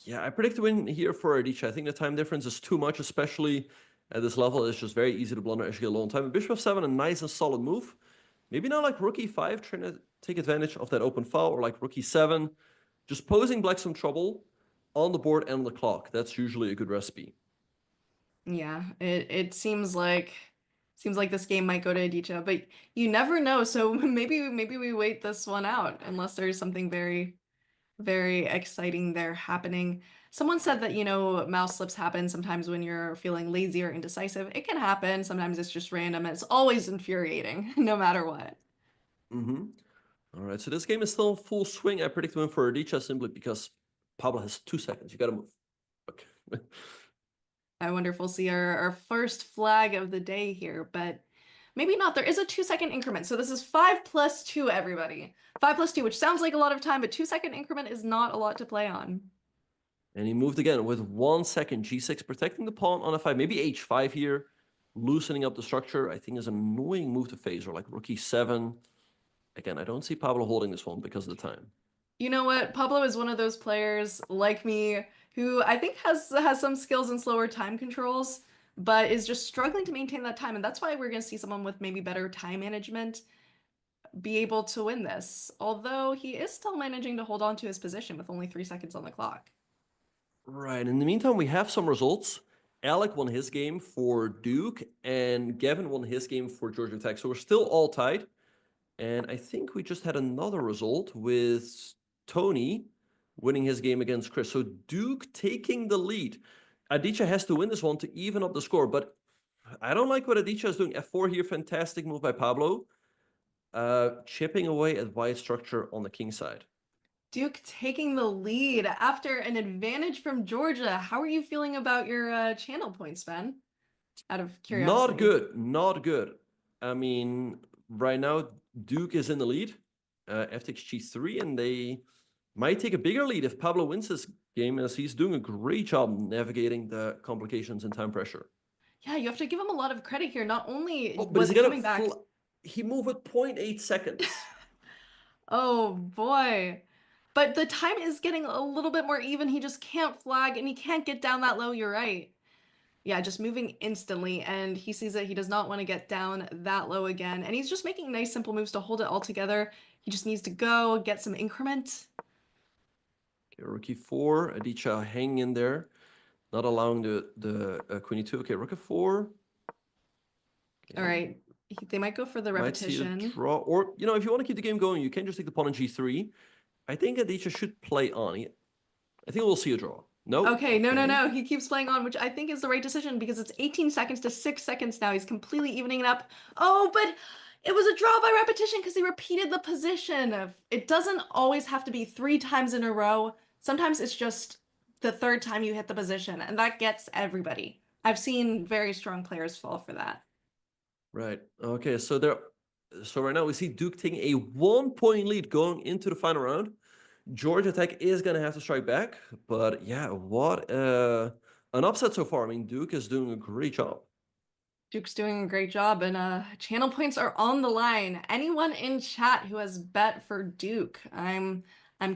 Yeah, I predict a win here for Aditya. I think the time difference is too much, especially at this level. It's just very easy to blunder as you get low on time. Bishop f7, a nice and solid move. Maybe not like rook e5, trying to take advantage of that open file, or like rook e7, just posing Black some trouble on the board and on the clock. That's usually a good recipe. Yeah, it seems like this game might go to Aditya, but you never know. So maybe we wait this one out unless there's something very, very exciting there happening. Someone said that, mouse slips happen sometimes when you're feeling lazy or indecisive. It can happen. Sometimes it's just random, and it's always infuriating, no matter what. Mm-hmm. All right, so this game is still full swing. I predict a win for Aditya simply because Pablo has 2 seconds. You got to move. Okay. I wonder if we'll see our first flag of the day here, but maybe not. There is a 2-second increment. So this is 5 plus 2, everybody. 5 plus 2, which sounds like a lot of time, but 2-second increment is not a lot to play on. And he moved again with 1 second. G6, protecting the pawn on f5. Maybe h5 here, loosening up the structure. I think is an annoying move to phase, or like rook e7. Again, I don't see Pablo holding this one because of the time. You know what? Pablo is one of those players like me who I think has some skills in slower time controls, but is just struggling to maintain that time. And that's why we're going to see someone with maybe better time management be able to win this. Although he is still managing to hold on to his position with only 3 seconds on the clock. Right. In the meantime, we have some results. Alec won his game for Duke, and Gavin won his game for Georgia Tech. So we're still all tied. And I think we just had another result with Tony winning his game against Chris. So Duke taking the lead. Aditya has to win this one to even up the score, but I don't like what Aditya is doing. F4 here, fantastic move by Pablo. Chipping away at white structure on the king side. Duke taking the lead after an advantage from Georgia. How are you feeling about your channel points, Ben? Out of Not curiosity. good, not good. I mean, right now Duke is in the lead, FTX G3, and they might take a bigger lead if Pablo wins this game, as he's doing a great job navigating the complications and time pressure. Yeah, you have to give him a lot of credit here. Not only Oh, but is was he he gonna coming back. he moved with 0.8 seconds. Oh boy. But the time is getting a little bit more even. He just can't flag and he can't get down that low. You're right. Yeah, just moving instantly. And he sees that he does not want to get down that low again. And he's just making nice, simple moves to hold it all together. He just needs to go get some increment. Okay, rook e4, Adichie hanging in there, not allowing the queen e2. Okay, rook f4. Okay. All right. They might go for the Might see a repetition. draw, or if you want to keep the game going, you can just take the pawn on g3. I think Adichie should play on. I think we'll see a draw. No. Okay, no. He keeps playing on, which I think is the right decision because it's 18 seconds to 6 seconds now. He's completely evening it up. Oh, but it was a draw by repetition because he repeated the position. It doesn't always have to be 3 times in a row. Sometimes it's just the 3rd time you hit the position, and that gets everybody. I've seen very strong players fall for that. Right. Okay. So right now we see Duke taking a 1-point lead going into the final round. Georgia Tech is gonna have to strike back, but yeah, what an upset so far. I mean, Duke is doing a great job. Duke's doing a great job, and channel points are on the line. Anyone in chat who has bet for Duke, I'm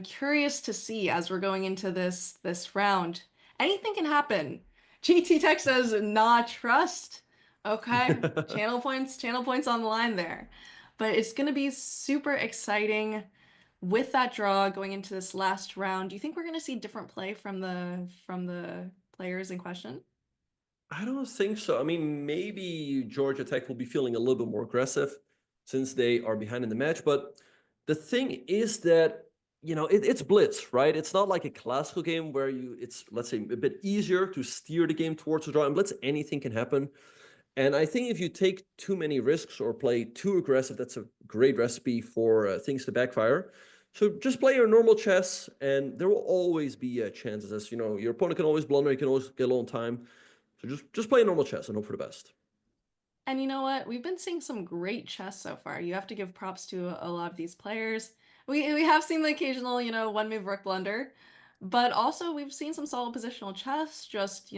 curious to see as we're going into this round. Anything can happen. GT Tech says nah trust. Okay, channel points on the line there. But it's gonna be super exciting with that draw going into this last round. Do you think we're gonna see different play from the players in question? I don't think so. I mean, maybe Georgia Tech will be feeling a little bit more aggressive since they are behind in the match. But the thing is that, it's blitz, right? It's not like a classical game where it's, let's say, a bit easier to steer the game towards the draw. In blitz, anything can happen. And I think if you take too many risks or play too aggressive, that's a great recipe for things to backfire. So just play your normal chess, and there will always be chances. As you know, your opponent can always blunder, you can always get low on time. So just play normal chess and hope for the best. And you know what? We've been seeing some great chess so far. You have to give props to a lot of these players. We have seen the occasional, one move rook blunder, but also we've seen some solid positional chess, just,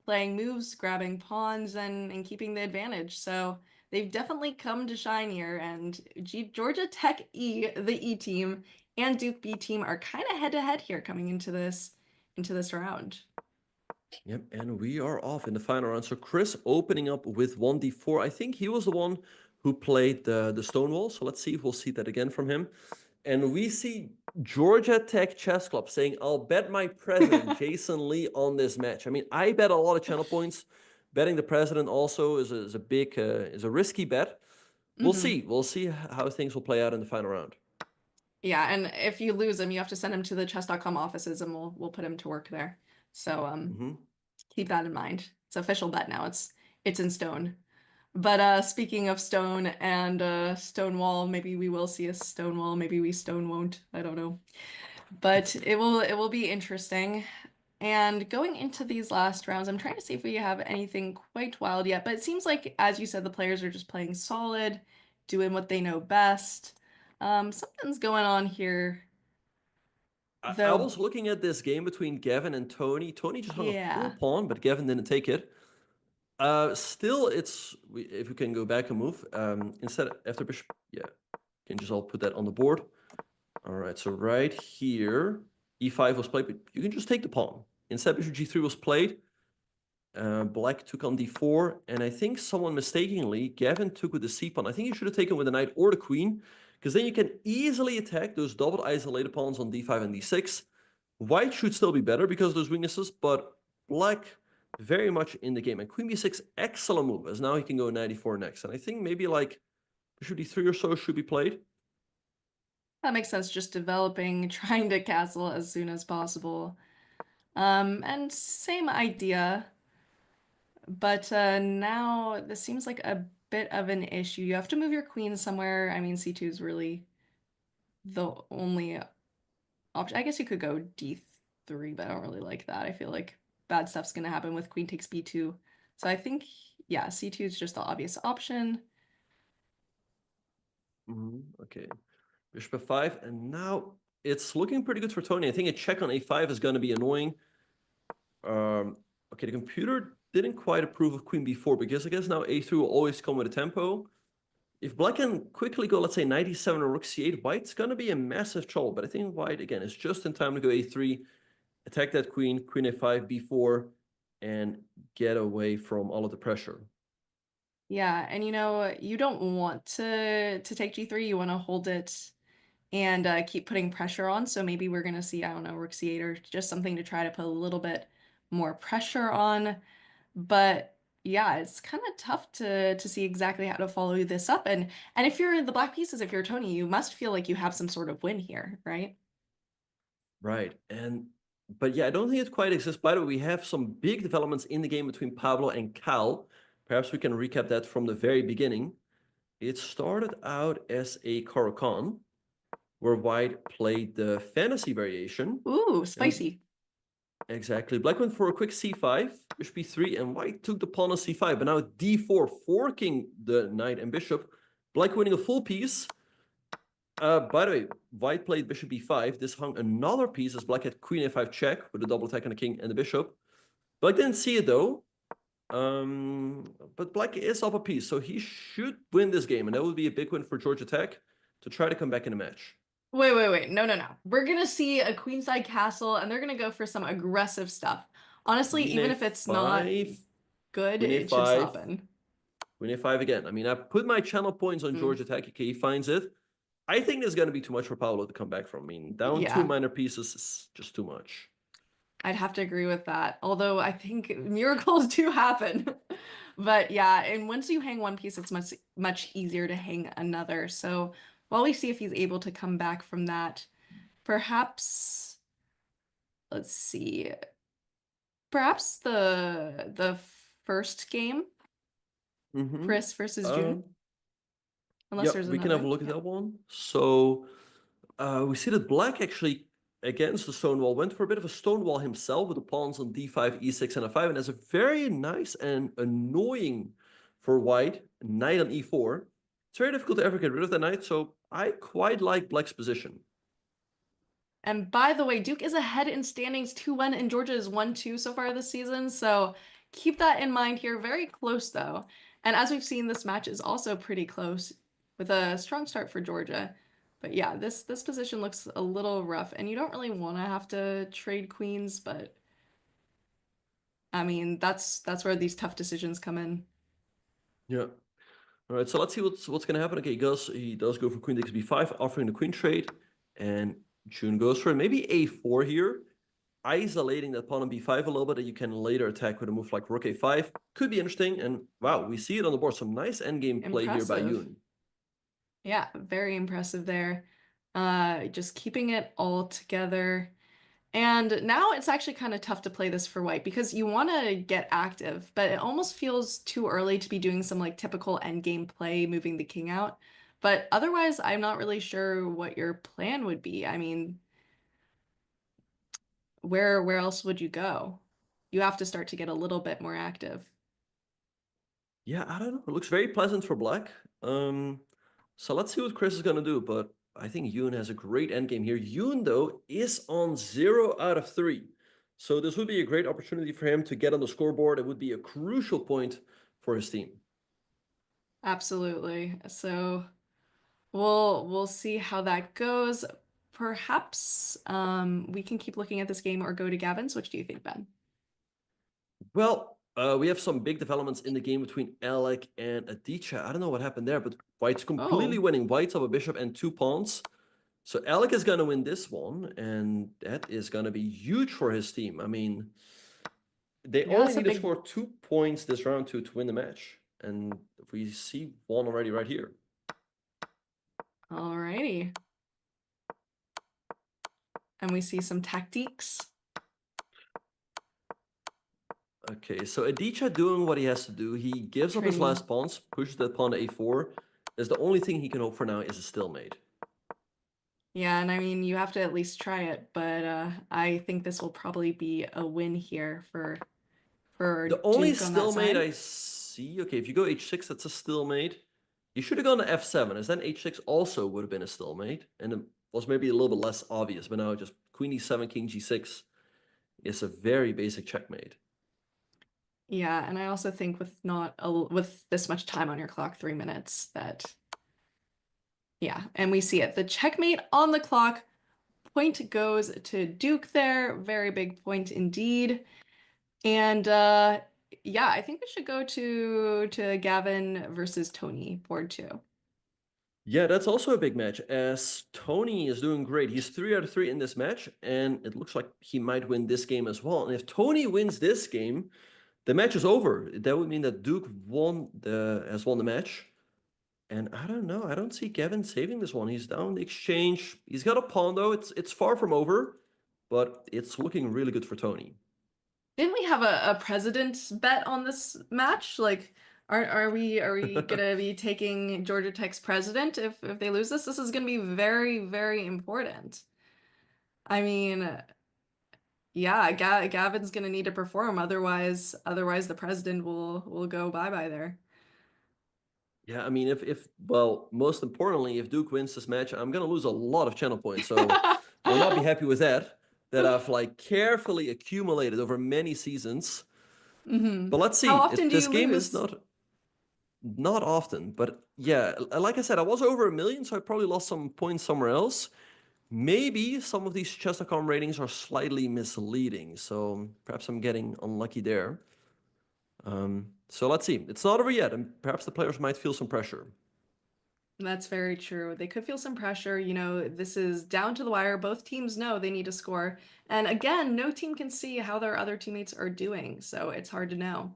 playing moves, grabbing pawns, and keeping the advantage. So they've definitely come to shine here. And Georgia Tech E, the E team, and Duke B team are kind of head to head here coming into this round. Yep, and we are off in the final round. So Chris opening up with 1d4. I think he was the one who played the Stonewall. So let's see if we'll see that again from him. And we see Georgia Tech Chess Club saying, I'll bet my president, Jason Lee, on this match. I mean, I bet a lot of channel points. Betting the president also is a risky bet. We'll see. We'll see how things will play out in the final round. Yeah, and if you lose him, you have to send him to the Chess.com offices, and we'll put him to work there. So keep that in mind. It's official bet now. It's in stone. But speaking of stone and Stonewall, maybe we will see a Stonewall. Maybe we stone won't. I don't know. But it will be interesting. And going into these last rounds, I'm trying to see if we have anything quite wild yet. But it seems like, as you said, the players are just playing solid, doing what they know best. Something's going on here, I though. was looking at this game between Gavin and Tony. Tony just hung a full Yeah. pawn, but Gavin didn't take it. Still, if we can go back and move, instead after bishop, yeah, can just all put that on the board. All right, so right here, e5 was played, but you can just take the pawn. Instead, bishop g3 was played. Black took on d4, and I think someone mistakenly, Gavin took with the c pawn. I think you should have taken with the knight or the queen, because then you can easily attack those double isolated pawns on d5 and d6. White should still be better because of those weaknesses, but black very much in the game. And queen b6, excellent move, as now he can go knight e4 next. And I think maybe like bishop d3 or so should be played. That makes sense, just developing, trying to castle as soon as possible. And same idea, but now this seems like a bit of an issue. You have to move your queen somewhere. I mean, c2 is really the only option. I guess you could go d3, but I don't really like that. I feel like bad stuff's gonna happen with queen takes b2. So I think, yeah, c2 is just the obvious option. Okay, bishop f5, and now it's looking pretty good for Tony. I think a check on a5 is going to be annoying. Okay, the computer didn't quite approve of queen b4 because I guess now a3 will always come with a tempo. If black can quickly go, let's say, knight e7 or rook c8, white's going to be in massive trouble. But I think white, again, is just in time to go a3, attack that queen, queen a5, b4, and get away from all of the pressure. Yeah, and you don't want to take g3. You want to hold it and keep putting pressure on. So maybe we're gonna see, I don't know, rook c8 or just something to try to put a little bit more pressure on. But yeah, it's kind of tough to see exactly how to follow this up. And if you're the black pieces, if you're Tony, you must feel like you have some sort of win here, right? Right. But yeah, I don't think it quite exists. By the way, we have some big developments in the game between Pablo and Cal. Perhaps we can recap that from the very beginning. It started out as a Caro-Kann, where white played the fantasy variation. Ooh, spicy. Exactly. Black went for a quick c5, bishop b3, and white took the pawn on c5. But now d4, forking the knight and bishop. Black winning a full piece. By the way, white played bishop b5. This hung another piece as black had queen a5 check with a double attack on the king and the bishop. Black didn't see it though. But black is up a piece, so he should win this game, and that would be a big win for Georgia Tech to try to come back in the match. Wait. No. We're gonna see a queenside castle, and they're gonna go for some aggressive stuff. Honestly, Queen even if it's not a5, good, queen it should a5, happen. queen a5 again. I mean, I put my channel points on Georgia Tech. Okay, he finds it. I think there's going to be too much for Paolo to come back from. I mean, down Yeah. two minor pieces is just too much. I'd have to agree with that. Although I think miracles do happen. But yeah, and once you hang one piece, it's much easier to hang another. So while we see if he's able to come back from that, perhaps let's see. Perhaps the first game, Chris versus June. Unless Yeah, there's we can have a another. look at that one. So we see that black actually, against the stone wall, went for a bit of a stone wall himself with the pawns on d5, e6, and f5. And that's a very nice and annoying for white knight on e4. It's very difficult to ever get rid of the knight, so I quite like black's position. And by the way, Duke is ahead in standings 2-1 and Georgia is 1-2 so far this season. So keep that in mind here. Very close though. And as we've seen, this match is also pretty close with a strong start for Georgia. But yeah, this position looks a little rough and you don't really want to have to trade queens, but I mean, that's where these tough decisions come in. Yeah. All right, so let's see what's going to happen. Okay, he does go for queen takes b5, offering the queen trade, and June goes for it. Maybe a4 here, isolating that pawn on b5 a little bit that you can later attack with a move like rook a5. Could be interesting, and wow, we see it on the board. Some nice endgame play here by Yoon. Yeah, very impressive there. Just keeping it all together. And now it's actually kind of tough to play this for white because you want to get active, but it almost feels too early to be doing some like typical endgame play, moving the king out. But otherwise, I'm not really sure what your plan would be. I mean, where else would you go? You have to start to get a little bit more active. Yeah, I don't know. It looks very pleasant for black. So let's see what Chris is going to do, but I think Yoon has a great endgame here. Yoon, though, is on 0 out of 3. So this would be a great opportunity for him to get on the scoreboard. It would be a crucial point for his team. Absolutely. So we'll see how that goes. Perhaps we can keep looking at this game or go to Gavin's. Which do you think, Ben? Well, we have some big developments in the game between Alec and Aditya. I don't know what happened there, but white's completely winning. White's up a bishop and 2 pawns. So Alec is going to win this one, and that is going to be huge for his team. I mean, they only need to score 2 points this round to win the match. And we see one already right here. Alrighty. And we see some tactiques. Okay, so Aditya doing what he has to do. He gives up his last pawns, pushes that pawn to a4. That's the only thing he can hope for now is a stalemate. Yeah, and I mean, you have to at least try it, but I think this will probably be a win here for The only Duke on that stalemate side. I see, okay, if you go h6, that's a stalemate. You should have gone to f7, as then h6 also would have been a stalemate, and it was maybe a little bit less obvious, but now just queen e7, king g6 is a very basic checkmate. Yeah, and I also think with this much time on your clock, 3 minutes, that yeah, and we see it. The checkmate on the clock. Point goes to Duke there. Very big point indeed. And yeah, I think we should go to Gavin versus Tony, board 2. Yeah, that's also a big match, as Tony is doing great. He's 3 out of 3 in this match, and it looks like he might win this game as well. And if Tony wins this game, the match is over. That would mean that Duke has won the match. And I don't know. I don't see Gavin saving this one. He's down the exchange. He's got a pawn though. It's far from over, but it's looking really good for Tony. Didn't we have a president bet on this match? Like, are we gonna be taking Georgia Tech's president if they lose this? This is gonna be very, very important. I mean, yeah, Gavin's gonna need to perform, otherwise the president will go bye-bye there. Yeah, I mean, if well, most importantly, if Duke wins this match, I'm gonna lose a lot of channel points. So will not be happy with that. That I've like carefully accumulated over many seasons. Hmm. But let's How see. often do This you game is lose? not often, but yeah, like I said, I was over 1 million, so I probably lost some points somewhere else. Maybe some of these Chess.com ratings are slightly misleading, so perhaps I'm getting unlucky there. So let's see. It's not over yet, and perhaps the players might feel some pressure. That's very true. They could feel some pressure. You know, this is down to the wire. Both teams know they need to score. And again, no team can see how their other teammates are doing, so it's hard to know.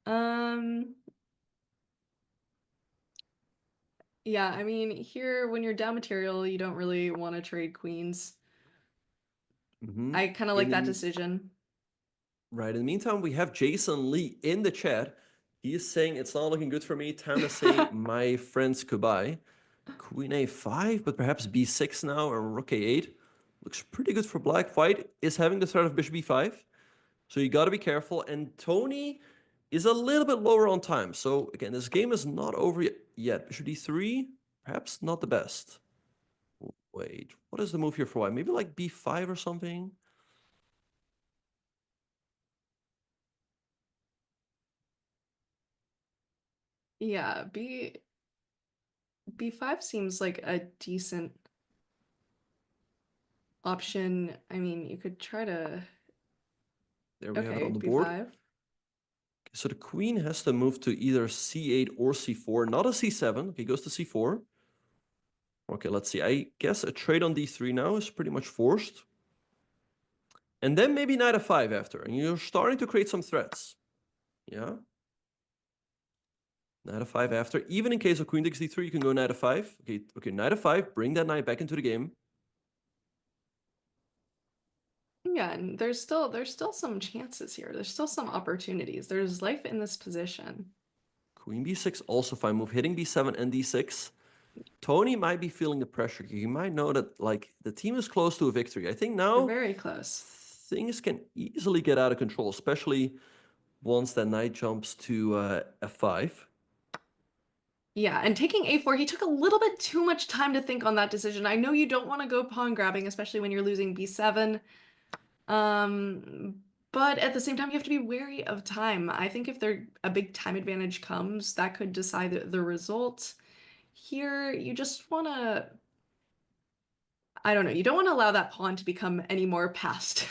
Um, yeah, I mean, here when you're down material, you don't really want to trade queens. Mhm. I kind of like that decision. Right. In the meantime, we have Jason Lee in the chat. He is saying it's not looking good for me. Time to say my friends goodbye. Queen a5, but perhaps b6 now or rook a8. Looks pretty good for black. White is having the threat of bishop b5. So you got to be careful. And Tony is a little bit lower on time. So again, this game is not over yet. Bishop d3, perhaps not the best. Wait, what is the move here for white? Maybe like b5 or something? Yeah, B5 seems like a decent option. I mean, you could try to There we have it okay, on the board. B5. So the queen has to move to either c8 or c4, not a c7. Okay, goes to c4. Okay, let's see. I guess a trade on d3 now is pretty much forced. And then maybe knight f5 after. And you're starting to create some threats. Yeah. Knight f5 after. Even in case of queen takes d3, you can go knight f5. Okay, knight f5. Bring that knight back into the game. Yeah, and there's still some chances here. There's still some opportunities. There's life in this position. Queen b6, also fine move. Hitting b7 and d6. Tony might be feeling the pressure. He might know that like the team is close to a victory. I think They're now very close. things can easily get out of control, especially once that knight jumps to f5. Yeah, and taking a4, he took a little bit too much time to think on that decision. I know you don't want to go pawn grabbing, especially when you're losing b7. But at the same time, you have to be wary of time. I think if a big time advantage comes, that could decide the result. Here, you just want to, I don't know, you don't want to allow that pawn to become any more passed.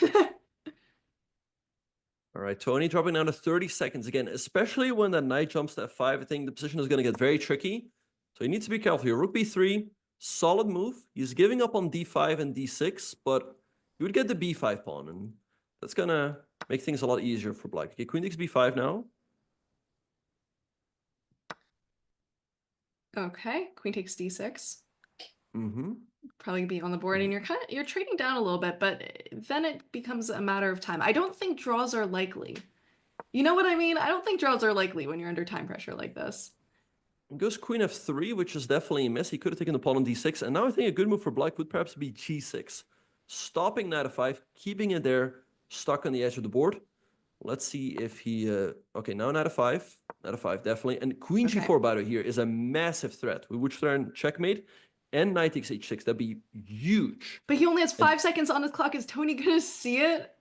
All right, Tony dropping down to 30 seconds again, especially when that knight jumps to f5. I think the position is going to get very tricky. So you need to be careful here. Rook b3, solid move. He's giving up on d5 and d6, but you would get the b5 pawn, and that's going to make things a lot easier for black. Okay, queen takes b5 now. Okay, queen takes d6. Mm-hmm. Probably be on the board, and you're trading down a little bit, but then it becomes a matter of time. I don't think draws are likely. You know what I mean? I don't think draws are likely when you're under time pressure like this. Goes queen f3, which is definitely a miss. He could have taken the pawn on d6. And now I think a good move for black would perhaps be g6. Stopping knight f5, keeping it there, stuck on the edge of the board. Let's see if he... okay, now knight f5. Knight f5, definitely. And queen Okay. g4, by the way, here is a massive threat. We would threaten checkmate and knight takes h6. That'd be huge. But he only has 5 seconds on his clock. Is Tony gonna see it?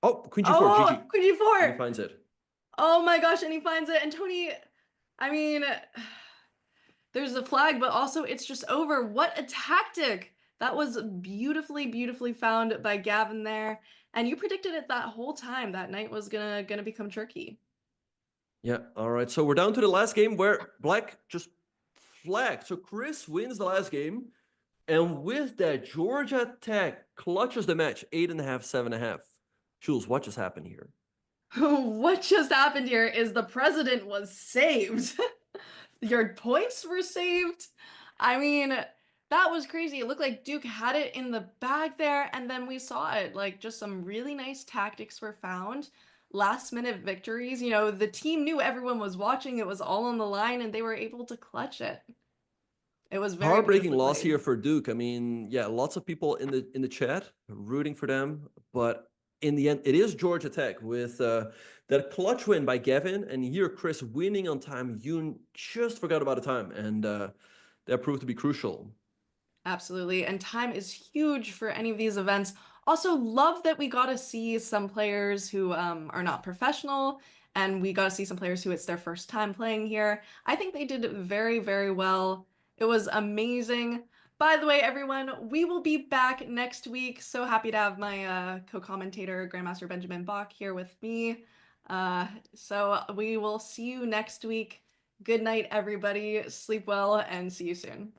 Oh, queen g4, Oh, GG. queen And he g4. finds it. Oh my gosh, and he finds it. And Tony, I mean, there's a flag, but also it's just over. What a tactic. That was beautifully, beautifully found by Gavin there. And you predicted it that whole time that knight was gonna become tricky. Yeah, all right. So we're down to the last game where black just flagged. So Chris wins the last game. And with that, Georgia Tech clutches the match, 8.5, 7.5. Jules, what just happened here? What just happened here is the president was saved. Your points were saved. I mean, that was crazy. It looked like Duke had it in the bag there, and then we saw it. Like, just some really nice tactics were found. Last minute victories. You know, the team knew everyone was watching. It was all on the line, and they were able to clutch it. It was very Heartbreaking beautifully loss played. here for Duke. I mean, yeah, lots of people in the chat rooting for them, but in the end, it is Georgia Tech with that clutch win by Gavin, and here Chris winning on time. Yoon just forgot about the time, and that proved to be crucial. Absolutely. And time is huge for any of these events. Also, love that we got to see some players who are not professional, and we got to see some players who it's their first time playing here. I think they did very, very well. It was amazing. By the way, everyone, we will be back next week. So happy to have my co-commentator, Grandmaster Benjamin Bach, here with me. So we will see you next week. Good night, everybody. Sleep well, and see you soon.